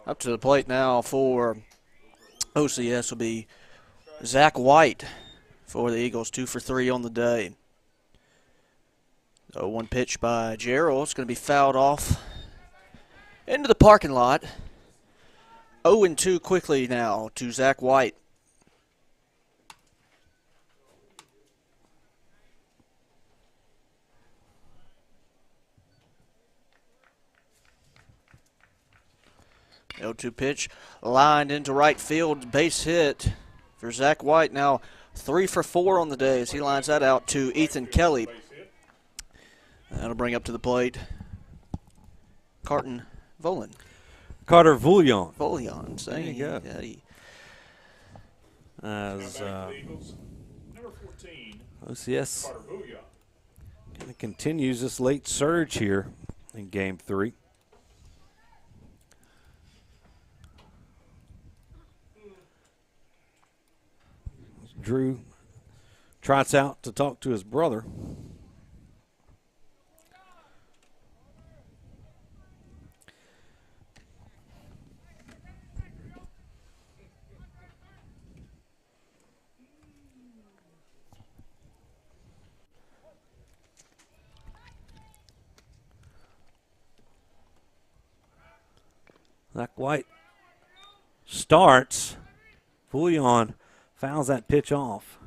Up to the plate now for OCS will be Zach White for the Eagles, 2 for 3 on the day. 0-1 pitch by Gerald. It's going to be fouled off into the parking lot. 0-2 quickly now to Zach White. The 0-2 pitch lined into right field, base hit for Zach White. Now 3 for 4 on the day as he lines that out to Ethan Kelly. That'll bring up to the plate Carter Vullion. There you go. As OCS kind of continues this late surge here in Game 3. Drew trots out to talk to his brother. Zach White starts. Vullion fouls that pitch off.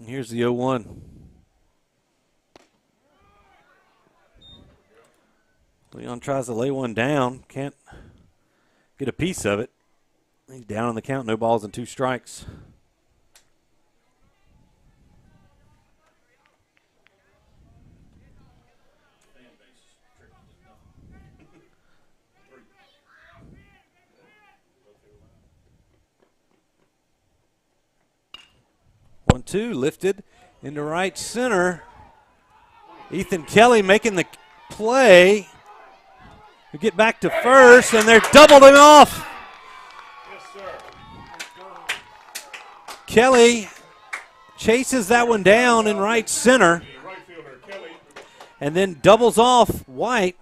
Here's the 0-1. Leon tries to lay one down. Can't get a piece of it. He's down on the count. No balls and 2 strikes. One, two, lifted into right center. Ethan Kelly making the play. We get back to first, and they're doubled him off. Kelly chases that one down in right center and then doubles off White.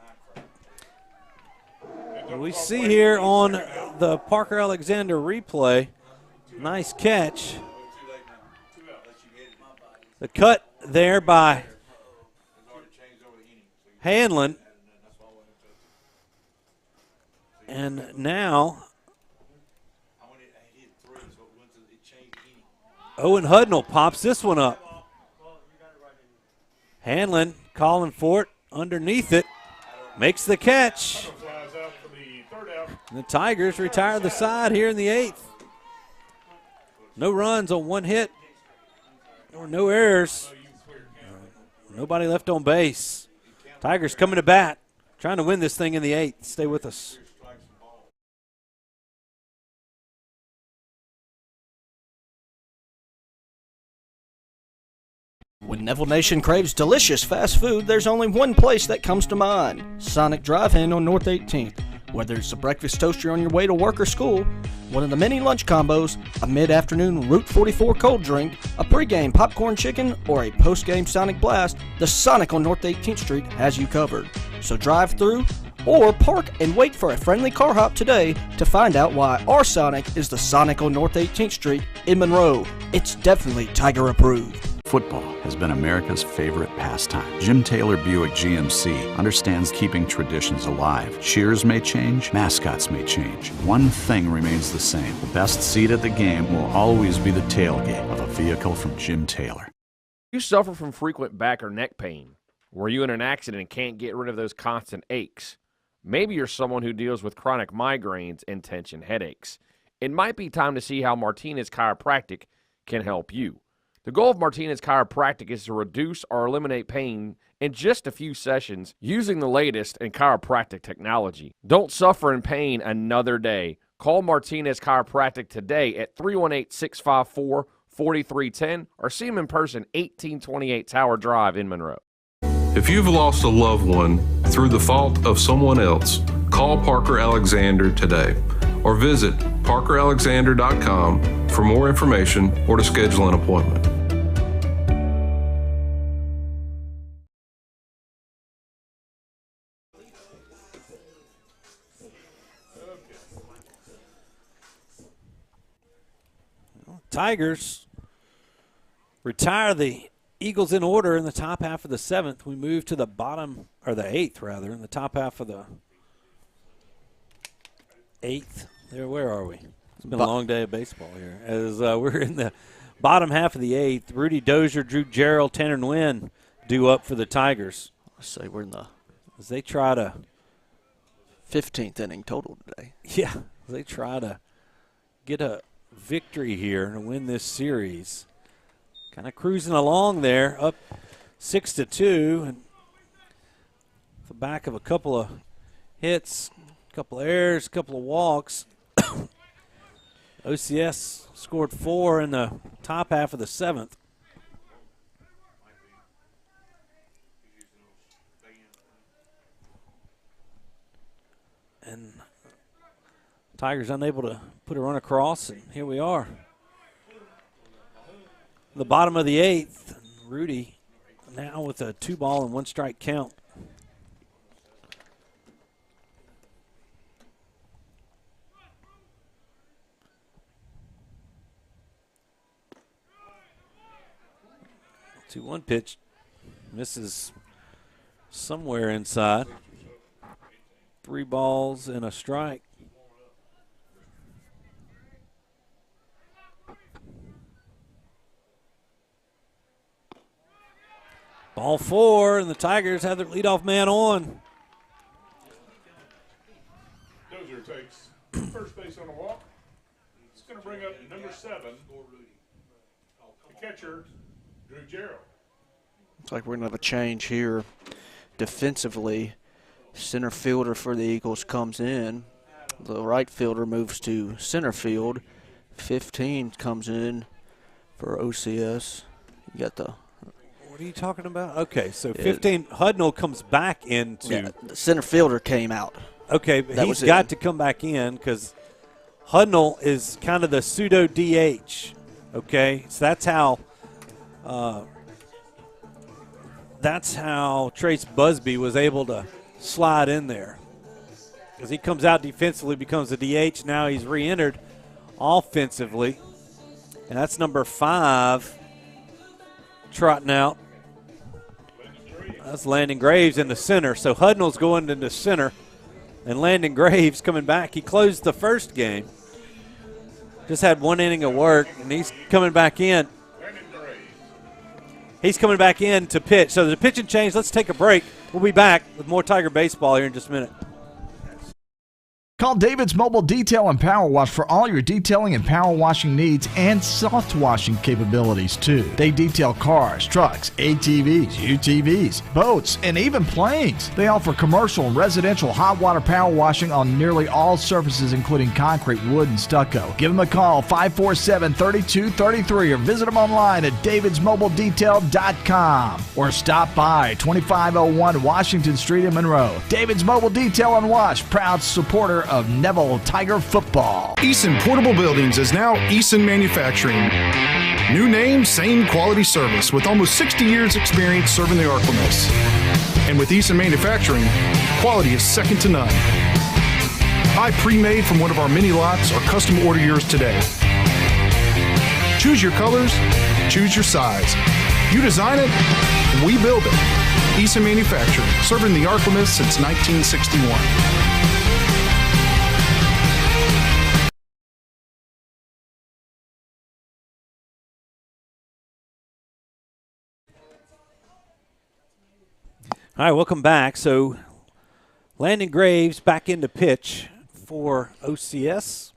We see here on the Parker Alexander replay, nice catch. The cut there by Hanlon. And now Owen Hudnall pops this one up. Hanlon calling for it underneath it. Makes the catch. And the Tigers retire the side here in the 8th. No runs on 1 hit. Or no errors. Nobody left on base. Tigers coming to bat. Trying to win this thing in the 8th. Stay with us. When Neville Nation craves delicious fast food, there's only one place that comes to mind. Sonic Drive-In on North 18th. Whether it's a breakfast toaster on your way to work or school, one of the many lunch combos, a mid-afternoon Route 44 cold drink, a pregame popcorn chicken, or a postgame Sonic Blast, the Sonic on North 18th Street has you covered. So drive through or park and wait for a friendly car hop today to find out why our Sonic is the Sonic on North 18th Street in Monroe. It's definitely Tiger approved. Football has been America's favorite pastime. Jim Taylor Buick GMC understands keeping traditions alive. Cheers may change, mascots may change. One thing remains the same. The best seat at the game will always be the tailgate of a vehicle from Jim Taylor. You suffer from frequent back or neck pain. Were you in an accident and can't get rid of those constant aches? Maybe you're someone who deals with chronic migraines and tension headaches. It might be time to see how Martinez Chiropractic can help you. The goal of Martinez Chiropractic is to reduce or eliminate pain in just a few sessions using the latest in chiropractic technology. Don't suffer in pain another day. Call Martinez Chiropractic today at 318-654-4310 or see them in person, 1828 Tower Drive in Monroe. If you've lost a loved one through the fault of someone else, call Parker Alexander today or visit parkeralexander.com for more information or to schedule an appointment. Tigers retire the Eagles in order in the top half of the 7th. We move to the bottom, or the 8th rather, in the top half of the 8th. There, where are we? It's been a long day of baseball here. As we're in the bottom half of the 8th, Rudy Dozier, Drew Gerald, Tanner Nguyen due up for the Tigers. Let's say we're in the as they try to 15th inning total today. Yeah, they try to get a victory here and win this series. Kind of cruising along there, up 6-2, and the back of a couple of hits, a couple of errors, a couple of walks. OCS scored 4 in the top half of the 7th. And Tigers unable to put a run across, and here we are. The bottom of the 8th, Rudy now with a 2-ball and 1-strike count. Two-one pitch misses somewhere inside. 3 balls and a strike. Ball 4, and the Tigers have their leadoff man on. Dozier takes first base on a walk. It's going to bring up number 7, the catcher, Drew Gerald. Looks like we're going to have a change here. Defensively, center fielder for the Eagles comes in. The right fielder moves to center field. 15 comes in for OCS. You got the... What are you talking about? Okay, so 15, Hudnall comes back into... Yeah, the center fielder came out. Okay, but he's got to come back in because Hudnall is kind of the pseudo DH. Okay, so that's how Trace Busby was able to slide in there, because he comes out defensively, becomes a DH. Now he's re-entered offensively, and that's number 5 trotting out. That's Landon Graves in the center. So Hudnall's going into center, and Landon Graves coming back. He closed the first game. Just had 1 inning of work, and he's coming back in. He's coming back in to pitch. So there's a pitching change. Let's take a break. We'll be back with more Tiger baseball here in just a minute. Call David's Mobile Detail and Power Wash for all your detailing and power washing needs and soft washing capabilities, too. They detail cars, trucks, ATVs, UTVs, boats, and even planes. They offer commercial and residential hot water power washing on nearly all surfaces, including concrete, wood, and stucco. Give them a call, 547-3233, or visit them online at davidsmobiledetail.com, or stop by 2501 Washington Street in Monroe. David's Mobile Detail and Wash, proud supporter of Neville Tiger football. Eason Portable Buildings is now Eason Manufacturing. New name, same quality service with almost 60 years experience serving the Arklamas. And with Eason Manufacturing, quality is second to none. Buy pre-made from one of our mini lots or custom order yours today. Choose your colors, choose your size. You design it, we build it. Eason Manufacturing, serving the Arklamas since 1961. All right, welcome back. So Landon Graves back into pitch for OCS.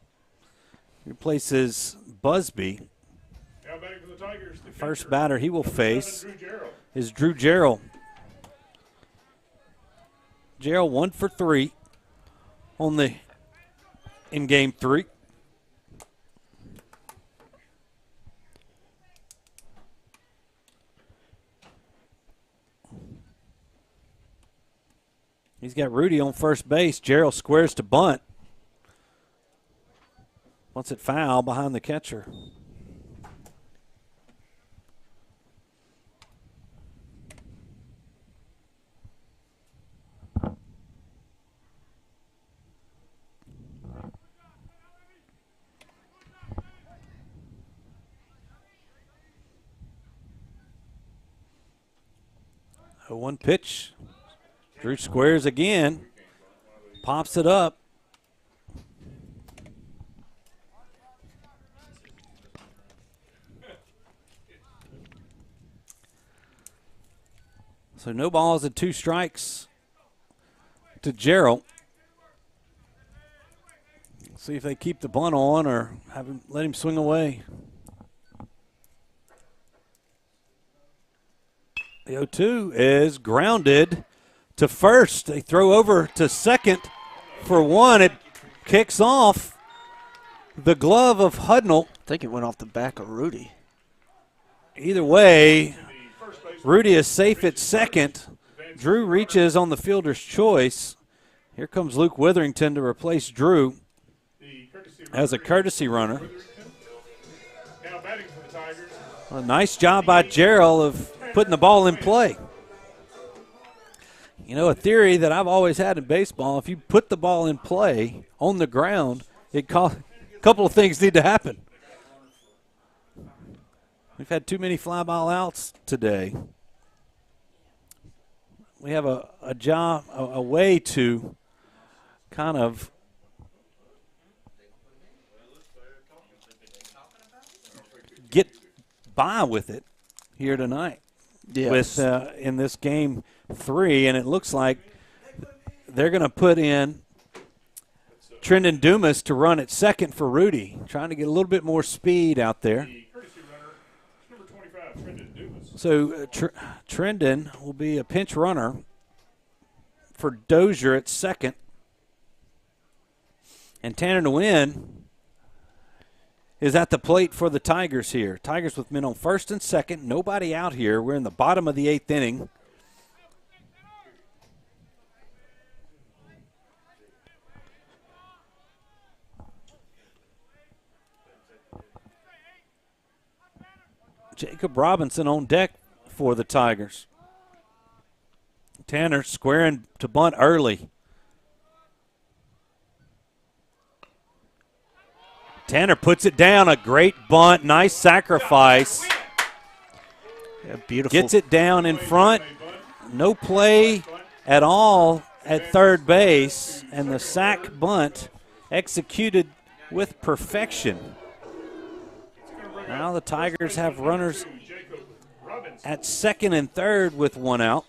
Replaces Busby. Now batting for the Tigers. The First batter he will face Drew Gerald. is Drew Gerald. Gerald 1 for 3 in game 3. He's got Rudy on first base. Gerald squares to bunt. Wants it foul behind the catcher. A 1 pitch. Drew squares again, pops it up. So no balls and 2 strikes to Gerald. See if they keep the bunt on or let him swing away. The 0-2 is grounded to first. They throw over to second for 1. It kicks off the glove of Hudnall. I think it went off the back of Rudy. Either way, Rudy is safe at second. Drew reaches on the fielder's choice. Here comes Luke Witherington to replace Drew as a courtesy runner. Now batting for the Tigers. A nice job by Gerald of putting the ball in play. You know, a theory that I've always had in baseball, if you put the ball in play on the ground, a couple of things need to happen. We've had too many fly ball outs today. We have a way to kind of get by with it here tonight. with in this game 3, and it looks like they're going to put in Trendon Dumas to run at second for Rudy, trying to get a little bit more speed out there. So Trendon will be a pinch runner for Dozier at second. And Tanner Nguyen is at the plate for the Tigers here. Tigers with men on first and second. Nobody out here. We're in the bottom of the 8th inning. Jacob Robinson on deck for the Tigers. Tanner squaring to bunt early. Tanner puts it down. A great bunt. Nice sacrifice. Yeah, beautiful. Gets it down in front. No play at all at third base. And the sac bunt executed with perfection. Now the Tigers have runners at second and third with one out.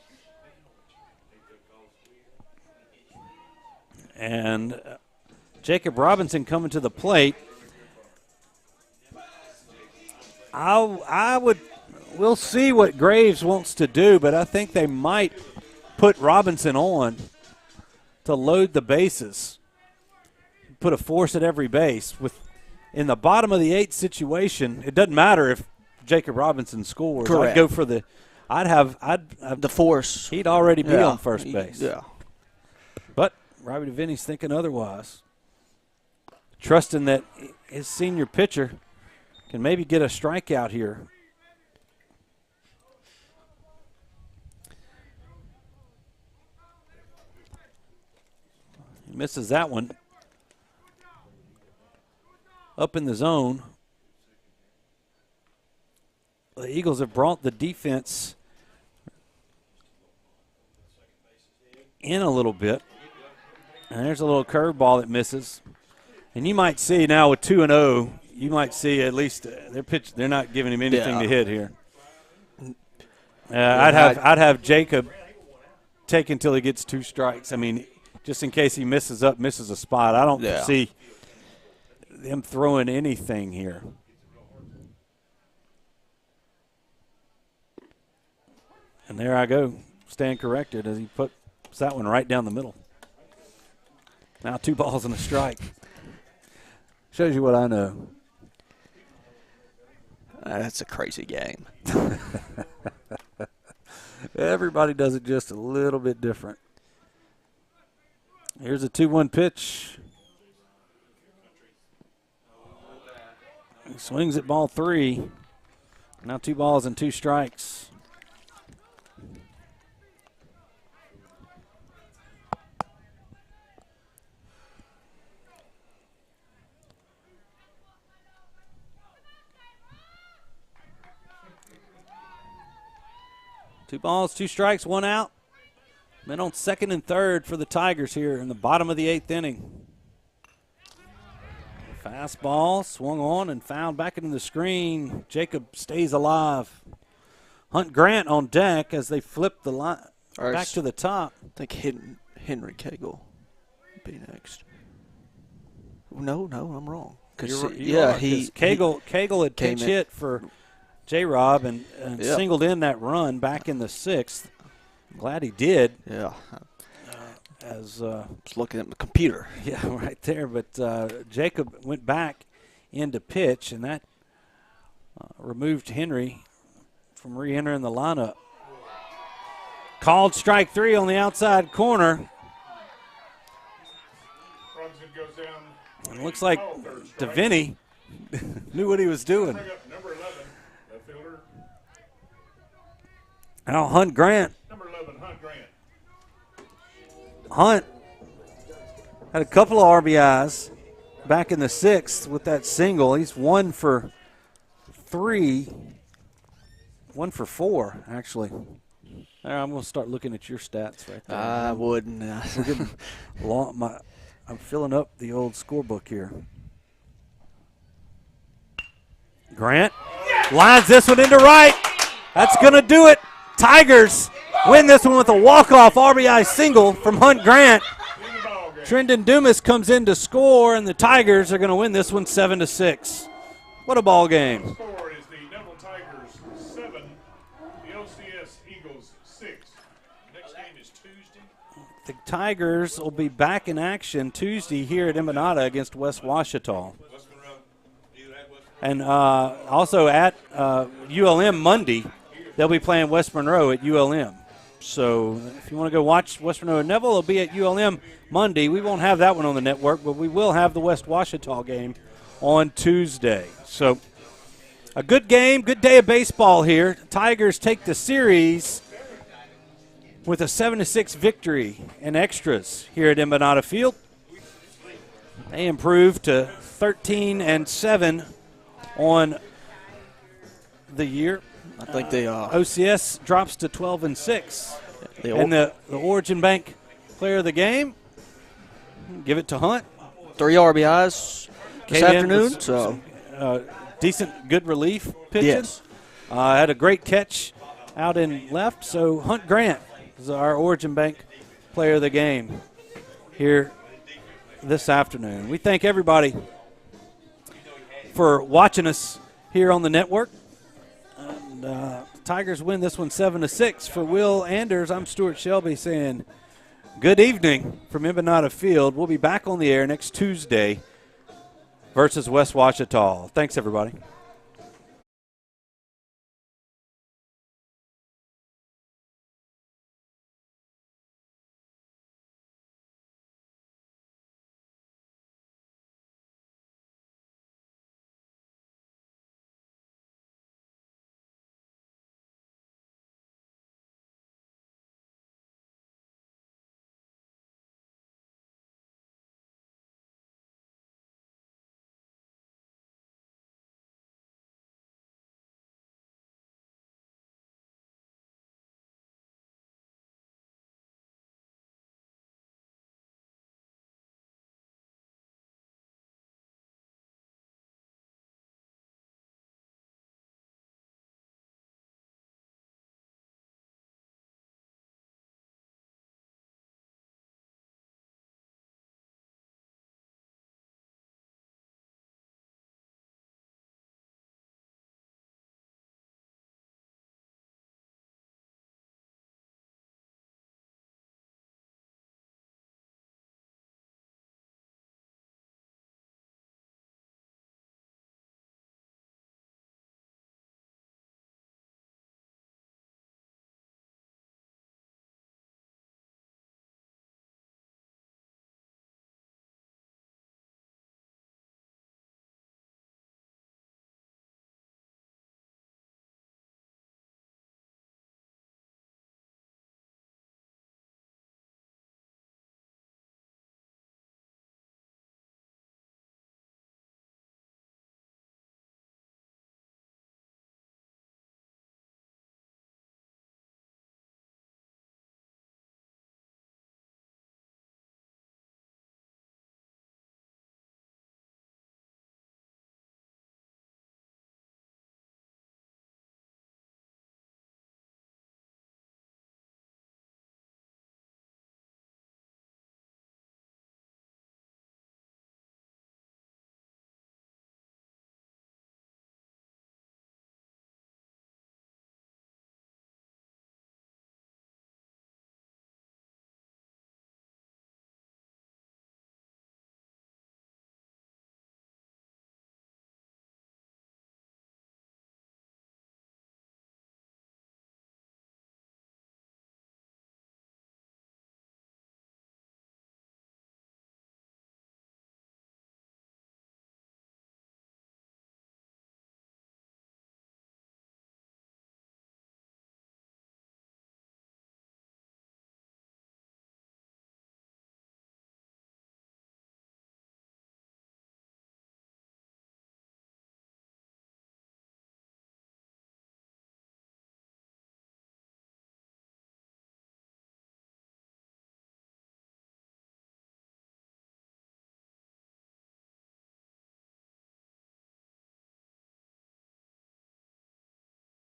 And Jacob Robinson coming to the plate. We'll see what Graves wants to do, but I think they might put Robinson on to load the bases. Put a force at every base. In the bottom of the 8th situation, it doesn't matter if Jacob Robinson scores. Correct. I'd go for I'd have the force. He'd already be on first base. Yeah. But Robbie DeVinny's thinking otherwise. Trusting that his senior pitcher can maybe get a strikeout here. He misses that one. Up in the zone. The Eagles have brought the defense in a little bit. And there's a little curveball that misses. And you might see now with 2-0, you might see at least they're not giving him anything to hit here. I'd have Jacob take until he gets 2 strikes. I mean, just in case he misses a spot. I don't see them throwing anything here. And there I go, stand corrected as he puts that one right down the middle. Now 2 balls and a strike. Shows you what I know. That's a crazy game. Everybody does it just a little bit different. Here's a 2-1 pitch. He swings at ball 3. Now 2 balls and 2 strikes. Two balls, 2 strikes, 1 out. Men on second and third for the Tigers here in the bottom of the 8th inning. Fastball swung on and fouled back into the screen. Jacob stays alive. Hunt Grant on deck as they flip the line back to the top. I think Henry Cagle will be next. No, I'm wrong. Cagle had pinch hit for J-Rob and singled in that run back in the 6th. Glad he did. Yeah. I was looking at the computer. Yeah, right there. But Jacob went back into pitch, and that removed Henry from re-entering the lineup. Called strike 3 on the outside corner. And it looks like DeVinny knew what he was doing. Now Hunt Grant. Number 11, Hunt Grant. Hunt had a couple of RBIs back in the 6th with that single. He's 1 for 3. 1 for 4, actually. I'm going to start looking at your stats right there. I wouldn't. I'm filling up the old scorebook here. Grant lines this one into right. That's going to do it. Tigers win this one with a walk-off RBI single from Hunt Grant. Trendon Dumas comes in to score, and the Tigers are going to win this one 7-6. What a ball game. The score is the Neville Tigers 7, the OCS Eagles 6. Next game is Tuesday. The Tigers will be back in action Tuesday here at Embanato against West Washita. And also at ULM Monday, they'll be playing West Monroe at ULM. So if you want to go watch West Monroe and Neville, it'll be at ULM Monday. We won't have that one on the network, but we will have the West Washita game on Tuesday. So a good game, good day of baseball here. Tigers take the series with a 7-6 victory in extras here at Embanato Field. They improved to 13-7 on the year. I think they OCS drops to 12-6. And the Origin Bank player of the game, give it to Hunt. 3 RBIs this afternoon. So decent, good relief pitching. Yes. Had a great catch out in left. So Hunt Grant is our Origin Bank player of the game here this afternoon. We thank everybody for watching us here on the network. And Tigers win this one 7-6. For Will Anders, I'm Stewart Shelby saying good evening from Embanato Field. We'll be back on the air next Tuesday versus West Washita. Thanks, everybody.